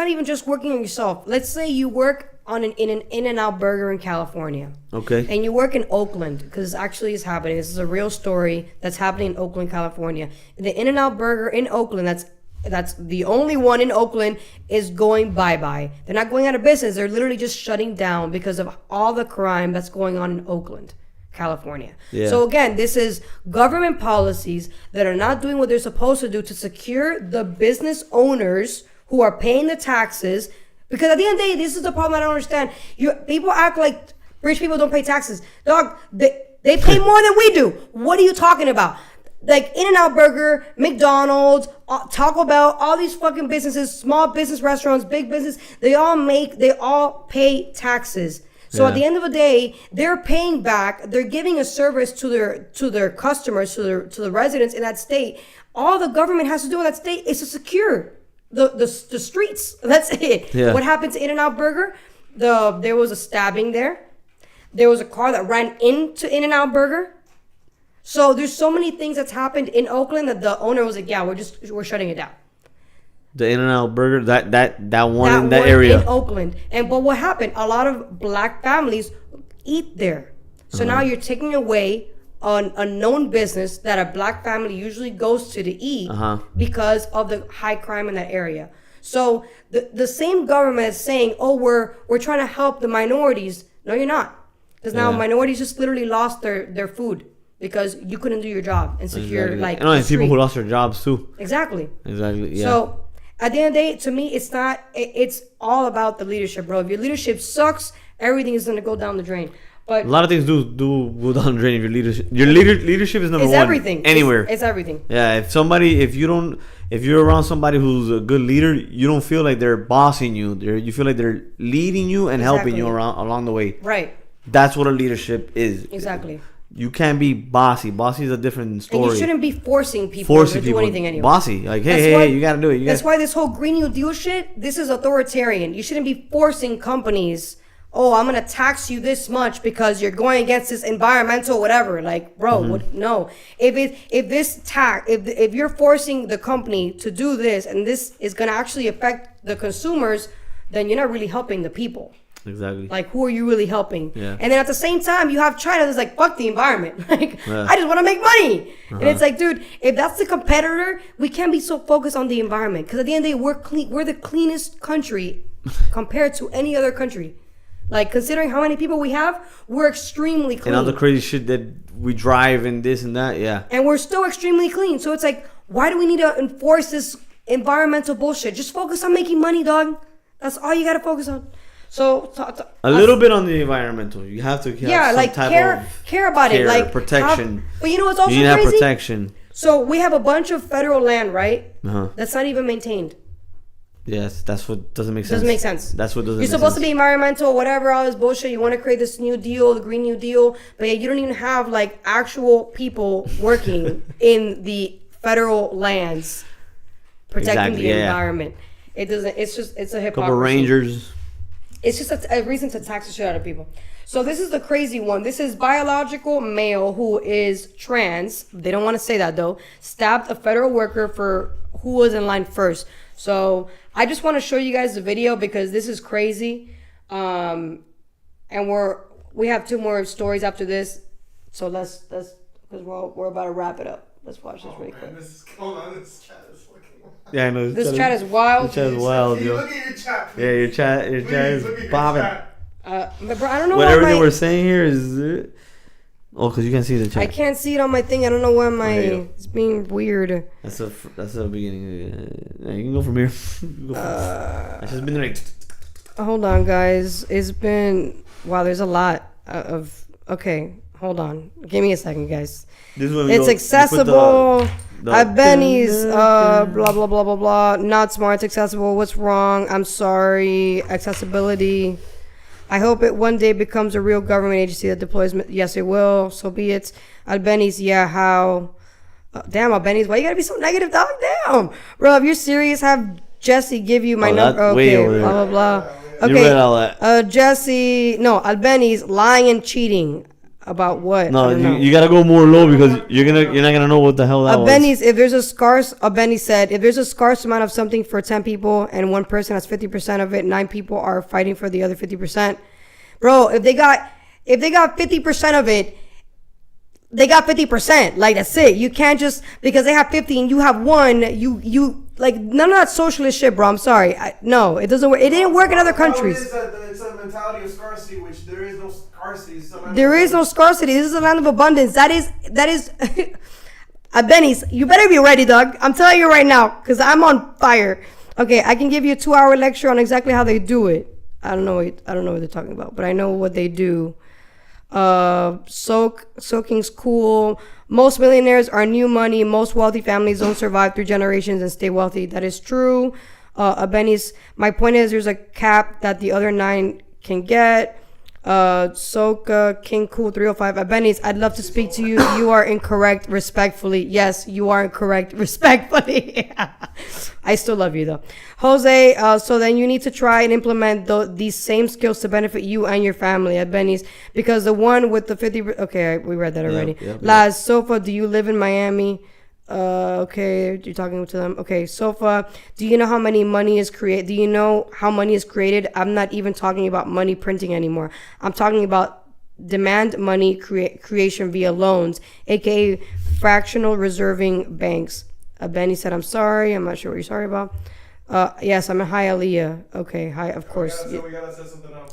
S2: even just working on yourself. Let's say you work in an In-N-Out burger in California.
S1: Okay.
S2: And you work in Oakland, because this actually is happening. This is a real story that's happening in Oakland, California. The In-N-Out burger in Oakland, that's the only one in Oakland, is going bye-bye. They're not going out of business. They're literally just shutting down because of all the crime that's going on in Oakland, California. Yeah. So again, this is government policies that are not doing what they're supposed to do to secure the business owners who are paying the taxes. Because at the end of the day, this is the problem I don't understand. People act like rich people don't pay taxes. Dog, they pay more than we do. What are you talking about? Like In-N-Out Burger, McDonald's, Taco Bell, all these fucking businesses, small business restaurants, big business, they all pay taxes. So at the end of the day, they're paying back. They're giving a service to their customers, to the residents in that state. All the government has to do in that state is to secure the streets. That's it. Yeah. What happened to In-N-Out Burger? There was a stabbing there. There was a car that ran into In-N-Out Burger. So there's so many things that's happened in Oakland that the owner was like, yeah, we're shutting it down.
S1: The In-N-Out Burger, that one in that area
S2: in Oakland. But what happened? A lot of black families eat there. So now you're taking away a known business that a black family usually goes to eat because of the high crime in that area. So the same government is saying, oh, we're trying to help the minorities. No, you're not. Because now minorities just literally lost their food because you couldn't do your job and secure like.
S1: And people who lost their jobs too.
S2: Exactly.
S1: Yeah.
S2: So at the end of the day, to me, it's not. It's all about the leadership, bro. If your leadership sucks, everything is gonna go down the drain. But
S1: a lot of things do go down the drain if your leadership is number one.
S2: Everything.
S1: Anywhere.
S2: It's everything.
S1: Yeah. If you're around somebody who's a good leader, you don't feel like they're bossing you. You feel like they're leading you and helping you along the way.
S2: Right.
S1: That's what a leadership is.
S2: Exactly.
S1: You can't be bossy. Bossy is a different story.
S2: And you shouldn't be forcing people to do anything anyway.
S1: Bossy. Like, hey, you got to do it.
S2: That's why this whole Green New Deal shit, this is authoritarian. You shouldn't be forcing companies, oh, I'm going to tax you this much because you're going against this environmental whatever. Like, bro, no. If you're forcing the company to do this and this is going to actually affect the consumers, then you're not really helping the people.
S1: Exactly.
S2: Like, who are you really helping?
S1: Yeah.
S2: And then at the same time, you have China that's like, fuck the environment. Like, I just want to make money. And it's like, dude, if that's the competitor, we can't be so focused on the environment. Because at the end of the day, we're clean. We're the cleanest country compared to any other country. Like, considering how many people we have, we're extremely clean.
S1: And all the crazy shit that we drive and this and that, yeah.
S2: And we're still extremely clean. So it's like, why do we need to enforce this environmental bullshit? Just focus on making money, dog. That's all you got to focus on. So
S1: a little bit on the environmental. You have to have some type of
S2: care about it, like
S1: protection.
S2: But you know what's also
S1: you need
S2: crazy?
S1: To have protection.
S2: So we have a bunch of federal land, right? That's not even maintained.
S1: Yes, that's what doesn't make sense.
S2: Doesn't make sense.
S1: That's what doesn't.
S2: You're supposed to be environmental, whatever, all this bullshit. You want to create this new deal, the Green New Deal, but yeah, you don't even have like actual people working in the federal lands protecting the environment. It doesn't. It's just it's a hypocrisy.
S1: Couple rangers.
S2: It's just a reason to tax the shit out of people. So this is the crazy one. This is biological male who is trans. They don't want to say that though. Stabbed a federal worker for who was in line first. So I just want to show you guys the video because this is crazy. And we have two more stories after this. So let's because we're about to wrap it up. Let's watch this really quick.
S3: This is going on. This chat is fucking wild.
S1: Yeah, I know.
S2: This chat is wild.
S1: This chat is wild, yo.
S3: Look at your chat. Please.
S1: Yeah, your chat is bobbing.
S2: But bro, I don't know
S1: what
S2: why
S1: everything we're saying here is. Oh, because you can't see the chat.
S2: I can't see it on my thing. I don't know why it's being weird.
S1: That's the beginning. You can go from here. It's just been like.
S2: Hold on, guys. It's been there's a lot of. Okay, hold on. Give me a second, guys.
S1: This is when
S2: it's accessible. Benny's blah blah blah blah blah. Not smart. It's accessible. What's wrong? I'm sorry. Accessibility. I hope it one day becomes a real government agency that deploys. Yes, it will. So be it. Albeni's, yeah, how? Damn, Albeni's, why you gotta be so negative, dog? Damn. Bro, if you're serious, have Jesse give you my number. Okay, blah, blah, blah. Okay.
S1: You read all that.
S2: Jesse, no, Albeni's lying and cheating. About what?
S1: No, you gotta go more low because you're not gonna know what the hell that was.
S2: If there's a scarce, Benny said, if there's a scarce amount of something for 10 people and one person has 50% of it, 9 people are fighting for the other 50%. Bro, if they got 50% of it, they got 50%. Like that's it. You can't just because they have 50 and you have 1. You like none of that socialist shit, bro. I'm sorry. No, it doesn't work. It didn't work in other countries.
S3: It's a mentality of scarcity, which there is no scarcity.
S2: There is no scarcity. This is a land of abundance. That is. Benny's, you better be ready, dog. I'm telling you right now, because I'm on fire. Okay, I can give you a 2-hour lecture on exactly how they do it. I don't know what they're talking about, but I know what they do. Soaking's cool. Most millionaires are new money. Most wealthy families don't survive 3 generations and stay wealthy. That is true. Benny's, my point is there's a cap that the other 9 can get. Soka King Cool 305 Benny's, I'd love to speak to you. You are incorrect respectfully. Yes, you are incorrect respectfully. I still love you though. Jose, so then you need to try and implement these same skills to benefit you and your family at Benny's, because the one with the 50, okay, we read that already. Yep. Laz, Sofa, do you live in Miami? Okay, you're talking to them. Okay, Sofa, do you know how money is created? Do you know how money is created? I'm not even talking about money printing anymore. I'm talking about demand money creation via loans, aka fractional reserving banks. Benny said, "I'm sorry. I'm not sure what you're sorry about." Yes, I'm a Hialeah. Okay, hi. Of course.
S3: We gotta say something else.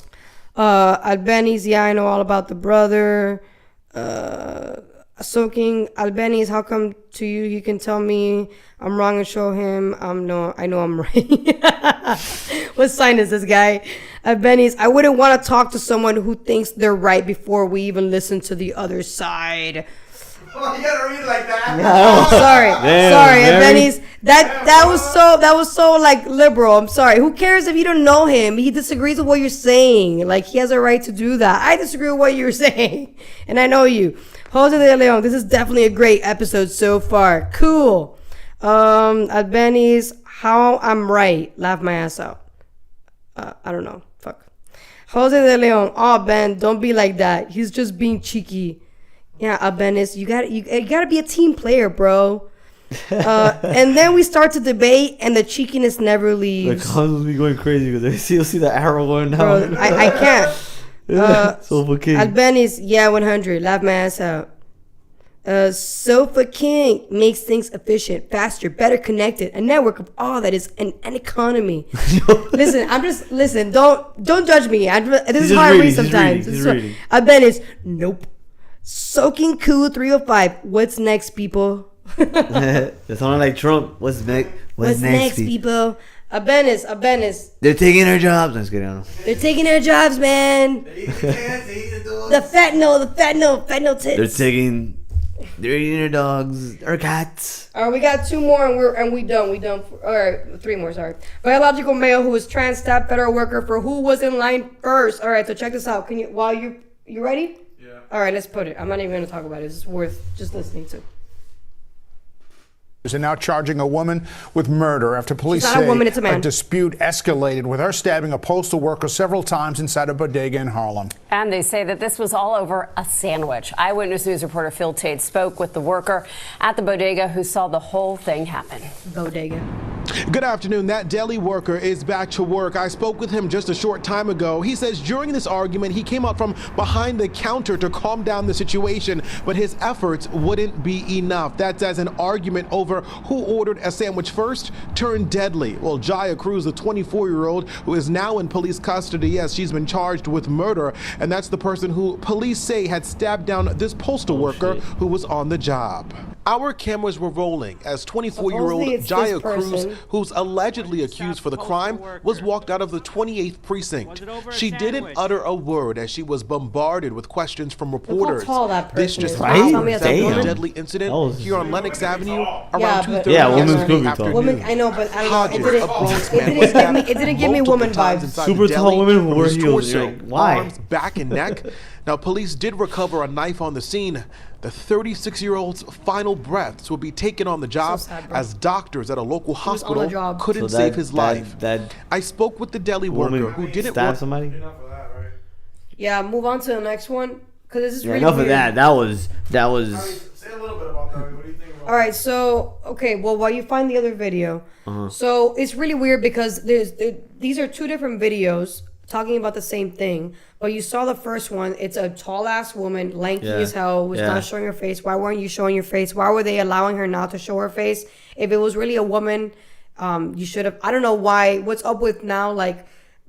S2: Albeniz, yeah, I know all about the brother. Soaking Albeniz, how come to you can tell me I'm wrong and show him I know I'm right. What sign is this guy? Albeniz, I wouldn't want to talk to someone who thinks they're right before we even listen to the other side.
S3: Oh, you gotta read it like that.
S2: Sorry, Albeniz. That was so like liberal. I'm sorry. Who cares if you don't know him? He disagrees with what you're saying. Like, he has a right to do that. I disagree with what you're saying, and I know you. Jose de Leon, this is definitely a great episode so far. Cool. Albeniz, how I'm right. Laugh my ass out. I don't know. Fuck. Jose de Leon, oh Ben, don't be like that. He's just being cheeky. Yeah, Albeniz, you gotta be a team player, bro. And then we start to debate, and the cheekiness never leaves.
S1: The comments will be going crazy because you'll see the arrow going down.
S2: Bro, I can't.
S1: Sofa King.
S2: Albeniz, yeah, 100. Laugh my ass out. Sofa King makes things efficient, faster, better connected. A network of all that is an economy. Listen. Don't judge me. This is how I read sometimes. Albeniz, nope. Soaking Cool 305. What's next, people?
S1: It's sounding like Trump. What's next?
S2: What's next, people? Albeniz.
S1: They're taking our jobs. Let's get on.
S2: They're taking our jobs, man. The fentanyl tits.
S1: They're eating our dogs, our cats.
S2: All right, we got two more, and we done. All right, three more. Sorry. Biological male who was trans staff federal worker for who was in line first. All right, so check this out. Can you ready?
S3: Yeah.
S2: All right, let's put it. I'm not even going to talk about it. It's worth just listening to.
S14: Are now charging a woman with murder after police say a dispute escalated with her stabbing a postal worker several times inside a bodega in Harlem.
S15: And they say that this was all over a sandwich. Eyewitness News reporter Phil Tate spoke with the worker at the bodega who saw the whole thing happen.
S2: Bodega.
S16: Good afternoon. That deli worker is back to work. I spoke with him just a short time ago. He says during this argument, he came out from behind the counter to calm down the situation, but his efforts wouldn't be enough. That's as an argument over who ordered a sandwich first turned deadly. Well, Jaya Cruz, the 24-year-old who is now in police custody, yes, she's been charged with murder, and that's the person who police say had stabbed down this postal worker who was on the job. Our cameras were rolling as 24-year-old Jaya Cruz, who's allegedly accused for the crime, was walked out of the 28th precinct. She didn't utter a word as she was bombarded with questions from reporters. This just confirms that deadly incident here on Lenox Avenue around 2:30 yesterday afternoon.
S2: I know, but I don't know. It didn't give me woman vibes.
S1: Super tall women who wear heels. Why?
S16: Arms, back, and neck. Now, police did recover a knife on the scene. The 36-year-old's final breaths will be taken on the job as doctors at a local hospital couldn't save his life. I spoke with the deli worker who didn't
S1: stab somebody.
S2: Yeah, move on to the next one because this is really
S1: enough
S2: weird.
S1: of that. That was.
S3: Say a little bit about that. What do you think about
S2: All right, so well, while you find the other video, so it's really weird because these are two different videos talking about the same thing. But you saw the first one. It's a tall ass woman, lanky as hell, who's not showing her face. Why weren't you showing your face? Why were they allowing her not to show her face? If it was really a woman, you should have. I don't know why. What's up with now? Like,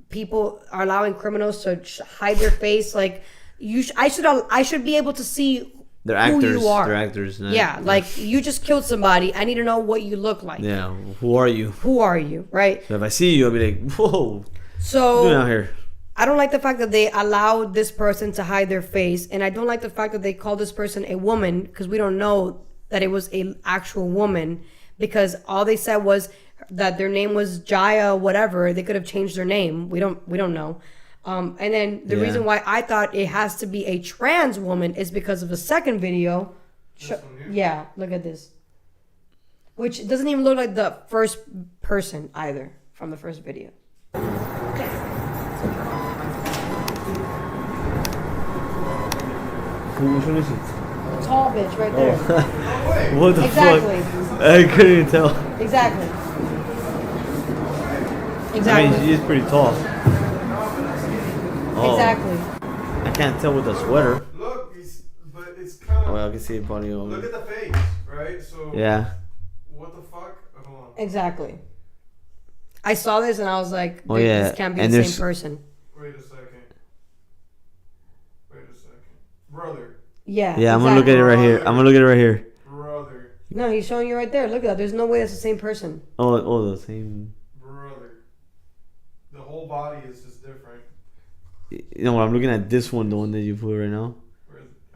S2: people are allowing criminals to hide their face. Like, I should be able to see.
S1: They're actors.
S2: Who you are.
S1: They're actors.
S2: Like, you just killed somebody. I need to know what you look like.
S1: Yeah. Who are you?
S2: Who are you? Right.
S1: So if I see you, I'll be like, whoa.
S2: So
S1: what are you doing out here?
S2: I don't like the fact that they allowed this person to hide their face, and I don't like the fact that they called this person a woman because we don't know that it was an actual woman because all they said was that their name was Jaya whatever. They could have changed their name. We don't know. And then the reason why I thought it has to be a trans woman is because of the second video. Yeah, look at this. Which doesn't even look like the first person either from the first video.
S1: Which one is it?
S2: Tall bitch right there.
S1: What the fuck? I couldn't even tell.
S2: Exactly.
S1: I mean, she is pretty tall.
S2: Exactly.
S1: And can't tell with the sweater.
S3: Look, but it's kind of.
S1: Oh, well, I can see it probably over.
S3: Look at the face, right? So.
S1: Yeah.
S3: What the fuck? Hold on.
S2: Exactly. I saw this and I was like,
S1: oh, yeah.
S2: This can't be
S1: and
S2: the same person.
S3: Wait a second. Brother.
S2: Yeah.
S1: Yeah, I'm gonna look at it right here. I'm gonna look at it right here.
S3: Brother.
S2: No, he's showing you right there. Look at that. There's no way that's the same person.
S1: Oh, the same.
S3: Brother. The whole body is just different.
S1: You know what? I'm looking at this one, the one that you put right now.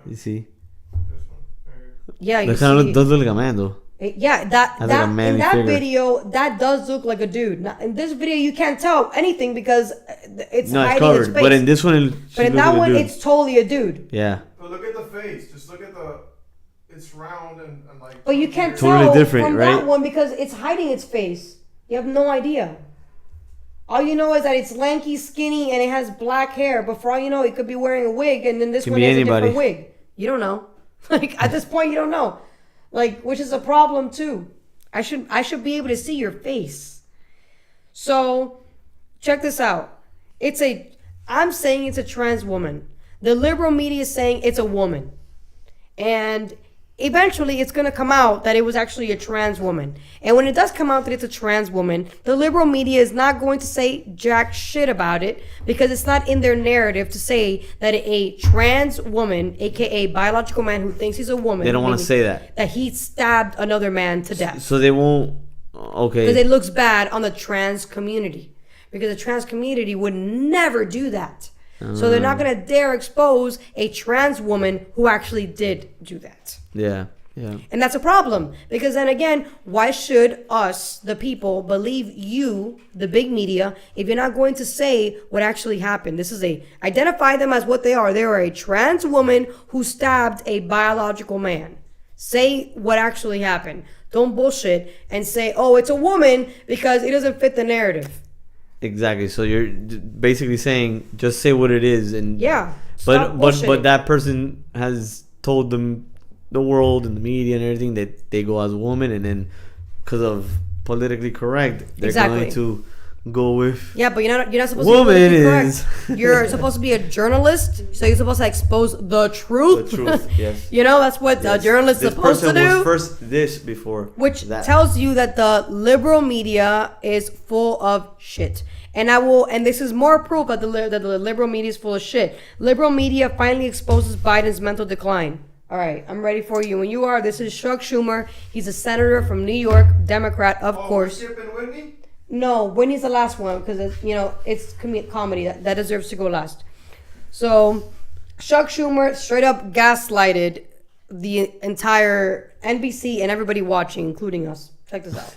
S1: You see?
S3: This one. Right.
S2: Yeah, you
S1: that
S2: see.
S1: kind of does look like a man, though.
S2: Yeah, that
S1: like a manly
S2: in that
S1: figure.
S2: video, that does look like a dude. Now, in this video, you can't tell anything because it's hiding
S1: covered.
S2: its face.
S1: But in this one,
S2: but in that one, it's totally a dude.
S1: Yeah.
S3: But look at the face. Just look at the. It's round and like.
S2: But you can't
S1: totally
S2: tell
S1: different,
S2: from
S1: right?
S2: that one because it's hiding its face. You have no idea. All you know is that it's lanky, skinny, and it has black hair. But for all you know, it could be wearing a wig, and then this
S1: Could
S2: one
S1: be
S2: has
S1: anybody.
S2: a different wig. You don't know. Like at this point, you don't know. Like, which is a problem too. I should be able to see your face. So, check this out. I'm saying it's a trans woman. The liberal media is saying it's a woman. And eventually it's going to come out that it was actually a trans woman. And when it does come out that it's a trans woman, the liberal media is not going to say jack shit about it because it's not in their narrative to say that a trans woman, aka biological man who thinks he's a woman,
S1: They don't want to say that.
S2: That he stabbed another man to death.
S1: So they won't. Okay.
S2: Because it looks bad on the trans community. Because the trans community would never do that. So they're not going to dare expose a trans woman who actually did do that.
S1: Yeah. Yeah.
S2: And that's a problem. Because then again, why should us, the people, believe you, the big media, if you're not going to say what actually happened? Identify them as what they are. They are a trans woman who stabbed a biological man. Say what actually happened. Don't bullshit and say, oh, it's a woman because it doesn't fit the narrative.
S1: Exactly. So you're basically saying just say what it is, and
S2: yeah.
S1: But that person has told them, the world and the media and everything, that they go as a woman, and then because of politically correct, they're going to go with.
S2: Yeah, but you're not supposed to be politically correct. You're supposed to be a journalist, so you're supposed to expose the truth.
S1: The truth, yes.
S2: You know, that's what a journalist is supposed to do.
S1: This person was first this before
S2: which
S1: that.
S2: Tells you that the liberal media is full of shit. And this is more proof that the liberal media is full of shit. Liberal media finally exposes Biden's mental decline. All right, I'm ready for you. When you are, this is Chuck Schumer. He's a senator from New York, Democrat, of course.
S3: Skip and Whitney?
S2: No, Whitney's the last one because it's comedy that deserves to go last. So, Chuck Schumer straight up gaslighted the entire NBC and everybody watching, including us. Check this out.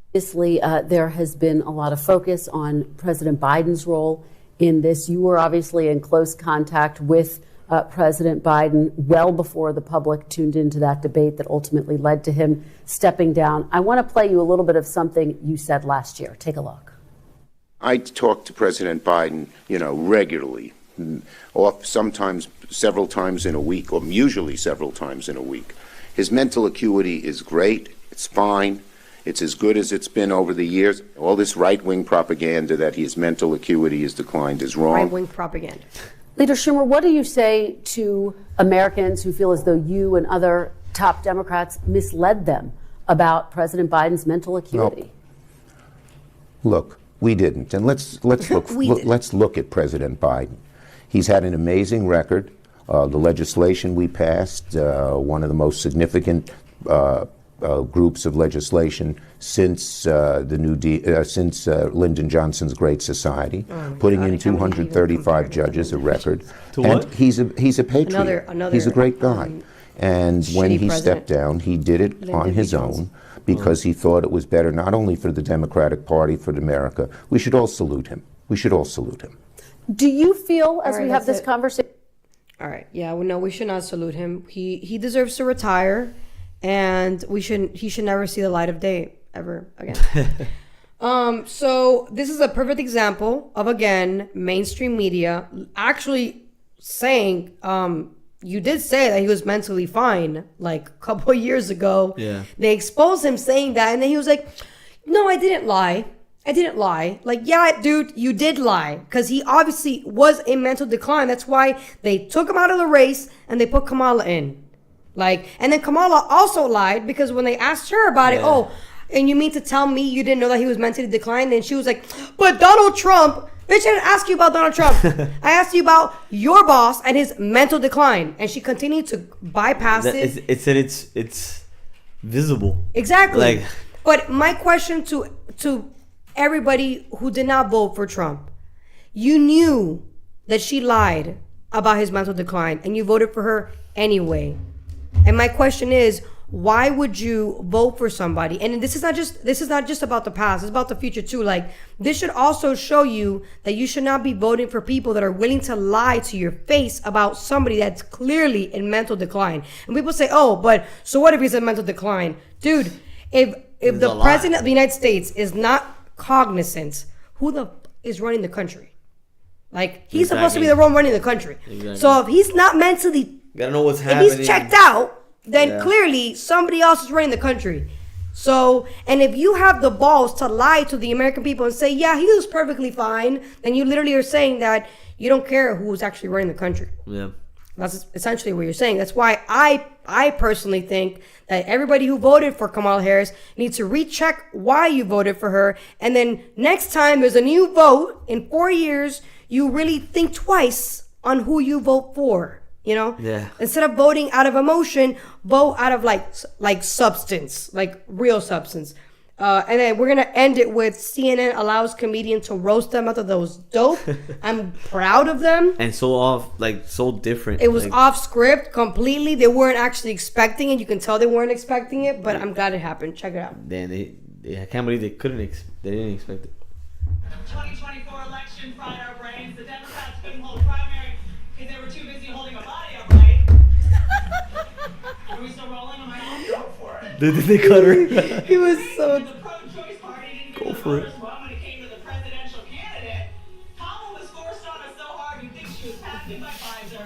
S17: Obviously, there has been a lot of focus on President Biden's role in this. You were obviously in close contact with President Biden well before the public tuned into that debate that ultimately led to him stepping down. I want to play you a little bit of something you said last year. Take a look.
S18: I talk to President Biden, regularly, sometimes several times in a week, or usually several times in a week. His mental acuity is great. It's fine. It's as good as it's been over the years. All this right-wing propaganda that his mental acuity has declined is wrong.
S2: Right-wing propaganda.
S17: Leader Schumer, what do you say to Americans who feel as though you and other top Democrats misled them about President Biden's mental acuity?
S18: Look, we didn't, and let's look at President Biden. He's had an amazing record. The legislation we passed, one of the most significant groups of legislation since since Lyndon Johnson's Great Society, putting in 235 judges, a record. And he's a patriot. He's a great guy. And when he stepped down, he did it on his own because he thought it was better not only for the Democratic Party, for America. We should all salute him. We should all salute him.
S17: Do you feel, as we have this conversation?
S2: All right. Yeah. Well, no, we should not salute him. He deserves to retire. And he should never see the light of day ever again. So this is a perfect example of, again, mainstream media actually saying, you did say that he was mentally fine like a couple of years ago.
S1: Yeah.
S2: They exposed him saying that, and then he was like, no, I didn't lie. I didn't lie. Like, yeah, dude, you did lie. Because he obviously was in mental decline. That's why they took him out of the race and they put Kamala in. Like, and then Kamala also lied because when they asked her about it, and you mean to tell me you didn't know that he was mentally declined? And she was like, but Donald Trump, bitch, I didn't ask you about Donald Trump. I asked you about your boss and his mental decline. And she continued to bypass it.
S1: It's visible.
S2: Exactly.
S1: Like,
S2: but my question to everybody who did not vote for Trump, you knew that she lied about his mental decline and you voted for her anyway. And my question is, why would you vote for somebody? And this is not just about the past, it's about the future too. Like, this should also show you that you should not be voting for people that are willing to lie to your face about somebody that's clearly in mental decline. And people say, oh, but so what if he's in mental decline? Dude, if the president of the United States is not cognizant, who is running the country? Like, he's supposed to be the one running the country. Exactly. So if he's not mentally,
S1: gotta know what's happening.
S2: If he's checked out, then clearly somebody else is running the country. So, and if you have the balls to lie to the American people and say, yeah, he was perfectly fine, then you literally are saying that you don't care who's actually running the country.
S1: Yeah.
S2: That's essentially what you're saying. That's why I personally think that everybody who voted for Kamala Harris needs to recheck why you voted for her. And then next time there's a new vote in 4 years, you really think twice on who you vote for. You know?
S1: Yeah.
S2: Instead of voting out of emotion, vote out of like substance, like real substance. And then we're gonna end it with CNN allows comedian to roast them. I thought that was dope. I'm proud of them.
S1: And so different.
S2: It was off script completely. They weren't actually expecting it. You can tell they weren't expecting it, but I'm glad it happened. Check it out.
S1: Then I can't believe they didn't expect it.
S19: 2024 election fried our brains. The Democrats couldn't hold a primary because they were too busy holding a body upright. Are we still rolling? Am I on? Go for it.
S1: Did they cut her?
S2: He was so.
S19: The pro-choice party didn't
S1: go
S19: give
S1: for
S19: the
S1: it.
S19: voters one when it came to the presidential candidate. Kamala was forced on us so hard you'd think she was patented by Pfizer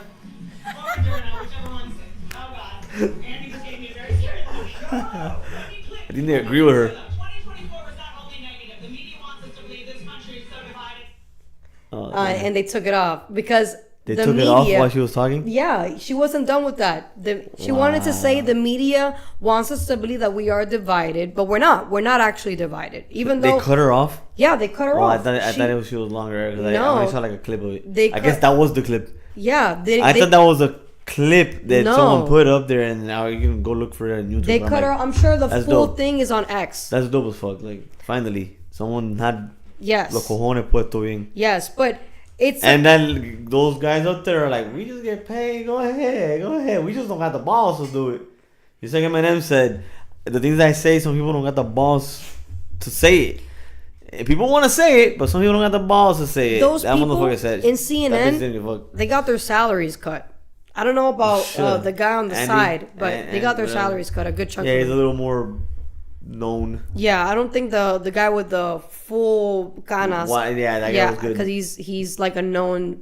S19: or Moderna, whichever one's it. Oh God. Andy just gave me a very serious look.
S1: I think they agree with her.
S19: 2024 was not only negative. The media wants us to believe this country is so divided.
S2: And they took it off because
S1: they
S2: the
S1: took
S2: media,
S1: it off while she was talking?
S2: Yeah, she wasn't done with that. She wanted to say the media wants us to believe that we are divided, but we're not. We're not actually divided. Even though
S1: they cut her off?
S2: Yeah, they cut her off.
S1: I thought she was longer.
S2: No.
S1: I only saw like a clip of it. I guess that was the clip.
S2: Yeah.
S1: I thought that was a clip that someone put up there, and now you can go look for it on YouTube.
S2: They cut her. I'm sure the full thing is on X.
S1: That's dope as fuck. Like, finally, someone had
S2: los
S1: cojones puesto bien.
S2: Yes, but it's
S1: and then those guys up there are like, we just get paid. Go ahead. We just don't got the balls to do it. Just like Eminem said, the things I say, some people don't got the balls to say it. People want to say it, but some people don't got the balls to say it.
S2: Those
S1: that
S2: people
S1: motherfucker said
S2: in CNN, they got their salaries cut. I don't know about the guy on the side, but they got their salaries cut. A good chunk.
S1: Yeah, he's a little more known.
S2: Yeah, I don't think the guy with the full canas.
S1: Yeah, that guy was good.
S2: Because he's like a known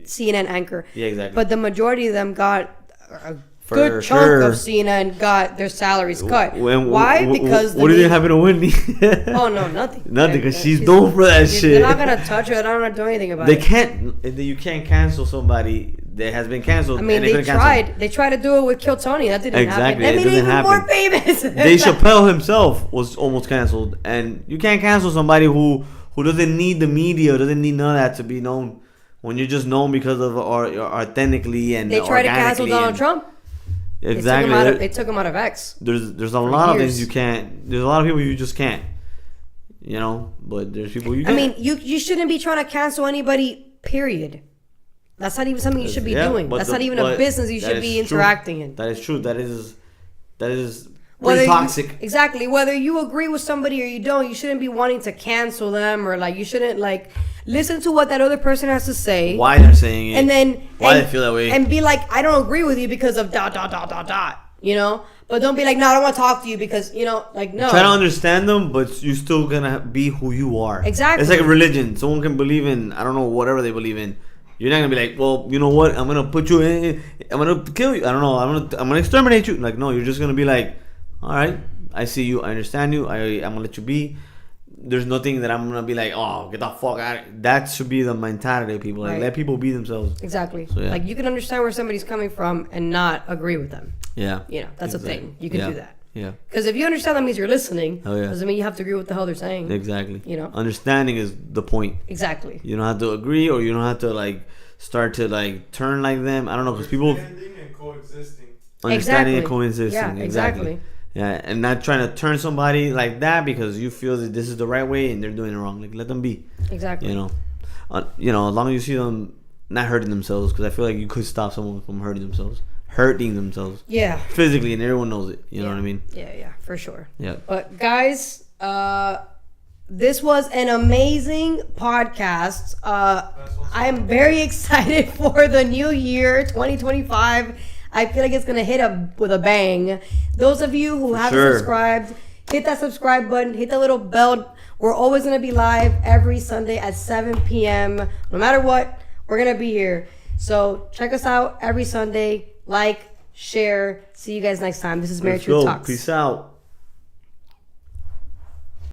S2: CNN anchor.
S1: Yeah, exactly.
S2: But the majority of them got a good chunk of CNN got their salaries cut. Why? Because
S1: what do you happen to Whitney?
S2: Oh no, nothing.
S1: Nothing, because she's known for that shit.
S2: They're not gonna touch her. They're not gonna do anything about it.
S1: You can't cancel somebody that has been canceled.
S2: I mean, they tried. They tried to do it with Kill Tony. That didn't happen. That made him even more famous.
S1: Dave Chappelle himself was almost canceled, and you can't cancel somebody who doesn't need the media, doesn't need none of that to be known. When you're just known because of authentically and
S2: they tried to cancel Donald Trump.
S1: Exactly.
S2: They took him out of X.
S1: There's a lot of things you can't. There's a lot of people you just can't. You know, but there's people you can.
S2: I mean, you shouldn't be trying to cancel anybody. Period. That's not even something you should be doing. That's not even a business you should be interacting in.
S1: That is true. That is pretty toxic.
S2: Exactly. Whether you agree with somebody or you don't, you shouldn't be wanting to cancel them, or like you shouldn't like listen to what that other person has to say.
S1: Why they're saying it.
S2: And then
S1: why they feel that way.
S2: And be like, I don't agree with you because of ... You know? But don't be like, no, I don't want to talk to you because, you know, like, no.
S1: Try to understand them, but you're still gonna be who you are.
S2: Exactly.
S1: It's like a religion. Someone can believe in, I don't know, whatever they believe in. You're not gonna be like, well, you know what? I'm gonna put you in. I'm gonna kill you. I don't know. I'm gonna exterminate you. Like, no, you're just gonna be like, all right, I see you. I understand you. I'm gonna let you be. there's nothing that I'm gonna be like, oh, get the fuck out. That should be the mentality of people. Like, let people be themselves.
S2: Exactly.
S1: So, yeah.
S2: Like, you can understand where somebody's coming from and not agree with them.
S1: Yeah.
S2: You know, that's a thing. You can do that.
S1: Yeah.
S2: Because if you understand, that means you're listening.
S1: Oh, yeah.
S2: Doesn't mean you have to agree with the hell they're saying.
S1: Exactly.
S2: You know,
S1: understanding is the point.
S2: Exactly.
S1: You don't have to agree, or you don't have to like start to like turn like them. I don't know, because people
S3: Understanding and coexisting.
S1: Understanding and coexisting.
S2: Yeah, exactly.
S1: Yeah, and not trying to turn somebody like that because you feel that this is the right way and they're doing it wrong. Like, let them be.
S2: Exactly.
S1: You know, as long as you see them not hurting themselves, because I feel like you could stop someone from hurting themselves.
S2: Yeah.
S1: Physically, and everyone knows it. You know what I mean?
S2: Yeah, for sure.
S1: Yeah.
S2: But guys, this was an amazing podcast. I am very excited for the new year, 2025. I feel like it's going to hit with a bang. Those of you who haven't subscribed, hit that subscribe button, hit the little bell. We're always going to be live every Sunday at 7 p.m. No matter what, we're going to be here. So check us out every Sunday. Like, share. See you guys next time. This is Married Truth Talks.
S1: Peace out.